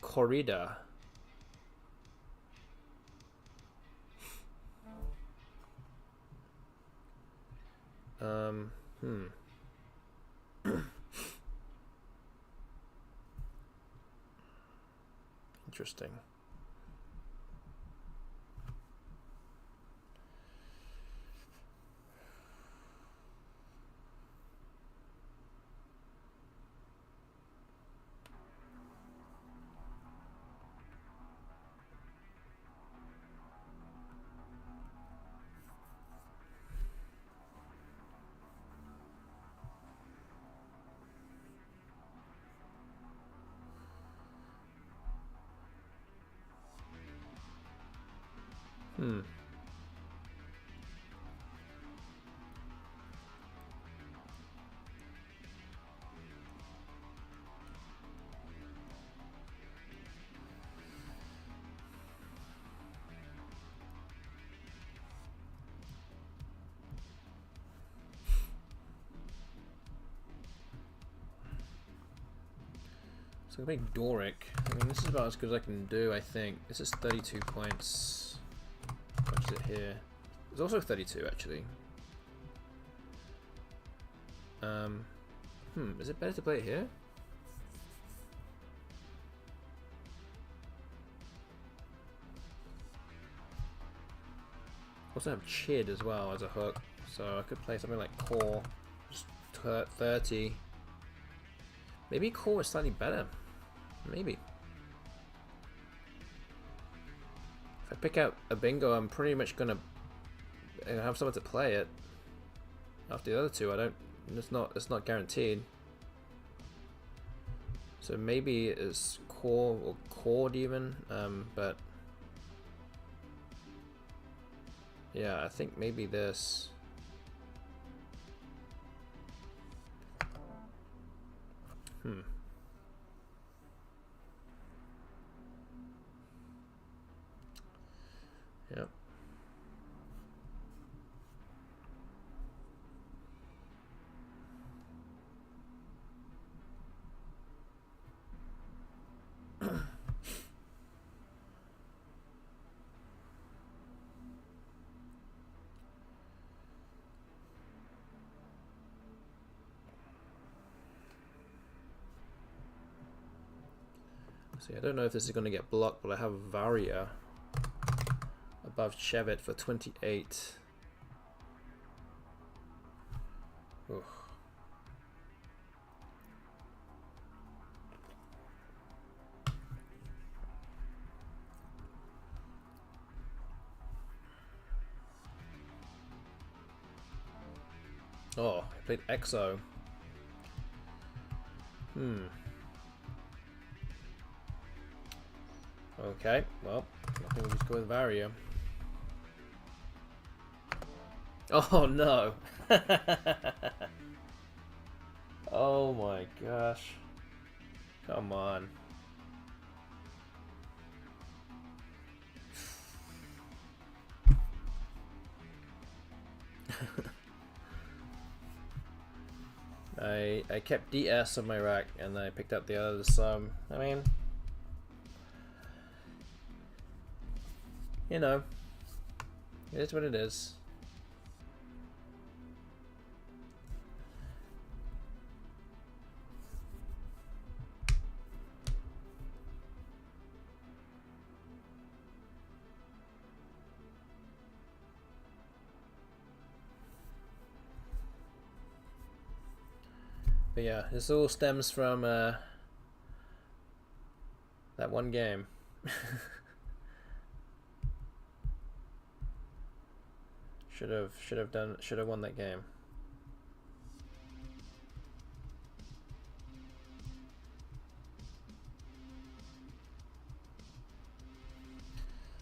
Corrida. Interesting. So I'm gonna make Doric. I mean, this is about as good as I can do, I think. This is 32 points. How much is it here? It's also 32, actually. Is it better to play it here? Also have Chid as well as a hook, so I could play something like Core, just 30. Maybe Core is slightly better. Maybe. If I pick out a bingo, I'm pretty much gonna have someone to play it. After the other two, I don't. It's not guaranteed. So maybe it's Core or Chord even, but yeah, I think maybe this. Yep. See, I don't know if this is going to get blocked, but I have Varia above Chevit for 28. Oof. Oh, I played EXO. Okay, well, I think we'll just go with Varia. Oh no! Oh my gosh. Come on. I kept DS on my rack and I picked up the others, so I mean, you know, it is what it is. But yeah, this all stems from that one game. should have won that game.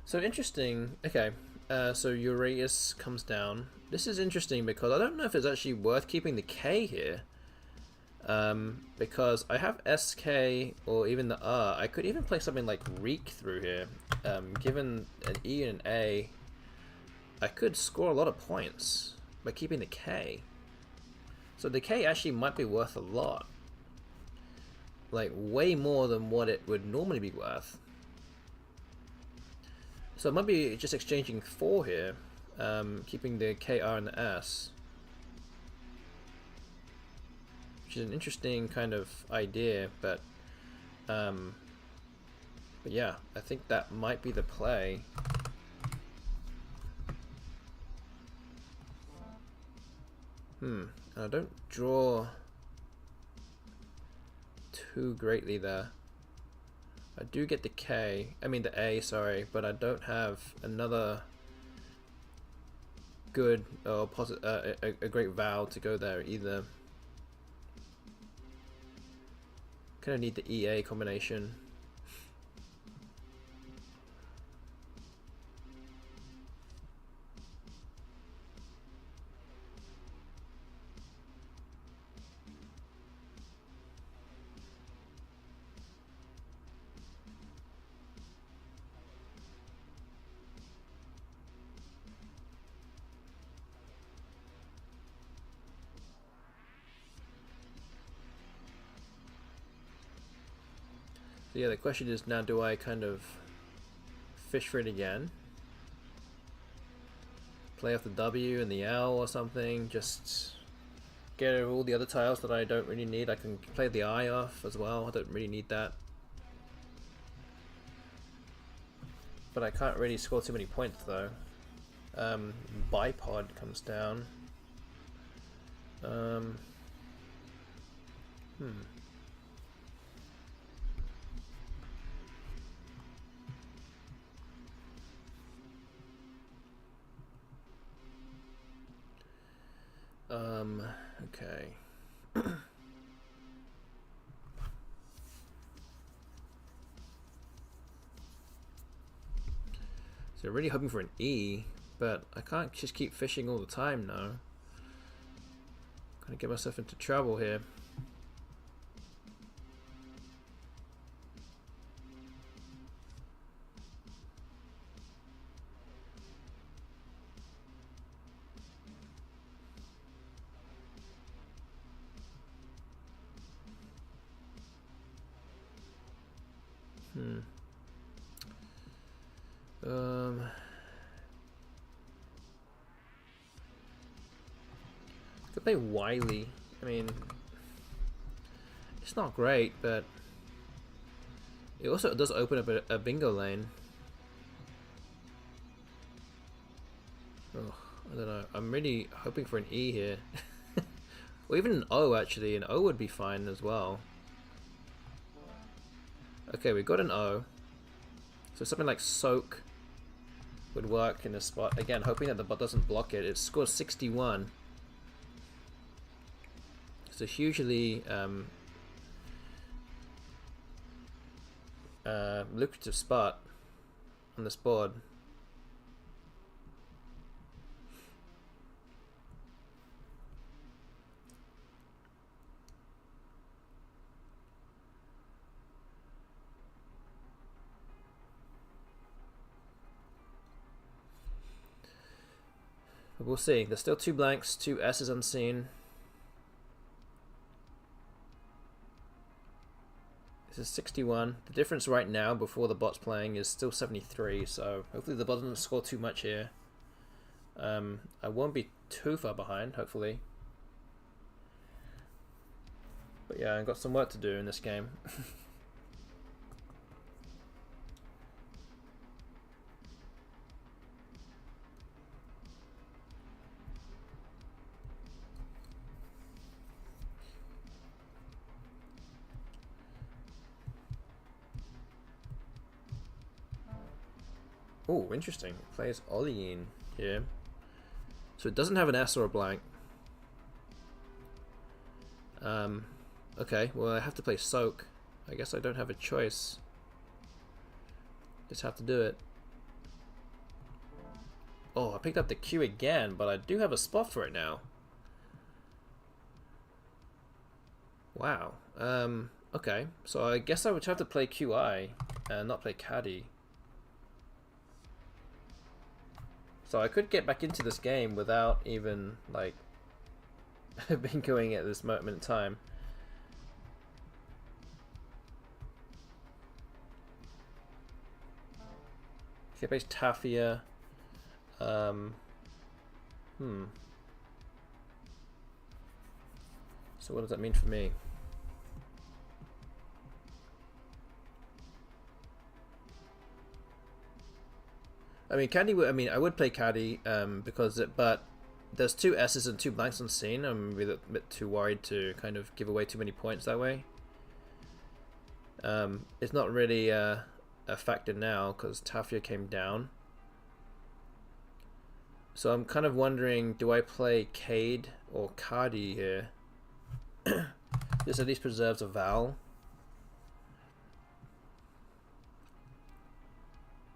So interesting. Okay, so Uraeus comes down. This is interesting because I don't know if it's actually worth keeping the K here. Because I have SK or even the R. I could even play something like Reek through here. Given an E and an A, I could score a lot of points by keeping the K. So the K actually might be worth a lot. Like way more than what it would normally be worth. So it might be just exchanging 4 here, keeping the KR and the S. Which is an interesting kind of idea, but yeah, I think that might be the play. I don't draw too greatly there. I do get the K, I mean the A, sorry, but I don't have another good or a great vowel to go there either. Kind of need the EA combination. So yeah, the question is now, do I kind of fish for it again? Play off the W and the L or something, just get rid of all the other tiles that I don't really need. I can play the I off as well, I don't really need that. But I can't really score too many points though. Bipod comes down. Okay. So really hoping for an E, but I can't just keep fishing all the time now. Gonna get myself into trouble here. Could play Wiley. I mean, it's not great, but it also does open up a bingo lane. Oh, I don't know. I'm really hoping for an E here. Or even an O, actually. An O would be fine as well. Okay, we got an O. So something like Soak would work in this spot. Again, hoping that the bot doesn't block it. It scores 61. It's a hugely lucrative spot on this board. But we'll see. There's still 2 blanks, 2 S's unseen. This is 61. The difference right now before the bot's playing is still 73, so hopefully the bot doesn't score too much here. I won't be too far behind, hopefully. But yeah, I've got some work to do in this game. Oh, interesting. It plays Ollie in here. So it doesn't have an S or a blank. Okay, well I have to play Soak. I guess I don't have a choice. Just have to do it. Oh, I picked up the Q again, but I do have a spot for it now. Wow. Okay, so I guess I would have to play QI and not play Caddy. So I could get back into this game without even, like, bingoing at this moment in time. Okay, base Tafia. So what does that mean for me? I mean, Caddy. I mean, I would play Caddy but there's two S's and two blanks on scene. I'm a bit too worried to kind of give away too many points that way. It's not really a factor now because Tafia came down. So I'm kind of wondering, do I play Cade or Cardi here? This at least preserves a vowel.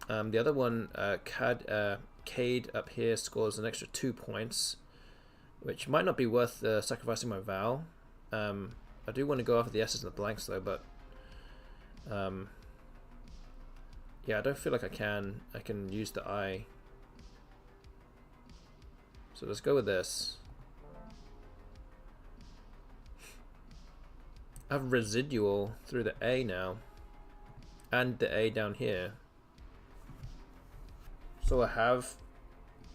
The other one, Cade up here scores an extra 2 points, which might not be worth sacrificing my vowel. I do want to go after the S's and the blanks though, but yeah, I don't feel like I can use the I. So let's go with this. I have residual through the A now, and the A down here. So I have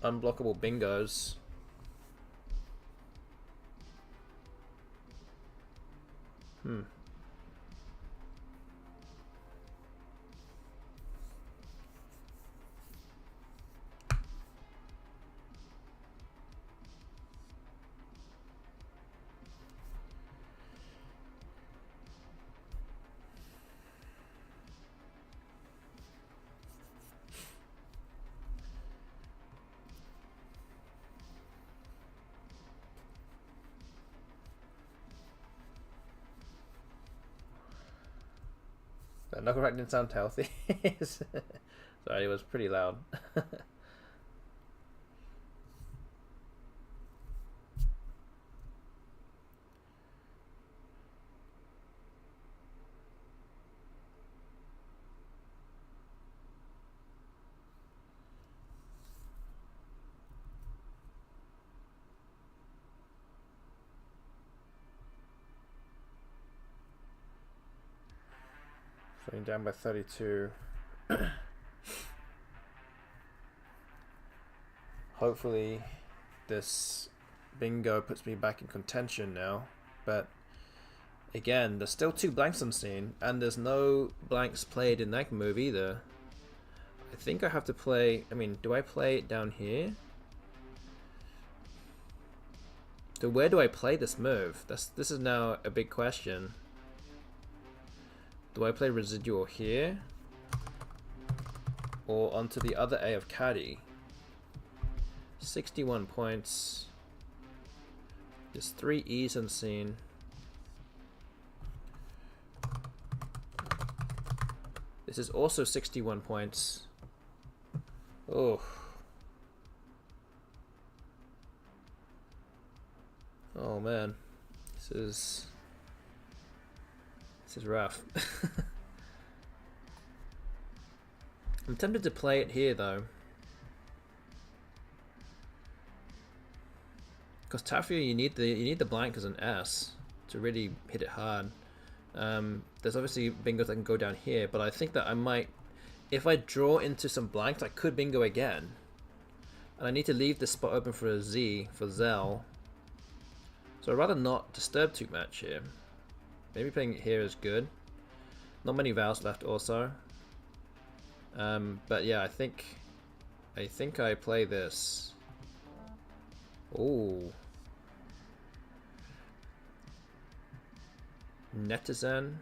unblockable bingos. That knuckle crack didn't sound healthy. Sorry, it was pretty loud. Going down by 32. Hopefully this bingo puts me back in contention now, but again, there's still 2 blanks on scene, and there's no blanks played in that move either. I think I have to play, I mean, do I play it down here? So where do I play this move? This is now a big question. Do I play residual here? Or onto the other A of Caddy? 61 points. There's 3 E's on scene. This is also 61 points. Oh. Oh man. This is rough. I'm tempted to play it here though, because Tafia, you need the blank as an S to really hit it hard. The there's obviously bingos that can go down here, but I think that I might, if I draw into some blanks, I could bingo again. And I need to leave this spot open for a Z, for Zell. So I'd rather not disturb too much here. Maybe playing it here is good. Not many vowels left also. But yeah, I think I play this. Ooh. Netizen.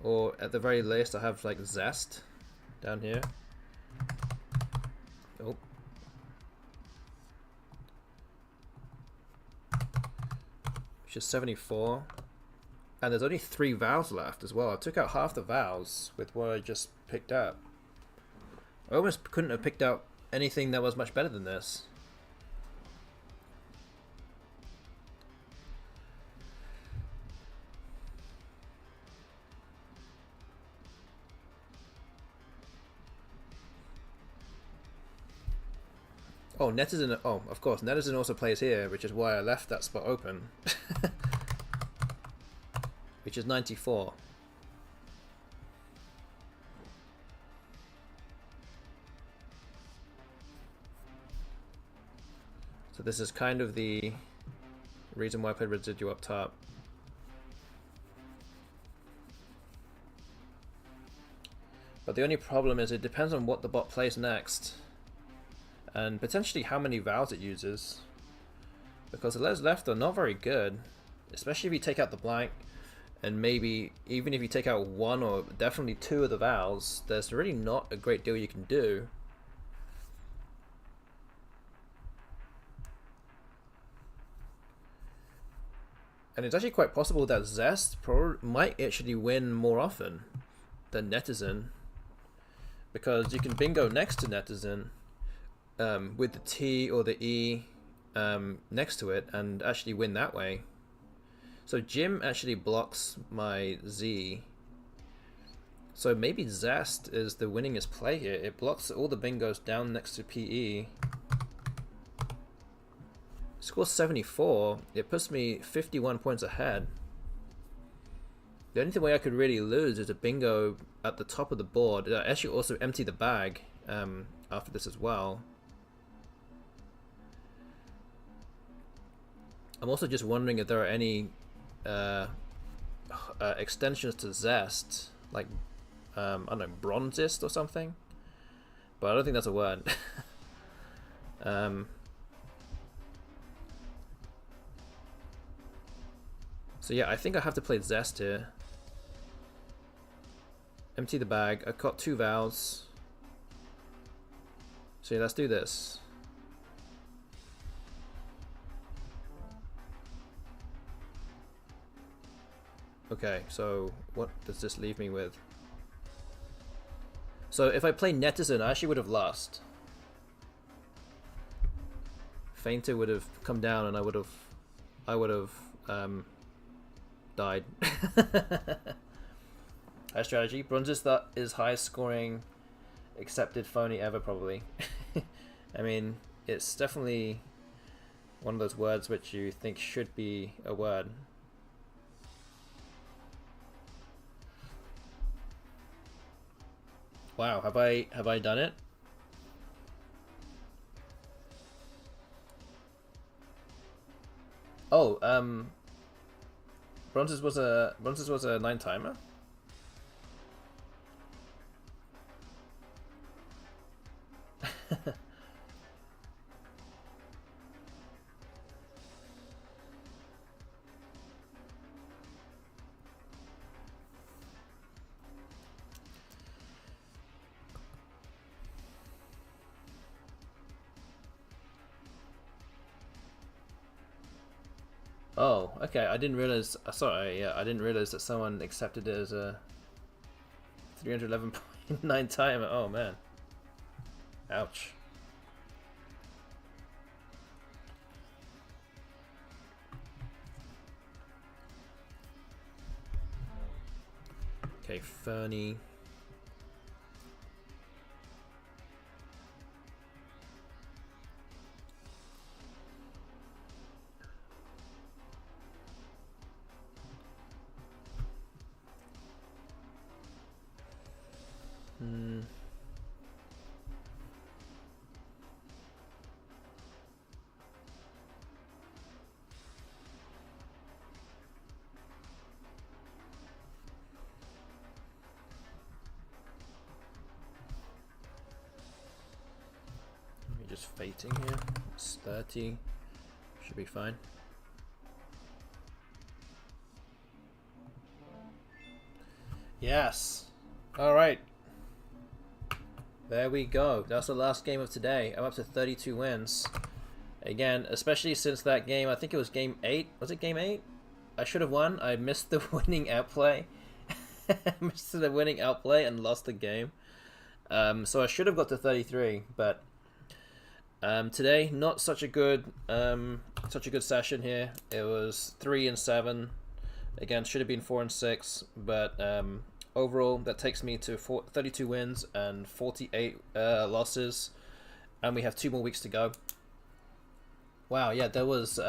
Or at the very least I have like Zest down here. Oh. Which is 74. And there's only 3 vowels left as well. I took out half the vowels with what I just picked up. I almost couldn't have picked out anything that was much better than this. Oh, Netizen. Oh, of course, Netizen also plays here, which is why I left that spot open. Which is 94. So this is kind of the reason why I played residual up top. But the only problem is it depends on what the bot plays next. And potentially how many vowels it uses. Because the letters left are not very good. Especially if you take out the blank. And maybe even if you take out 1 or definitely 2 of the vowels, there's really not a great deal you can do. And it's actually quite possible that Zest might actually win more often than Netizen. Because you can bingo next to Netizen with the T or the E next to it and actually win that way. So Jim actually blocks my Z. So maybe Zest is the winningest play here. It blocks all the bingos down next to PE. Score 74. It puts me 51 points ahead. The only way I could really lose is a bingo at the top of the board. I actually also empty the bag after this as well. I'm also just wondering if there are any extensions to Zest, like I don't know, Bronzist or something, but I don't think that's a word. So yeah, I think I have to play Zest here. Empty the bag. I've got 2 vowels. So yeah, let's do this. Okay, so what does this leave me with? So if I play Netizen, I actually would have lost. Fainter would have come down and I would have died. High strategy. Bronzes that is highest scoring accepted phony ever, probably. I mean, it's definitely one of those words which you think should be a word. Wow, have I done it? Oh, Bronzes was a 9 timer. Oh, okay. I didn't realize. Sorry, yeah, I didn't realize that someone accepted it as a 311.9 timer. Oh man. Ouch. Okay, Fernie. just fating here. It's 30. Should be fine. Yes. Alright. There we go. That's the last game of today. I'm up to 32 wins. Again, especially since that game, I think it was game 8. Was it game 8? I should have won. I missed the winning outplay. Missed the winning outplay and lost the game. So I should have got to 33, but today not such a good session here. It was 3 and 7. Again, should have been 4 and 6, but overall that takes me to 32 wins and 48 losses, and we have 2 more weeks to go. Wow, yeah, there was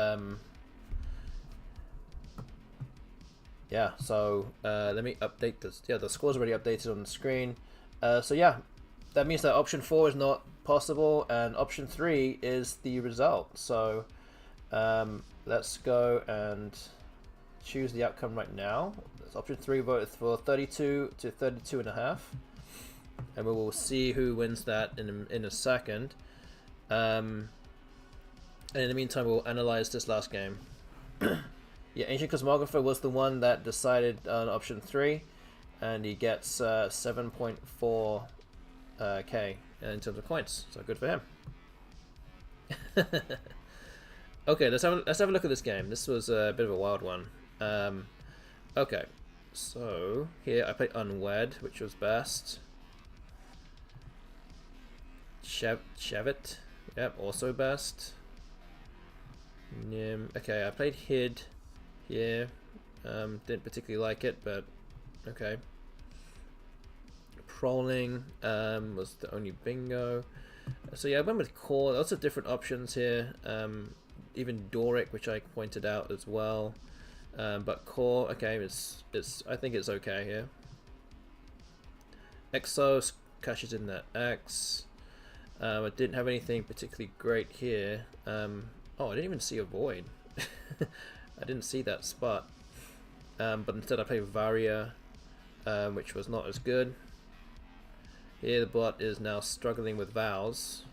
yeah, so let me update this. Yeah, the score's already updated on the screen. So yeah, that means that option 4 is not possible and option 3 is the result. So let's go and choose the outcome right now. That's option 3 voted for 32 to 32.5, and we will see who wins that in a second. And in the meantime, we'll analyze this last game. Yeah, Ancient Cosmographer was the one that decided on option 3, and he gets 7.4 K in terms of points. So good for him. Okay, let's have a look at this game. This was a bit of a wild one. Okay, so here I played Unwed, which was best. Shavit, yep, also best. Okay, I played Hid here. Didn't particularly like it, but okay. Prowling was the only bingo. So yeah, I went with Core. Lots of different options here. Even Doric, which I pointed out as well. But Core, okay, I think it's okay here. Exos cashes in that X. I didn't have anything particularly great here. Oh, I didn't even see a Void. I didn't see that spot. But instead I played Varia, which was not as good. Here the bot is now struggling with vowels,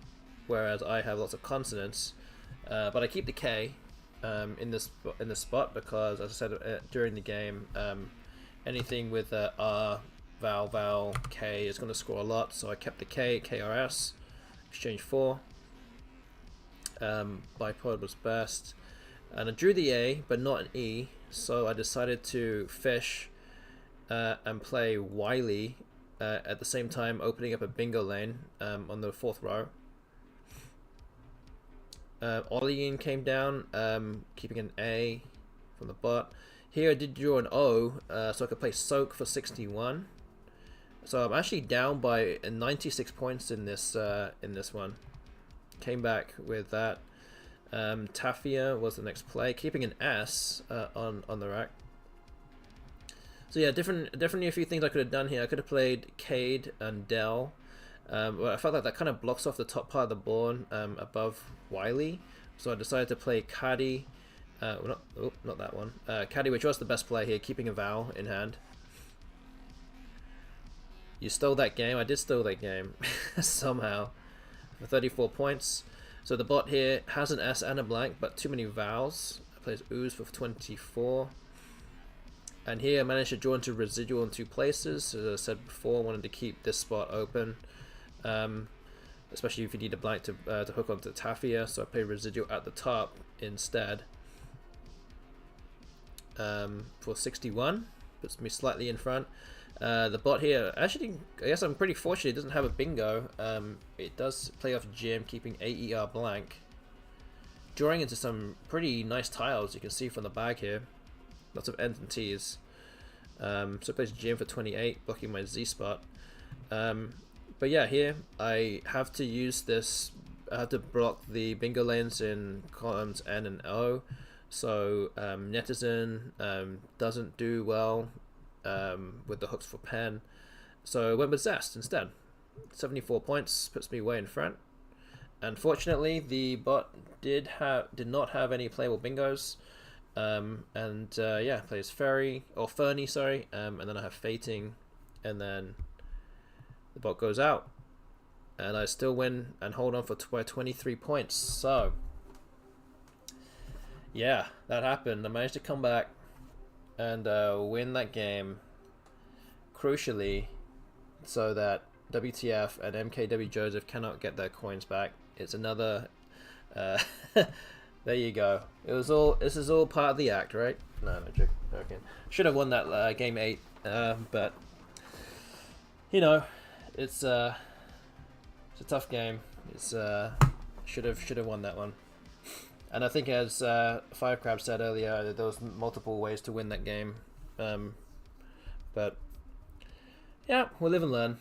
whereas I have lots of consonants. But I keep the K in this spot because, as I said during the game, anything with R, vowel, K is going to score a lot. So I kept the K, KRS, exchange 4. Bipod was best, and I drew the A but not an E, so I decided to fish and play Wily at the same time opening up a bingo lane on the 4th row. Ollie came down, keeping an A from the bot. Here I did draw an O, so I could play Soak for 61. So I'm actually down by 96 points in this one. Came back with that. Tafia was the next play, keeping an S on the rack. So yeah, definitely a few things I could have done here. I could have played Cade and Dell. But I felt like that kind of blocks off the top part of the board above Wily. So I decided to play Caddy. Not that one. Caddy, which was the best play here, keeping a vowel in hand. You stole that game. I did steal that game somehow for 34 points. So the bot here has an S and a blank, but too many vowels. I plays Ooze for 24. And here I managed to draw into residual in 2 places. As I said before, I wanted to keep this spot open, especially if you need a blank to hook onto Tafia. So I play residual at the top instead for 61. Puts me slightly in front. The bot here, actually, I guess I'm pretty fortunate it doesn't have a bingo. It does play off Jim, keeping AER blank. Drawing into some pretty nice tiles, you can see from the bag here. Lots of N's and T's. So it plays Jim for 28, blocking my Z spot. But yeah, here I have to use this. I have to block the bingo lanes in columns N and O. So Netizen doesn't do well with the hooks for pen, so I went with Zest instead. 74 points puts me way in front. Unfortunately, the bot did not have any playable bingos, and yeah, plays Ferry or Fernie, sorry, and then I have Fating, and then the bot goes out. and I still win and hold on for 23 points. So yeah, that happened. I managed to come back and win that game, crucially, so that WTF and MKW Joseph cannot get their coins back. It's another there you go. This is all part of the act, right? No, joking. Should have won that game 8, but you know, it's a tough game. It's should have won that one. And I think, as Firecrab said earlier, there was multiple ways to win that game. But yeah, we'll live and learn.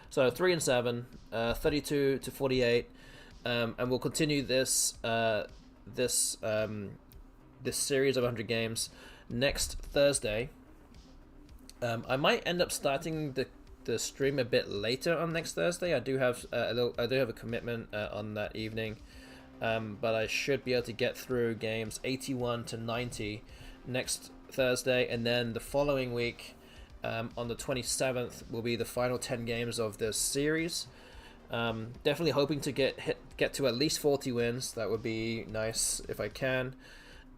So 3-7, 32 to 48, and we'll continue this series of 100 games next Thursday. I might end up starting the stream a bit later on next Thursday. I do have a commitment on that evening. But I should be able to get through games 81 to 90 next Thursday, and then the following week, on the 27th, will be the final 10 games of this series. Definitely hoping to get to at least 40 wins. That would be nice if I can.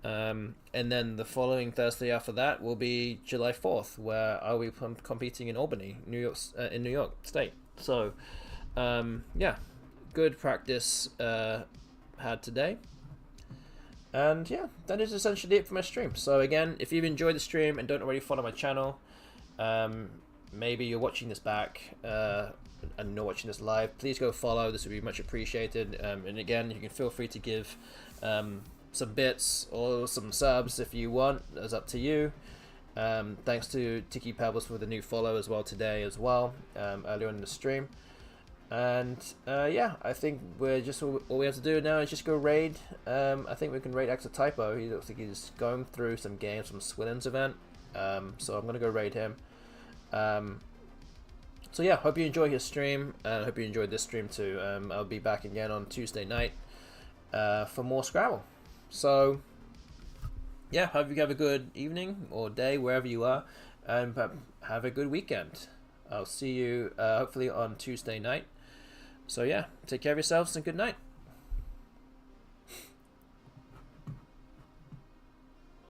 And then the following Thursday after that will be July 4th, where I'll be competing in Albany, New York State. So, yeah, good practice had today. And yeah, that is essentially it for my stream. So again, if you've enjoyed the stream and don't already follow my channel, maybe you're watching this back and not watching this live, please go follow. This would be much appreciated. And again, you can feel free to give some bits or some subs if you want. That's up to you. Thanks to Tiki Pebbles for the new follow as well today as well, earlier in the stream. And yeah, I think we're just all we have to do now is just go raid. I think we can raid Extra Typo. He looks like he's going through some games from Swillen's event. So I'm gonna go raid him. So yeah, hope you enjoy his stream, and hope you enjoyed this stream too. I'll be back again on Tuesday night for more Scrabble. So yeah, hope you have a good evening or day wherever you are, and have a good weekend. I'll see you hopefully on Tuesday night. So yeah, take care of yourselves and good night.